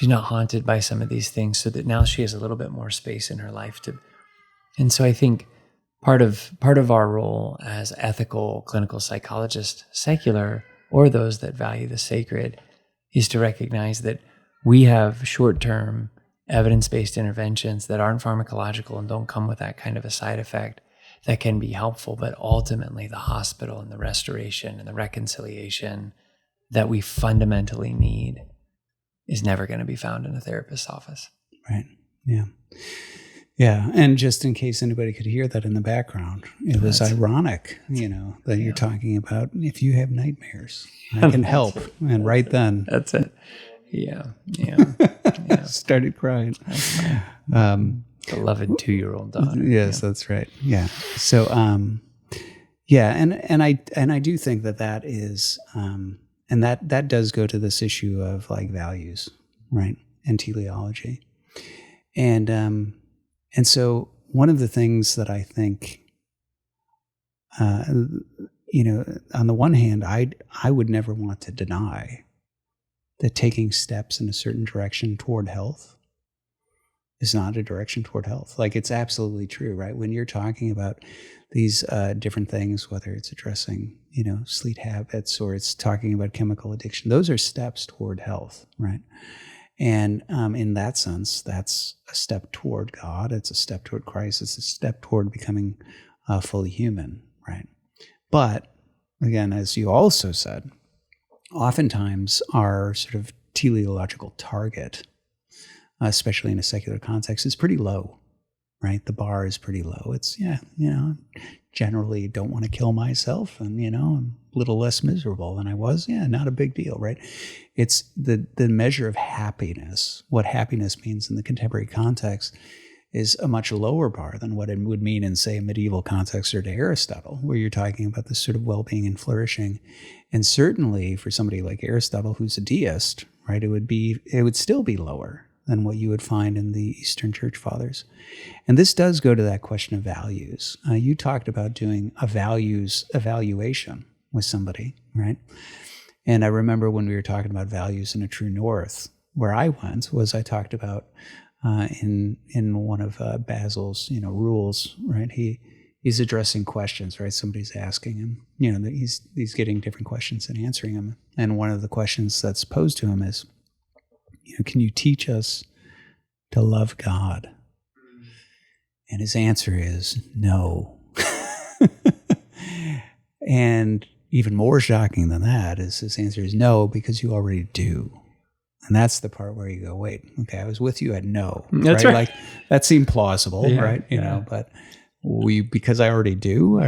haunted by some of these things, so that now she has a little bit more space in her life and so I think part of our role as ethical clinical psychologists, secular, or those that value the sacred, is to recognize that we have short-term evidence-based interventions that aren't pharmacological and don't come with that kind of a side effect that can be helpful, but ultimately the hospital and the restoration and the reconciliation that we fundamentally need is never going to be found in a therapist's office. Right. Yeah. Yeah, and just in case anybody could hear that in the background, it was ironic, that you're talking about if you have nightmares, I can help. And right then, that's it. Yeah. Started crying. Beloved 2-year-old daughter. Yes, that's right. Yeah. So, and I do think that is, and that does go to this issue of like values, right, and teleology, and so one of the things that I think, on the one hand, I would never want to deny that taking steps in a certain direction toward health is not a direction toward health. Like, it's absolutely true, right? When you're talking about these different things, whether it's addressing, sleep habits or it's talking about chemical addiction, those are steps toward health, right? And in that sense, that's a step toward God. It's a step toward Christ. It's a step toward becoming fully human, right? But again, as you also said, oftentimes our sort of teleological target, especially in a secular context, is pretty low, right? The bar is pretty low. It's, generally don't want to kill myself and, I'm a little less miserable than I was. Yeah, not a big deal, right? It's the measure of happiness. What happiness means in the contemporary context is a much lower bar than what it would mean in, say, a medieval context or to Aristotle, where you're talking about this sort of well-being and flourishing. And certainly for somebody like Aristotle, who's a deist, right, it would still be lower than what you would find in the Eastern Church Fathers. And this does go to that question of values. You talked about doing a values evaluation with somebody, right? And I remember when we were talking about values in a true north, where I went was I talked about in one of Basil's rules, right? He's addressing questions, right? Somebody's asking him, he's getting different questions and answering them. And one of the questions that's posed to him is, can you teach us to love God? And his answer is no. And even more shocking than that is his answer is no, because you already do. And that's the part where you go, wait, okay, I was with you at no. That's right. Like, that seemed plausible, right? But because I already do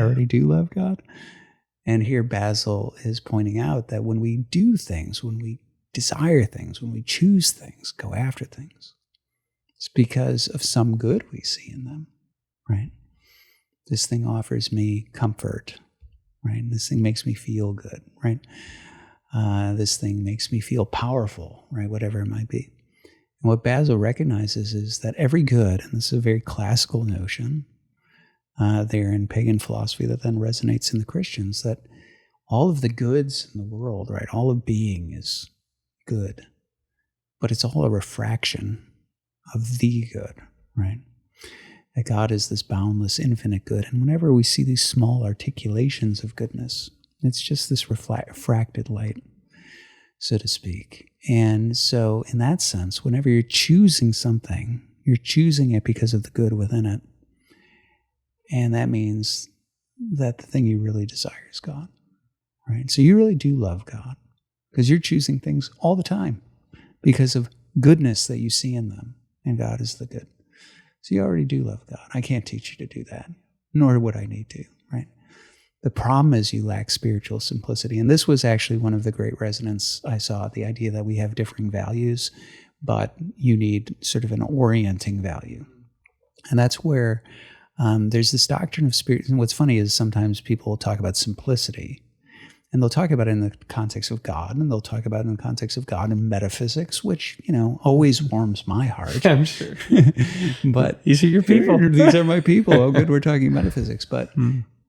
love God. And here Basil is pointing out that when we do things, when we desire things, when we choose things, go after things, it's because of some good we see in them, right? This thing offers me comfort, right? This thing makes me feel good, right? This thing makes me feel powerful, right? Whatever it might be. And what Basil recognizes is that every good, and this is a very classical notion there in pagan philosophy that then resonates in the Christians, that all of the goods in the world, right? All of being is good, but it's all a refraction of the good, right? That God is this boundless, infinite good. And whenever we see these small articulations of goodness, it's just this refracted light, so to speak. And so in that sense, whenever you're choosing something, you're choosing it because of the good within it. And that means that the thing you really desire is God, right? So you really do love God, because you're choosing things all the time because of goodness that you see in them, and God is the good. So you already do love God. I can't teach you to do that, nor would I need to, right? The problem is you lack spiritual simplicity. And this was actually one of the great resonance I saw, the idea that we have differing values, but you need sort of an orienting value. And that's where there's this doctrine of spirit. And what's funny is sometimes people will talk about simplicity, and they'll talk about it in the context of God, and they'll talk about it in the context of God and metaphysics, which, always warms my heart. I'm sure. But these are your people. These are my people. Oh, good, we're talking metaphysics. But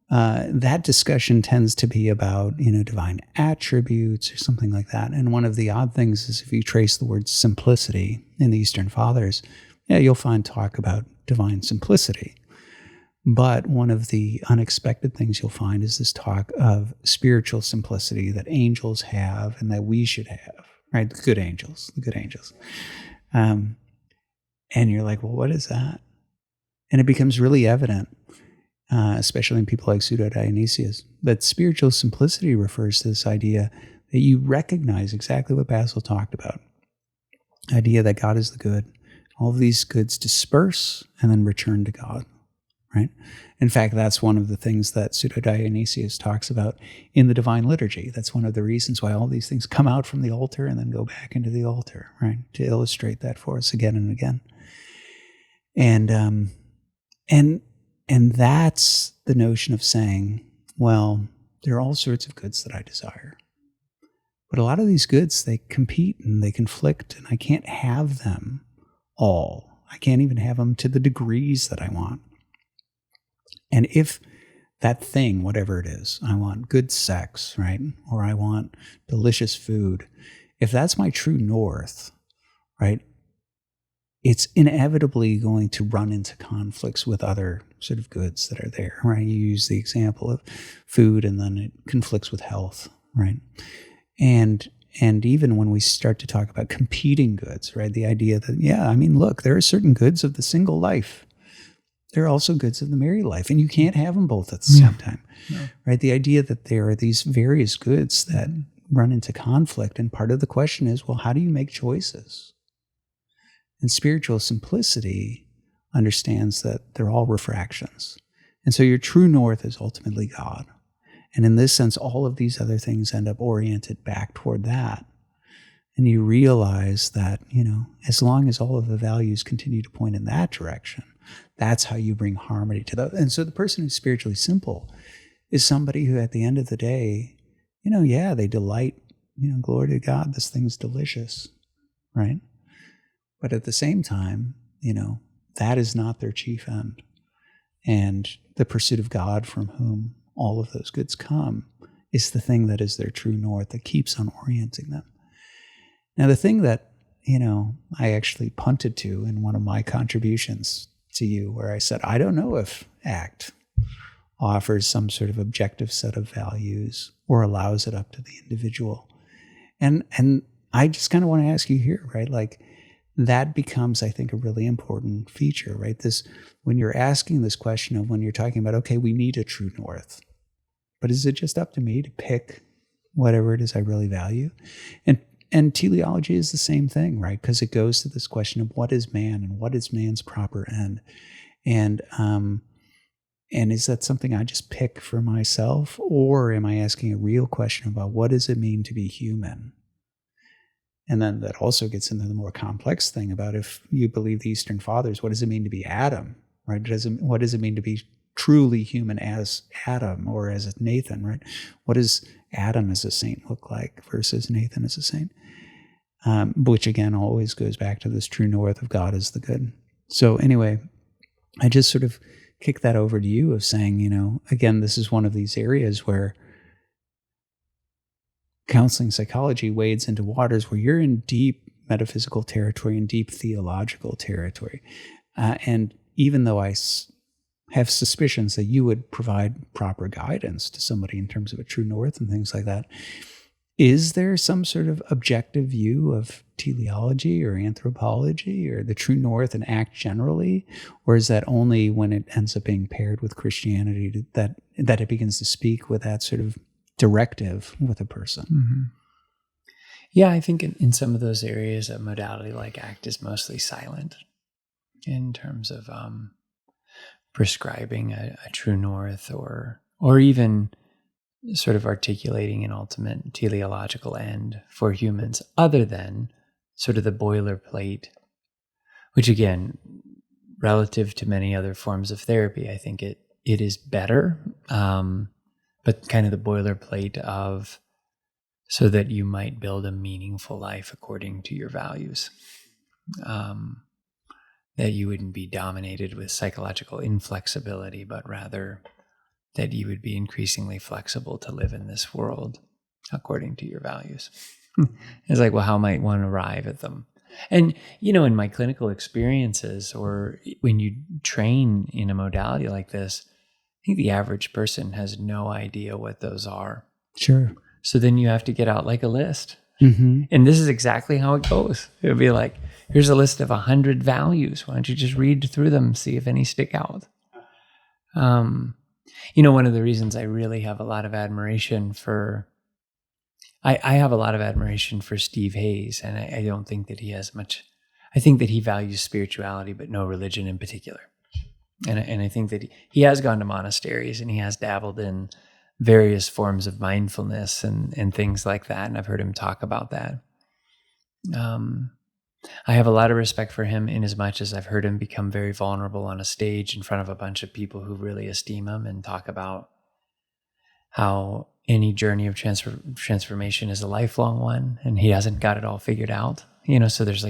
that discussion tends to be about, divine attributes or something like that. And one of the odd things is if you trace the word simplicity in the Eastern Fathers, you'll find talk about divine simplicity. But one of the unexpected things you'll find is this talk of spiritual simplicity that angels have and that we should have, right? The good angels. And you're like, well, what is that? And it becomes really evident, especially in people like Pseudo-Dionysius, that spiritual simplicity refers to this idea that you recognize exactly what Basil talked about. Idea that God is the good, All of these goods disperse and then return to God, right? In fact, that's one of the things that Pseudo-Dionysius talks about in the Divine Liturgy. That's one of the reasons why all these things come out from the altar and then go back into the altar, right? To illustrate that for us again and again. And that's the notion of saying, well, there are all sorts of goods that I desire. But a lot of these goods, they compete and they conflict, and I can't have them all. I can't even have them to the degrees that I want. And if that thing, whatever it is, I want good sex, right? Or I want delicious food. If that's my true north, right? It's inevitably going to run into conflicts with other sort of goods that are there, right? You use the example of food and then it conflicts with health, right? And even when we start to talk about competing goods, right? The idea that, look, there are certain goods of the single life. There are also goods of the married life, and you can't have them both at the same time, right? The idea that there are these various goods that run into conflict, and part of the question is, well, how do you make choices? And spiritual simplicity understands that they're all refractions. And so your true north is ultimately God. And in this sense, all of these other things end up oriented back toward that. And you realize that, as long as all of the values continue to point in that direction, that's how you bring harmony to that. And so the person who's spiritually simple is somebody who at the end of the day, they delight, glory to God, this thing's delicious, right? But at the same time, that is not their chief end. And the pursuit of God, from whom all of those goods come, is the thing that is their true north, that keeps on orienting them. Now, the thing that, I actually punted to in one of my contributions to you, where I said, I don't know if ACT offers some sort of objective set of values or allows it up to the individual. And I just kind of want to ask you here, right? Like, that becomes, I think, a really important feature, right? This, when you're asking this question of when you're talking about, okay, we need a true north, but is it just up to me to pick whatever it is I really value? And teleology is the same thing, right? Because it goes to this question of what is man and what is man's proper end, and is that something I just pick for myself, or am I asking a real question about what does it mean to be human? And then that also gets into the more complex thing about, if you believe the Eastern Fathers, what does it mean to be Adam, right? What does it mean to be truly human as Adam or as Nathan, right? What does Adam as a saint look like versus Nathan as a saint? Which again always goes back to this true north of God as the good. So anyway, I just sort of kick that over to you of saying, again, this is one of these areas where counseling psychology wades into waters where you're in deep metaphysical territory and deep theological territory. And even though I have suspicions that you would provide proper guidance to somebody in terms of a true north and things like that, is there some sort of objective view of teleology or anthropology or the true north and ACT generally? Or is that only when it ends up being paired with Christianity that it begins to speak with that sort of directive with a person? Mm-hmm. Yeah, I think in some of those areas, a modality like ACT is mostly silent in terms of prescribing a true north or even sort of articulating an ultimate teleological end for humans, other than sort of the boilerplate, which again, relative to many other forms of therapy, I think it is better, but kind of the boilerplate of so that you might build a meaningful life according to your values. That you wouldn't be dominated with psychological inflexibility, but rather that you would be increasingly flexible to live in this world according to your values. It's like, well, how might one arrive at them? And, in my clinical experiences, or when you train in a modality like this, I think the average person has no idea what those are. Sure. So then you have to get out like a list. Mm-hmm. And this is exactly how it goes. It would be like, here's a list of 100 values. Why don't you just read through them, see if any stick out? One of the reasons I really have a lot of admiration for, I have a lot of admiration for Steve Hayes, and I don't think that he has much, I think that he values spirituality, but no religion in particular. And I think that he has gone to monasteries and he has dabbled in various forms of mindfulness and things like that. And I've heard him talk about that. I have a lot of respect for him in as much as I've heard him become very vulnerable on a stage in front of a bunch of people who really esteem him and talk about how any journey of transformation is a lifelong one, and he hasn't got it all figured out. So there's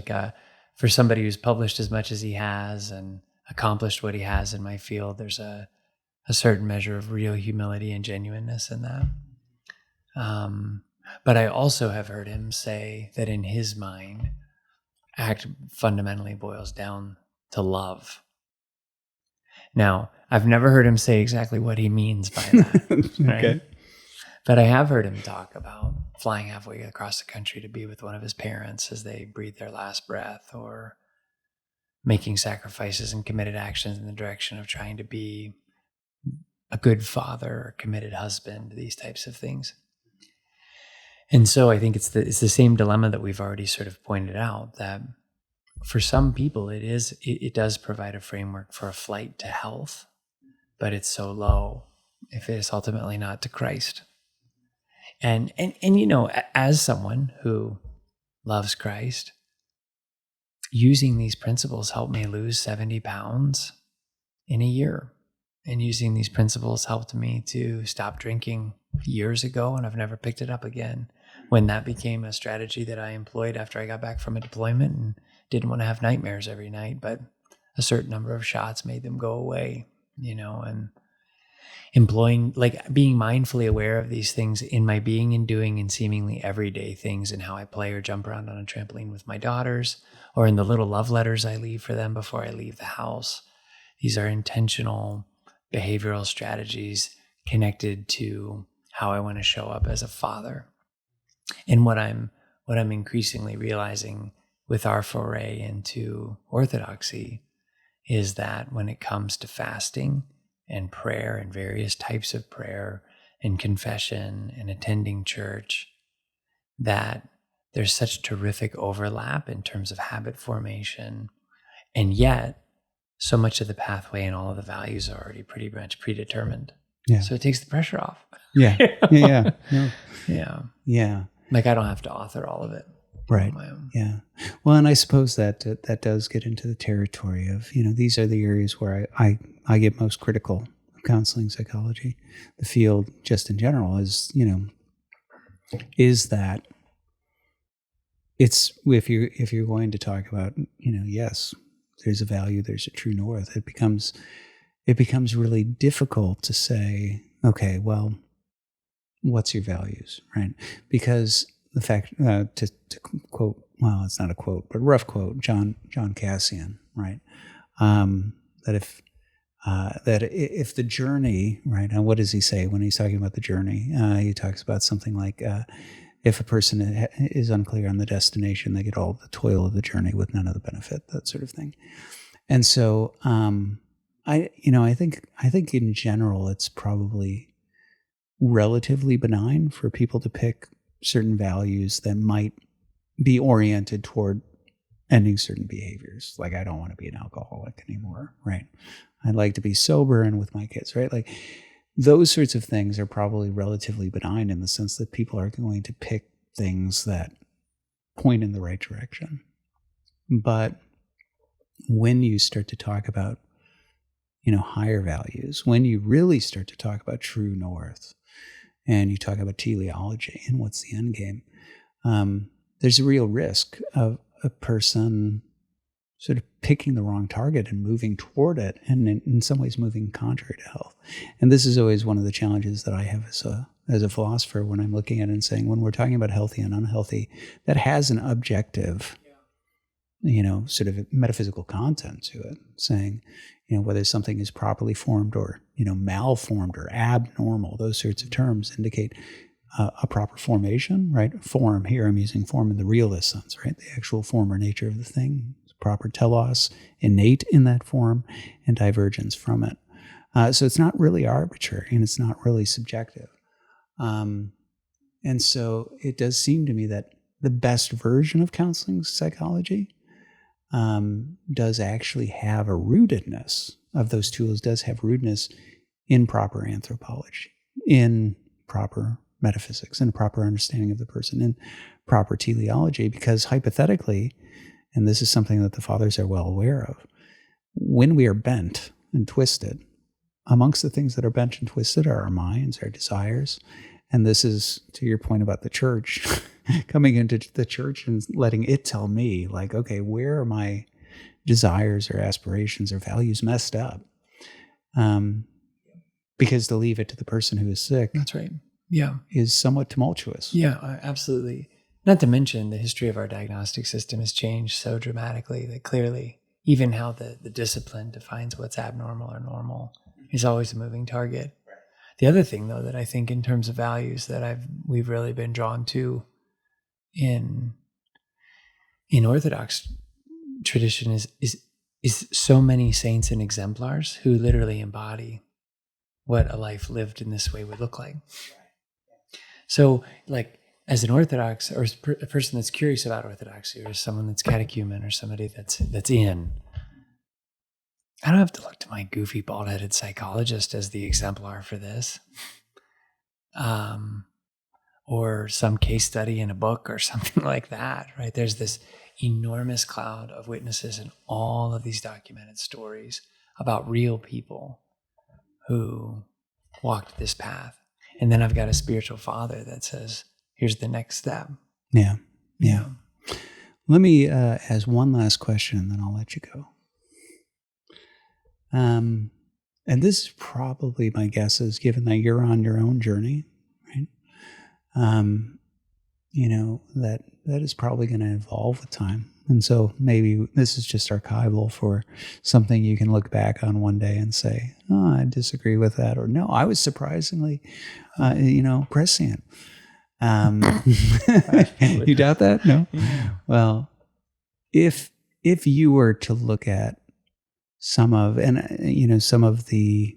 for somebody who's published as much as he has and accomplished what he has in my field, there's a certain measure of real humility and genuineness in that. But I also have heard him say that in his mind, ACT fundamentally boils down to love. Now, I've never heard him say exactly what he means by that. Right? Okay. But I have heard him talk about flying halfway across the country to be with one of his parents as they breathe their last breath, or making sacrifices and committed actions in the direction of trying to be a good father or committed husband, these types of things. And so I think it's the same dilemma that we've already sort of pointed out, that for some people it does provide a framework for a flight to health, but it's so low if it is ultimately not to Christ. And as someone who loves Christ, using these principles helped me lose 70 pounds in a year. And using these principles helped me to stop drinking years ago, and I've never picked it up again. When that became a strategy that I employed after I got back from a deployment and didn't want to have nightmares every night, but a certain number of shots made them go away, and employing, being mindfully aware of these things in my being and doing and seemingly everyday things, and how I play or jump around on a trampoline with my daughters, or in the little love letters I leave for them before I leave the house. These are intentional behavioral strategies connected to how I want to show up as a father. And what I'm increasingly realizing with our foray into Orthodoxy is that when it comes to fasting and prayer and various types of prayer and confession and attending church, that there's such terrific overlap in terms of habit formation, and yet so much of the pathway and all of the values are already pretty much predetermined. Yeah. So it takes the pressure off. Yeah. Yeah. No. Yeah. Yeah. I don't have to author all of it. Right. On my own. Yeah. Well, and I suppose that does get into the territory of, these are the areas where I get most critical of counseling psychology. The field, just in general, is that it's, if you're going to talk about, yes, there's a value, there's a true north, it becomes really difficult to say, okay, well, what's your values, right? Because the fact, to quote, well, it's not a quote, but a rough quote, John Cassian, right? That if the journey, right, and what does he say when he's talking about the journey? He talks about something like, if a person is unclear on the destination, they get all the toil of the journey with none of the benefit, that sort of thing. And so, I think in general, it's probably relatively benign for people to pick certain values that might be oriented toward ending certain behaviors. Like, I don't want to be an alcoholic anymore, right? I'd like to be sober and with my kids, right? Like, those sorts of things are probably relatively benign in the sense that people are going to pick things that point in the right direction. But when you start to talk about, higher values, when you really start to talk about true north, and you talk about teleology and what's the end game, there's a real risk of a person sort of picking the wrong target and moving toward it, and in some ways moving contrary to health. And this is always one of the challenges that I have as a philosopher when I'm looking at it and saying, when we're talking about healthy and unhealthy, that has an objective, sort of metaphysical content to it, saying, whether something is properly formed or, malformed or abnormal, those sorts of terms indicate a proper formation, right? Form, here I'm using form in the realist sense, right? The actual form or nature of the thing, proper telos, innate in that form, and divergence from it. So it's not really arbitrary and it's not really subjective. And so it does seem to me that the best version of counseling psychology does actually have a rootedness of those tools, does have rootedness in proper anthropology, in proper metaphysics, in a proper understanding of the person, in proper teleology, because hypothetically, and this is something that the fathers are well aware of, when we are bent and twisted, amongst the things that are bent and twisted are our minds, our desires. And this is, to your point about the church, coming into the church and letting it tell me, like, okay, where are my desires or aspirations or values messed up? Because to leave it to the person who is sick, that's right, yeah, is somewhat tumultuous. Yeah, absolutely. Not to mention the history of our diagnostic system has changed so dramatically that clearly, even how the discipline defines what's abnormal or normal is always a moving target. The other thing, though, that I think in terms of values that we've really been drawn to in Orthodox tradition is so many saints and exemplars who literally embody what a life lived in this way would look like. So, like, as an Orthodox or a person that's curious about Orthodoxy, or someone that's catechumen, or somebody that's in, I don't have to look to my goofy, bald-headed psychologist as the exemplar for this, or some case study in a book or something like that, right? There's this enormous cloud of witnesses in all of these documented stories about real people who walked this path. And then I've got a spiritual father that says, here's the next step. Yeah. Let me ask one last question, and then I'll let you go. And this is probably, my guess is, given that you're on your own journey, right? That is probably going to evolve with time. And so maybe this is just archival for something you can look back on one day and say, oh, I disagree with that. Or no, I was surprisingly, prescient. You doubt that? No? Yeah. Well, if you were to look at some of the,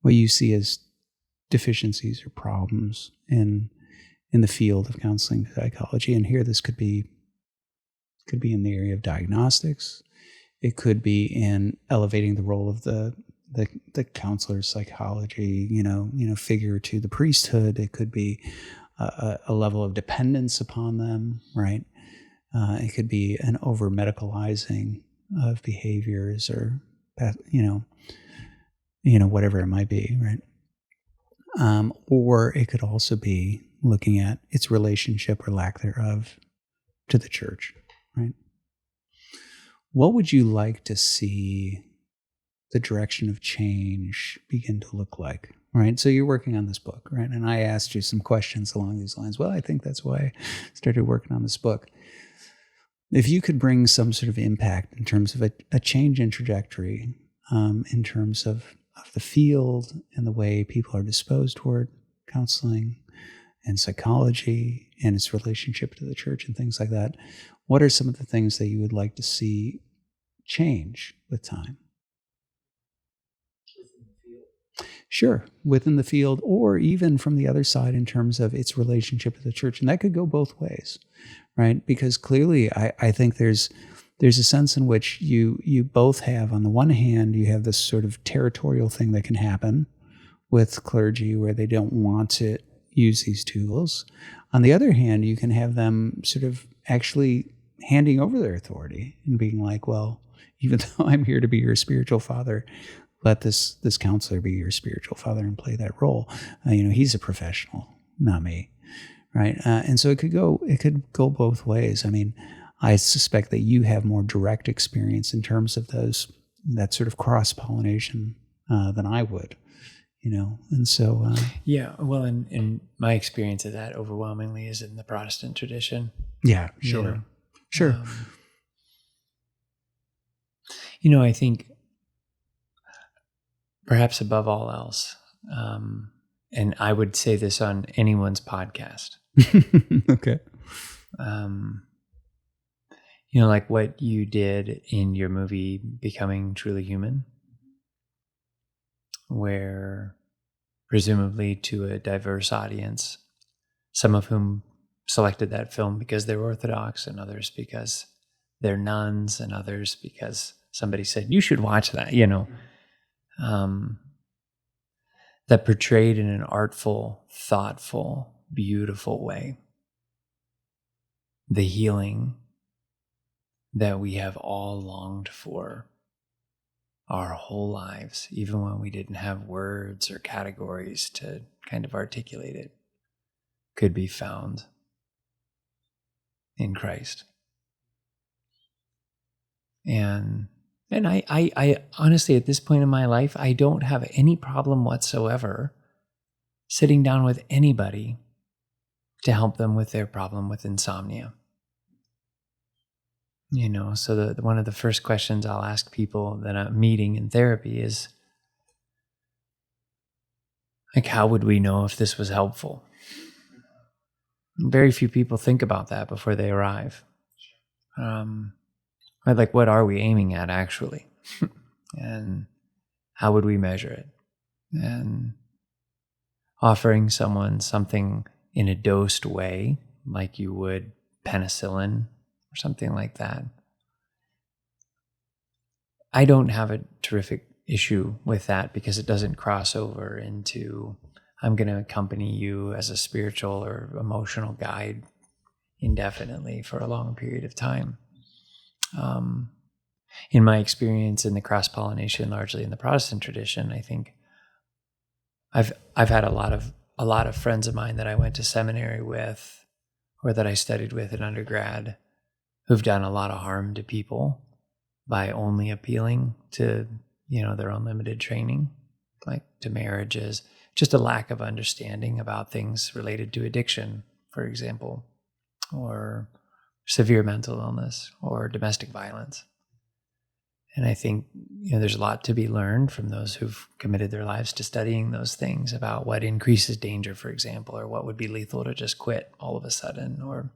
what you see as deficiencies or problems in the field of counseling psychology, and here this could be in the area of diagnostics, it could be in elevating the role of the counselor's psychology, figure to the priesthood. It could be a level of dependence upon them, right? It could be an over medicalizing of behaviors, or whatever it might be, right? Or it could also be looking at its relationship or lack thereof to the church, right? What would you like to see the direction of change begin to look like, right? So you're working on this book, right? And I asked you some questions along these lines. Well, I think that's why I started working on this book. If you could bring some sort of impact in terms of a change in trajectory, in terms of the field and the way people are disposed toward counseling and psychology and its relationship to the church and things like that, what are some of the things that you would like to see change with time? Sure, within the field, or even from the other side in terms of its relationship to the church. And that could go both ways, right? Because clearly I think there's a sense in which you both have, on the one hand, you have this sort of territorial thing that can happen with clergy where they don't want to use these tools. On the other hand, you can have them sort of actually handing over their authority and being like, well, even though I'm here to be your spiritual father, let this counselor be your spiritual father and play that role. He's a professional, not me, right? And so it could go both ways. I mean, I suspect that you have more direct experience in terms of that sort of cross-pollination than I would, and so. Yeah, well, and my experience of that overwhelmingly is in the Protestant tradition. Yeah, sure. Sure. I think perhaps above all else, and I would say this on anyone's podcast. Okay. Like what you did in your movie Becoming Truly Human, where presumably to a diverse audience, some of whom selected that film because they were Orthodox and others because they're nuns, and others because somebody said, you should watch that, that portrayed in an artful, thoughtful, beautiful way the healing that we have all longed for our whole lives, even when we didn't have words or categories to kind of articulate it, could be found in Christ. And I honestly, at this point in my life, I don't have any problem whatsoever sitting down with anybody to help them with their problem with insomnia. So one of the first questions I'll ask people that I'm meeting in therapy is, like, how would we know if this was helpful? Very few people think about that before they arrive. Like, what are we aiming at actually? And how would we measure it? And offering someone something in a dosed way, like you would penicillin or something like that. I don't have a terrific issue with that because it doesn't cross over into, I'm going to accompany you as a spiritual or emotional guide indefinitely for a long period of time. In my experience in the cross-pollination, largely in the Protestant tradition, I think I've had a lot of friends of mine that I went to seminary with or that I studied with in undergrad who've done a lot of harm to people by only appealing to, their unlimited training, like Demerits, just a lack of understanding about things related to addiction, for example, or severe mental illness or domestic violence. And I think, there's a lot to be learned from those who've committed their lives to studying those things about what increases danger, for example, or what would be lethal to just quit all of a sudden, or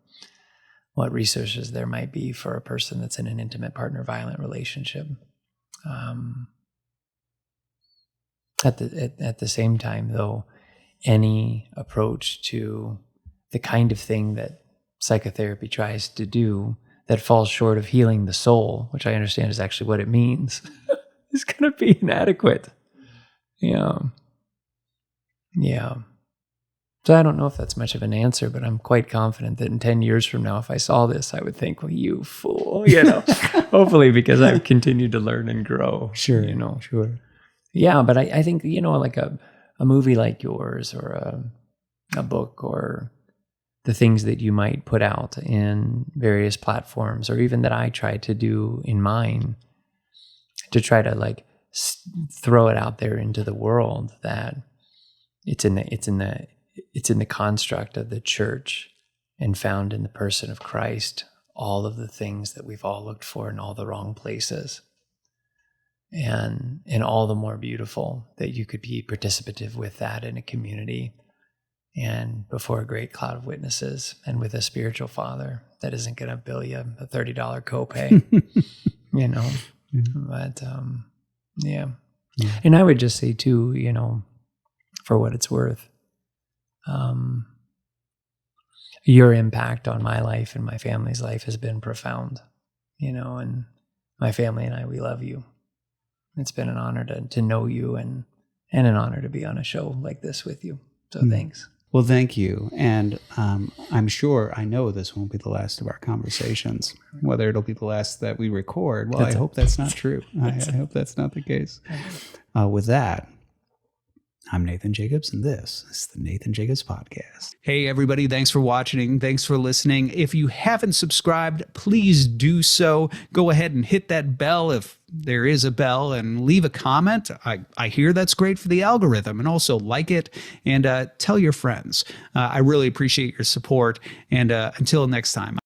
what resources there might be for a person that's in an intimate partner-violent relationship. At the same time, though, any approach to the kind of thing that psychotherapy tries to do that falls short of healing the soul, which I understand is actually what it means, is going to be inadequate. Yeah. So I don't know if that's much of an answer, but I'm quite confident that in 10 years from now, if I saw this, I would think, well, you fool, hopefully because I've continued to learn and grow. Sure. Sure. Yeah. But I think, like a movie like yours or a book or the things that you might put out in various platforms, or even that I try to do in mine, to try to throw it out there into the world, that it's in the construct of the church and found in the person of Christ, all of the things that we've all looked for in all the wrong places. And all the more beautiful that you could be participative with that in a community and before a great cloud of witnesses and with a spiritual father that isn't going to bill you a $30 copay, But, yeah. And I would just say too, for what it's worth, your impact on my life and my family's life has been profound, and my family and I, we love you. It's been an honor to know you and an honor to be on a show like this with you. So thanks. Well, thank you. And I know this won't be the last of our conversations. Whether it'll be the last that we record, well, I hope that's not true. I hope that's not the case. With that, I'm Nathan Jacobs, and this is the Nathan Jacobs Podcast. Hey, everybody. Thanks for watching. Thanks for listening. If you haven't subscribed, please do so. Go ahead and hit that bell if there is a bell, and leave a comment. I hear that's great for the algorithm, and also like it and tell your friends. I really appreciate your support. And until next time.